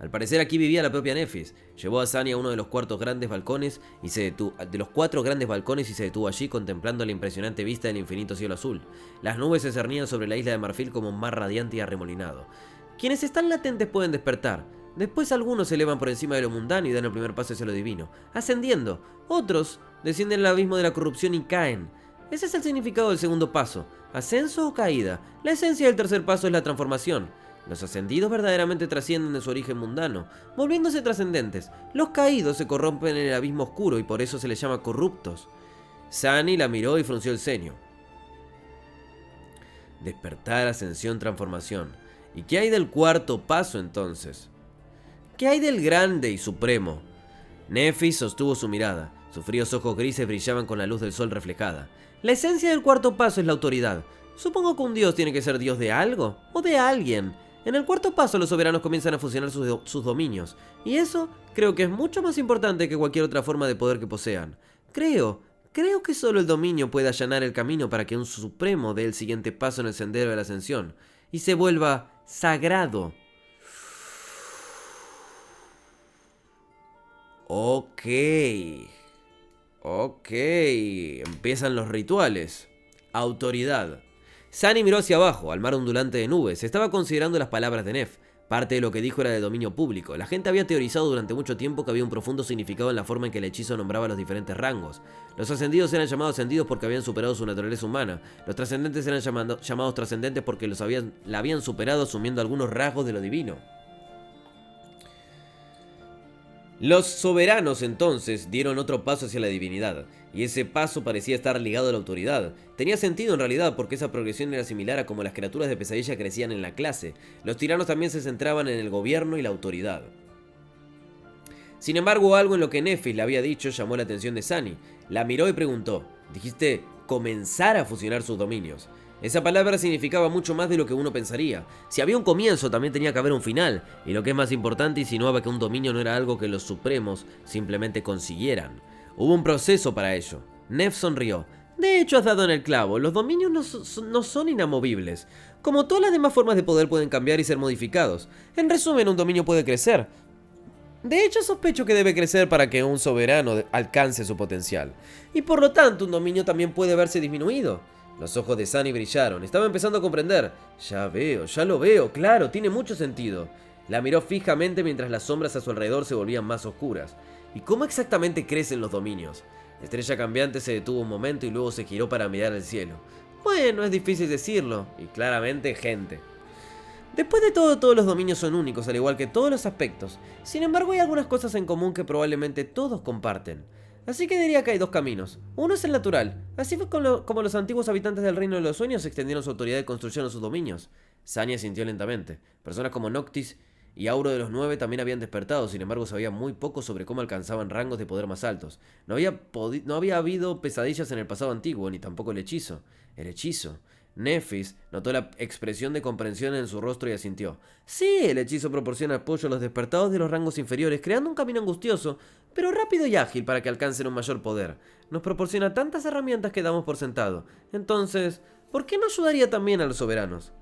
Al parecer aquí vivía la propia Nefis. Llevó a Sunny a uno de los cuatro grandes balcones y se detuvo allí contemplando la impresionante vista del infinito cielo azul. Las nubes se cernían sobre la isla de Marfil como un mar radiante y arremolinado. Quienes están latentes pueden despertar. Después algunos se elevan por encima de lo mundano y dan el primer paso hacia lo divino, ascendiendo. Otros descienden al abismo de la corrupción y caen. Ese es el significado del segundo paso, ascenso o caída. La esencia del tercer paso es la transformación. Los ascendidos verdaderamente trascienden de su origen mundano, volviéndose trascendentes. Los caídos se corrompen en el abismo oscuro y por eso se les llama corruptos. Sunny la miró y frunció el ceño. Despertar, ascensión, transformación. ¿Y qué hay del cuarto paso entonces? ¿Qué hay del grande y supremo? Nefis sostuvo su mirada. Sus fríos ojos grises brillaban con la luz del sol reflejada. La esencia del cuarto paso es la autoridad. Supongo que un dios tiene que ser dios de algo o de alguien. En el cuarto paso los soberanos comienzan a fusionar sus dominios. Y eso creo que es mucho más importante que cualquier otra forma de poder que posean. Creo que solo el dominio puede allanar el camino para que un supremo dé el siguiente paso en el sendero de la ascensión y se vuelva sagrado. Ok, empiezan los rituales. Autoridad. Sunny miró hacia abajo, al mar ondulante de nubes. Estaba considerando las palabras de Nef. Parte de lo que dijo era de dominio público. La gente había teorizado durante mucho tiempo que había un profundo significado en la forma en que el hechizo nombraba los diferentes rangos. Los ascendidos eran llamados ascendidos porque habían superado su naturaleza humana. Los trascendentes eran llamados trascendentes porque la habían superado asumiendo algunos rasgos de lo divino. Los soberanos entonces dieron otro paso hacia la divinidad, y ese paso parecía estar ligado a la autoridad. Tenía sentido en realidad porque esa progresión era similar a como las criaturas de pesadilla crecían en la clase. Los tiranos también se centraban en el gobierno y la autoridad. Sin embargo, algo en lo que Nefis le había dicho llamó la atención de Sunny. La miró y preguntó: «Dijiste comenzar a fusionar sus dominios». Esa palabra significaba mucho más de lo que uno pensaría. Si había un comienzo, también tenía que haber un final. Y lo que es más importante, insinuaba que un dominio no era algo que los supremos simplemente consiguieran. Hubo un proceso para ello. Nef sonrió. De hecho, has dado en el clavo. Los dominios no son inamovibles. Como todas las demás formas de poder pueden cambiar y ser modificados. En resumen, un dominio puede crecer. De hecho, sospecho que debe crecer para que un soberano alcance su potencial. Y por lo tanto, un dominio también puede verse disminuido. Los ojos de Sunny brillaron. Estaba empezando a comprender. Ya lo veo, claro, tiene mucho sentido. La miró fijamente mientras las sombras a su alrededor se volvían más oscuras. ¿Y cómo exactamente crecen los dominios? La estrella cambiante se detuvo un momento y luego se giró para mirar al cielo. Bueno, es difícil decirlo. Y claramente gente. Después de todo, todos los dominios son únicos, al igual que todos los aspectos. Sin embargo, hay algunas cosas en común que probablemente todos comparten. Así que diría que hay dos caminos. Uno es el natural. Así fue como los antiguos habitantes del Reino de los Sueños extendieron su autoridad y construyeron sus dominios. Sunny asintió lentamente. Personas como Noctis y Auro de los Nueve también habían despertado, sin embargo sabía muy poco sobre cómo alcanzaban rangos de poder más altos. No había habido pesadillas en el pasado antiguo, ni tampoco el hechizo. El hechizo. Nefis notó la expresión de comprensión en su rostro y asintió. Sí, el hechizo proporciona apoyo a los despertados de los rangos inferiores, creando un camino angustioso, pero rápido y ágil para que alcancen un mayor poder. Nos proporciona tantas herramientas que damos por sentado. Entonces, ¿por qué no ayudaría también a los soberanos?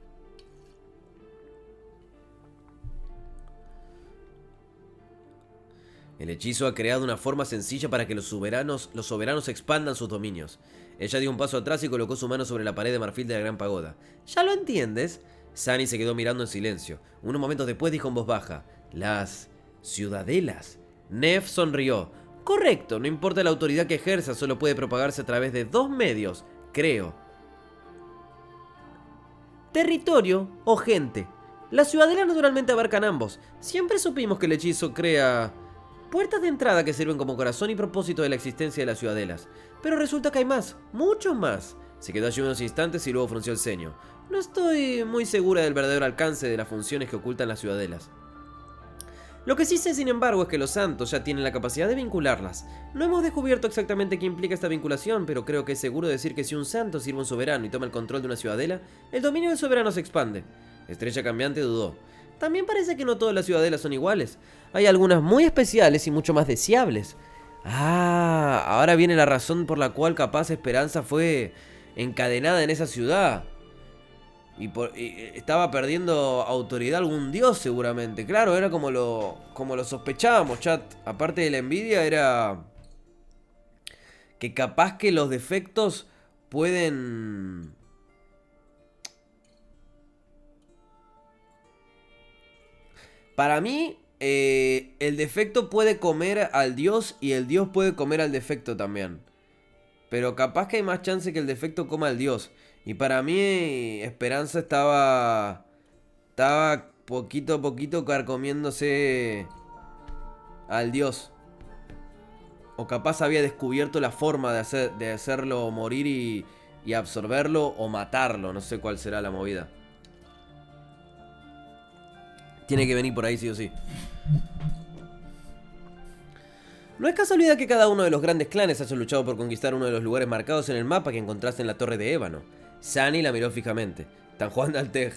El hechizo ha creado una forma sencilla para que los soberanos expandan sus dominios. Ella dio un paso atrás y colocó su mano sobre la pared de marfil de la gran pagoda. ¿Ya lo entiendes? Sunny se quedó mirando en silencio. Unos momentos después dijo en voz baja: «Las ciudadelas». Nef sonrió. «Correcto, no importa la autoridad que ejerza, solo puede propagarse a través de dos medios, creo. Territorio o gente. Las ciudadelas naturalmente abarcan ambos. Siempre supimos que el hechizo crea puertas de entrada que sirven como corazón y propósito de la existencia de las ciudadelas. Pero resulta que hay más, mucho más». Se quedó allí unos instantes y luego frunció el ceño. «No estoy muy segura del verdadero alcance de las funciones que ocultan las ciudadelas. Lo que sí sé, sin embargo, es que los santos ya tienen la capacidad de vincularlas. No hemos descubierto exactamente qué implica esta vinculación, pero creo que es seguro decir que si un santo sirve a un soberano y toma el control de una ciudadela, el dominio del soberano se expande». Estrella Cambiante dudó. «También parece que no todas las ciudadelas son iguales. Hay algunas muy especiales y mucho más deseables». Ah, ahora viene la razón por la cual capaz Esperanza fue encadenada en esa ciudad. y estaba perdiendo autoridad algún dios seguramente. Claro, era como lo sospechábamos, chat. Aparte de la envidia, era que capaz que los defectos pueden... Para mí, el defecto puede comer al dios y el dios puede comer al defecto también. Pero capaz que hay más chance que el defecto coma al dios. Y para mí, Esperanza estaba poquito a poquito carcomiéndose al dios. O capaz había descubierto la forma de hacerlo morir y absorberlo o matarlo. No sé cuál será la movida. Tiene que venir por ahí sí o sí. No es casualidad que cada uno de los grandes clanes haya luchado por conquistar uno de los lugares marcados en el mapa que encontraste en la Torre de Ébano. Sunny la miró fijamente. Tan Juan de Altej.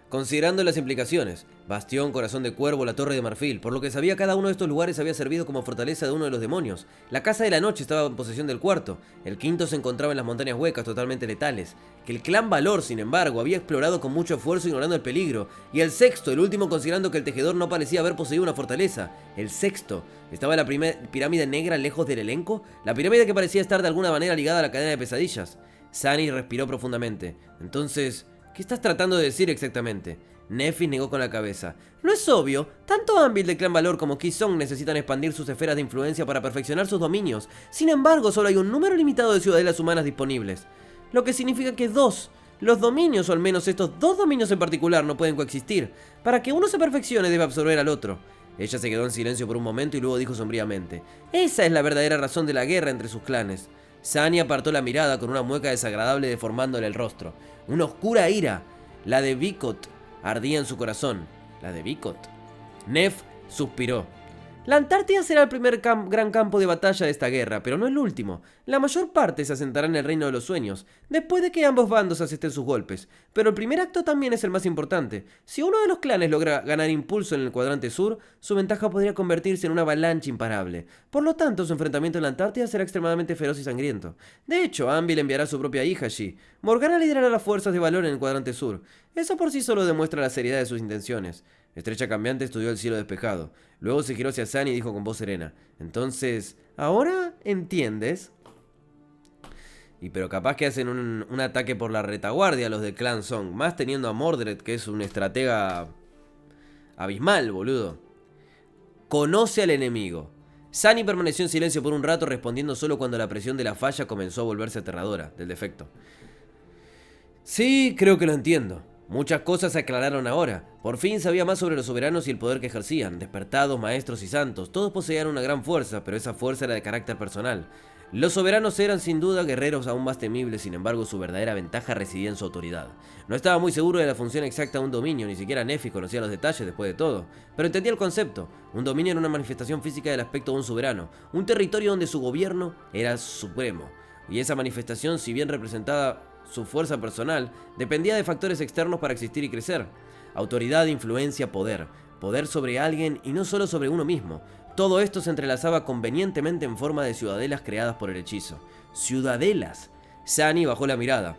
Considerando las implicaciones, Bastión, Corazón de Cuervo, la Torre de Marfil, por lo que sabía cada uno de estos lugares había servido como fortaleza de uno de los demonios. La Casa de la Noche estaba en posesión del cuarto, el quinto se encontraba en las montañas huecas totalmente letales, que el clan Valor, sin embargo, había explorado con mucho esfuerzo ignorando el peligro, y el sexto, el último considerando que el tejedor no parecía haber poseído una fortaleza. El sexto, ¿estaba la pirámide negra lejos del elenco? La pirámide que parecía estar de alguna manera ligada a la cadena de pesadillas. Sunny respiró profundamente. Entonces, ¿qué estás tratando de decir exactamente? Nephis negó con la cabeza. No es obvio, tanto Anvil del Clan Valor como Ki Song necesitan expandir sus esferas de influencia para perfeccionar sus dominios. Sin embargo, solo hay un número limitado de ciudadelas humanas disponibles. Lo que significa que los dominios, o al menos estos dos dominios en particular, no pueden coexistir. Para que uno se perfeccione debe absorber al otro. Ella se quedó en silencio por un momento y luego dijo sombríamente. Esa es la verdadera razón de la guerra entre sus clanes. Sunny apartó la mirada con una mueca desagradable deformándole el rostro. Una oscura ira, la de Vikot, ardía en su corazón. La de Vikot. Nef suspiró. La Antártida será el primer gran campo de batalla de esta guerra, pero no el último. La mayor parte se asentará en el Reino de los Sueños, después de que ambos bandos asisten sus golpes. Pero el primer acto también es el más importante. Si uno de los clanes logra ganar impulso en el cuadrante sur, su ventaja podría convertirse en una avalancha imparable. Por lo tanto, su enfrentamiento en la Antártida será extremadamente feroz y sangriento. De hecho, Anvil enviará a su propia hija allí. Morgana liderará las fuerzas de Valor en el cuadrante sur. Eso por sí solo demuestra la seriedad de sus intenciones. Estrecha Cambiante estudió el cielo despejado. Luego se giró hacia Sunny y dijo con voz serena. Entonces, ¿ahora entiendes? Y pero capaz que hacen un ataque por la retaguardia los del clan Song. Más teniendo a Mordred, que es un estratega abismal, boludo. Conoce al enemigo. Sunny permaneció en silencio por un rato, respondiendo solo cuando la presión de la falla comenzó a volverse aterradora, del defecto. Sí, creo que lo entiendo. Muchas cosas se aclararon ahora. Por fin sabía más sobre los soberanos y el poder que ejercían. Despertados, maestros y santos, todos poseían una gran fuerza, pero esa fuerza era de carácter personal. Los soberanos eran sin duda guerreros aún más temibles, sin embargo su verdadera ventaja residía en su autoridad. No estaba muy seguro de la función exacta de un dominio, ni siquiera Nephis conocía los detalles después de todo, pero entendía el concepto. Un dominio era una manifestación física del aspecto de un soberano, un territorio donde su gobierno era supremo, y esa manifestación, si bien representaba su fuerza personal, dependía de factores externos para existir y crecer. Autoridad, influencia, poder. Poder sobre alguien y no solo sobre uno mismo. Todo esto se entrelazaba convenientemente en forma de ciudadelas creadas por el hechizo. ¡Ciudadelas! Sunny bajó la mirada,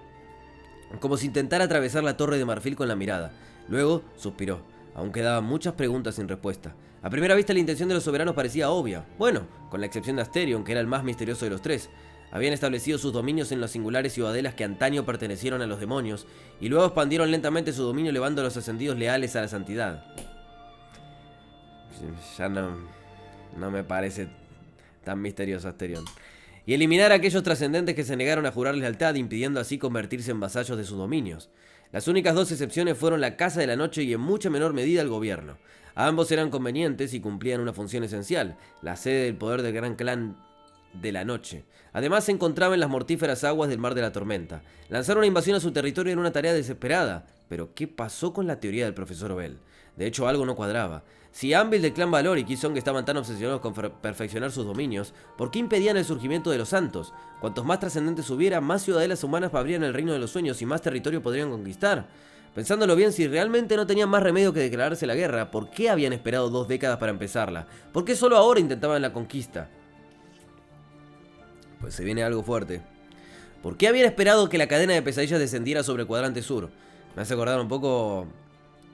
como si intentara atravesar la Torre de Marfil con la mirada. Luego suspiró. Aún quedaban muchas preguntas sin respuesta. A primera vista la intención de los soberanos parecía obvia. Bueno, con la excepción de Asterion, que era el más misterioso de los tres. Habían establecido sus dominios en las singulares ciudadelas que antaño pertenecieron a los demonios, y luego expandieron lentamente su dominio elevando a los ascendidos leales a la santidad. Ya no me parece tan misterioso Asterion. Y eliminar a aquellos trascendentes que se negaron a jurar lealtad, impidiendo así convertirse en vasallos de sus dominios. Las únicas dos excepciones fueron la Casa de la Noche y en mucha menor medida el gobierno. Ambos eran convenientes y cumplían una función esencial, la sede del poder del gran clan de la noche. Además se encontraba en las mortíferas aguas del mar de la tormenta. Lanzar una invasión a su territorio era una tarea desesperada. Pero ¿qué pasó con la teoría del profesor Obel? De hecho, algo no cuadraba. Si Anvil del clan Valor y Ki Song estaban tan obsesionados con perfeccionar sus dominios, ¿por qué impedían el surgimiento de los santos? Cuantos más trascendentes hubiera, más ciudadelas humanas habrían el reino de los sueños y más territorio podrían conquistar. Pensándolo bien, si realmente no tenían más remedio que declararse la guerra, ¿por qué habían esperado 2 décadas para empezarla? ¿Por qué solo ahora intentaban la conquista? Pues se viene algo fuerte. ¿Por qué habían esperado que la cadena de pesadillas descendiera sobre el cuadrante sur? Me hace acordar un poco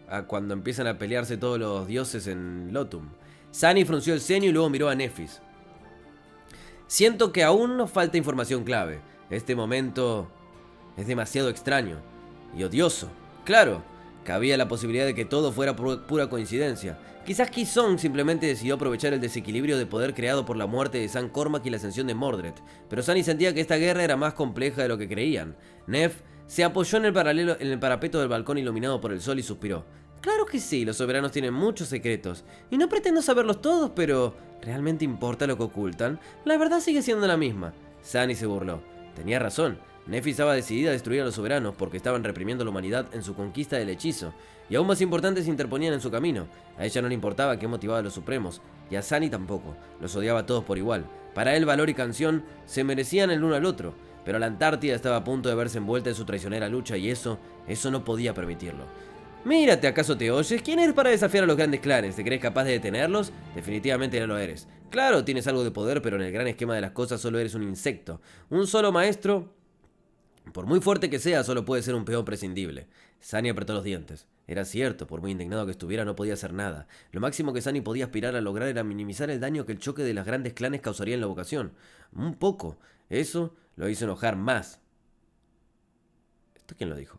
a cuando empiezan a pelearse todos los dioses en Lotum. Sunny frunció el ceño y luego miró a Nefis. Siento que aún nos falta información clave. Este momento es demasiado extraño y odioso. Claro, cabía la posibilidad de que todo fuera pura coincidencia. Quizás Kizong simplemente decidió aprovechar el desequilibrio de poder creado por la muerte de San Cormac y la ascensión de Mordred. Pero Sunny sentía que esta guerra era más compleja de lo que creían. Nef se apoyó en el parapeto del balcón iluminado por el sol y suspiró. Claro que sí, los soberanos tienen muchos secretos. Y no pretendo saberlos todos, pero ¿realmente importa lo que ocultan? La verdad sigue siendo la misma. Sunny se burló. Tenía razón. Nefis estaba decidida a destruir a los soberanos porque estaban reprimiendo a la humanidad en su conquista del hechizo, y aún más importantes se interponían en su camino. A ella no le importaba qué motivaba a los supremos, y a Sunny tampoco, los odiaba a todos por igual. Para él valor y canción se merecían el uno al otro, pero la Antártida estaba a punto de verse envuelta en su traicionera lucha y eso no podía permitirlo. Mírate, ¿acaso te oyes? ¿Quién eres para desafiar a los grandes clanes? ¿Te crees capaz de detenerlos? Definitivamente no lo eres. Claro, tienes algo de poder, pero en el gran esquema de las cosas solo eres un insecto. Un solo maestro, por muy fuerte que sea, solo puede ser un peón prescindible. Sunny apretó los dientes. Era cierto, por muy indignado que estuviera, no podía hacer nada. Lo máximo que Sunny podía aspirar a lograr era minimizar el daño que el choque de los grandes clanes causaría en la vocación. Un poco. Eso lo hizo enojar más. ¿Esto quién lo dijo?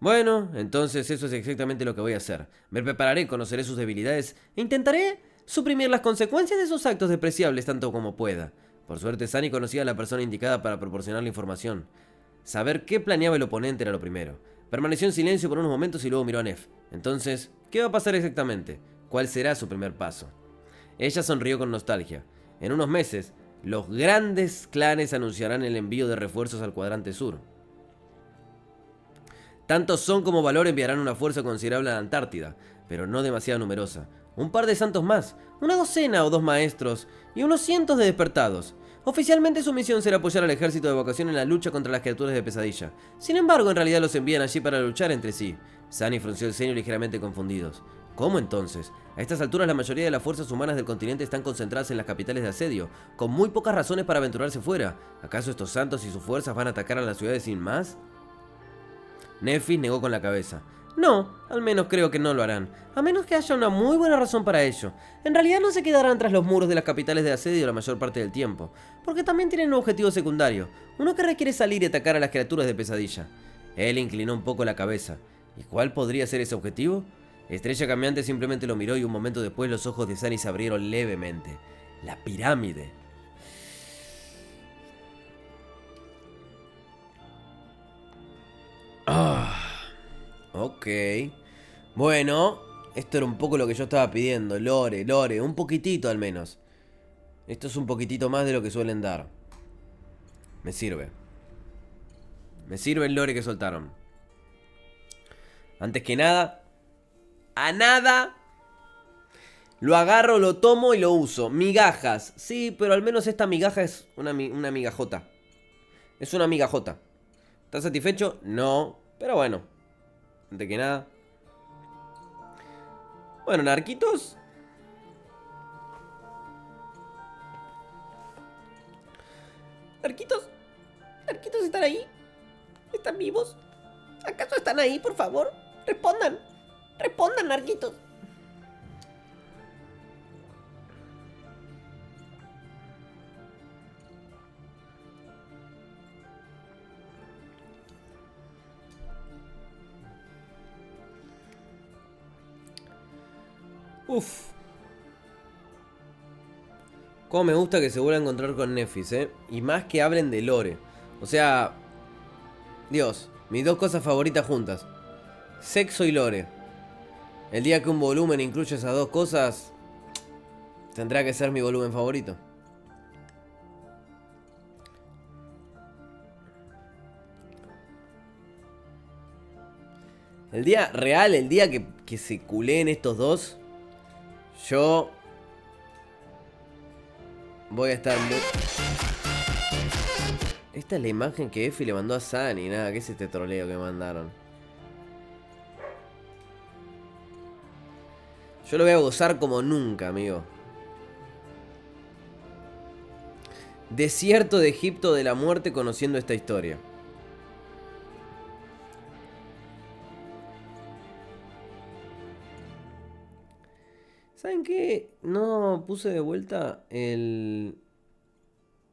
Bueno, entonces eso es exactamente lo que voy a hacer. Me prepararé, conoceré sus debilidades e intentaré suprimir las consecuencias de sus actos despreciables tanto como pueda. Por suerte, Sunny conocía a la persona indicada para proporcionar la información. Saber qué planeaba el oponente era lo primero. Permaneció en silencio por unos momentos y luego miró a Nef. Entonces, ¿qué va a pasar exactamente? ¿Cuál será su primer paso? Ella sonrió con nostalgia. En unos meses, los grandes clanes anunciarán el envío de refuerzos al cuadrante sur. Tanto Son como Valor enviarán una fuerza considerable a la Antártida, pero no demasiado numerosa. Un par de santos más, una docena o dos maestros y unos cientos de despertados. Oficialmente su misión será apoyar al ejército de vocación en la lucha contra las criaturas de pesadilla. Sin embargo, en realidad los envían allí para luchar entre sí. Sunny frunció el ceño ligeramente confundidos. ¿Cómo entonces? A estas alturas la mayoría de las fuerzas humanas del continente están concentradas en las capitales de asedio, con muy pocas razones para aventurarse fuera. ¿Acaso estos santos y sus fuerzas van a atacar a las ciudades sin más? Nefis negó con la cabeza. No, al menos creo que no lo harán, a menos que haya una muy buena razón para ello. En realidad no se quedarán tras los muros de las capitales de asedio la mayor parte del tiempo, porque también tienen un objetivo secundario, uno que requiere salir y atacar a las criaturas de pesadilla. Él inclinó un poco la cabeza. ¿Y cuál podría ser ese objetivo? Estrella Cambiante simplemente lo miró y un momento después los ojos de Sunny se abrieron levemente. La pirámide. Ok. Bueno, esto era un poco lo que yo estaba pidiendo. Lore, un poquitito al menos. Esto es un poquitito más de lo que suelen dar. Me sirve. Me sirve el lore que soltaron. Antes que nada, a nada, lo agarro, lo tomo y lo uso. Migajas. Sí, pero al menos esta migaja es una migajota. Es una migajota. ¿Estás satisfecho? No. Pero bueno. Antes que nada. Bueno, narquitos. Narquitos. Narquitos están ahí. ¿Están vivos? ¿Acaso están ahí, por favor? Respondan. Respondan, narquitos. Uf. Cómo me gusta que se vuelva a encontrar con Nefis, y más que hablen de lore. O sea, Dios, mis dos cosas favoritas juntas. Sexo y lore. El día que un volumen incluya esas dos cosas, tendrá que ser mi volumen favorito. El día real, el día que se culeen estos dos, yo voy a estar muy... Esta es la imagen que Effie le mandó a Sunny. Nada, ¿qué es este troleo que mandaron? Yo lo voy a gozar como nunca, amigo. Desierto de Egipto de la muerte conociendo esta historia. qué no puse de vuelta el...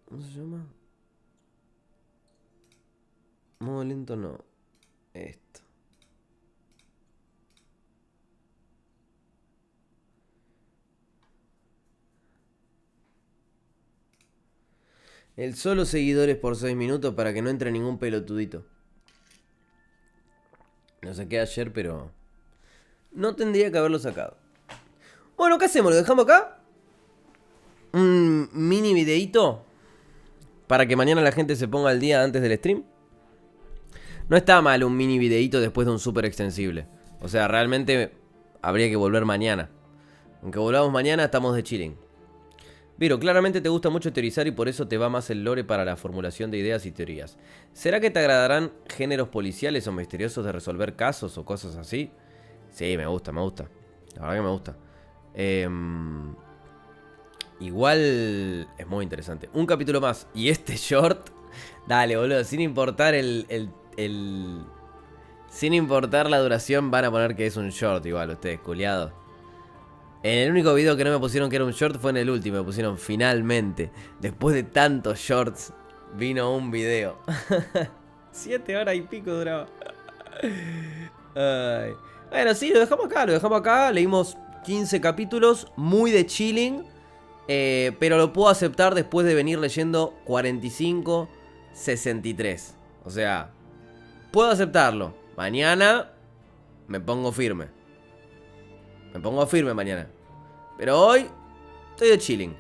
¿Cómo se llama? Modo lento no. Esto. El solo seguidores por 6 minutos para que no entre ningún pelotudito. Lo saqué ayer, pero... no tendría que haberlo sacado. Bueno, ¿qué hacemos? ¿Lo dejamos acá? Un mini videíto para que mañana la gente se ponga al día antes del stream. No está mal un mini videíto después de un súper extensible. O sea, realmente habría que volver mañana. Aunque volvamos mañana, estamos de chilling. Viro, claramente te gusta mucho teorizar y por eso te va más el lore para la formulación de ideas y teorías. ¿Será que te agradarán géneros policiales o misteriosos de resolver casos o cosas así? Sí, me gusta, me gusta. La verdad que me gusta. Igual es muy interesante. Un capítulo más. Y este short... Dale, boludo, sin importar sin importar la duración van a poner que es un short igual ustedes, culiados. En el único video que no me pusieron que era un short fue en el último. Me pusieron finalmente. Después de tantos shorts, vino un video. 7 horas y pico duraba. Ay. Bueno, sí, lo dejamos acá, lo dejamos acá. Leímos 15 capítulos, muy de chilling. Pero lo puedo aceptar después de venir leyendo 45, 63. O sea, puedo aceptarlo. Mañana me pongo firme. Me pongo firme mañana. Pero hoy estoy de chilling.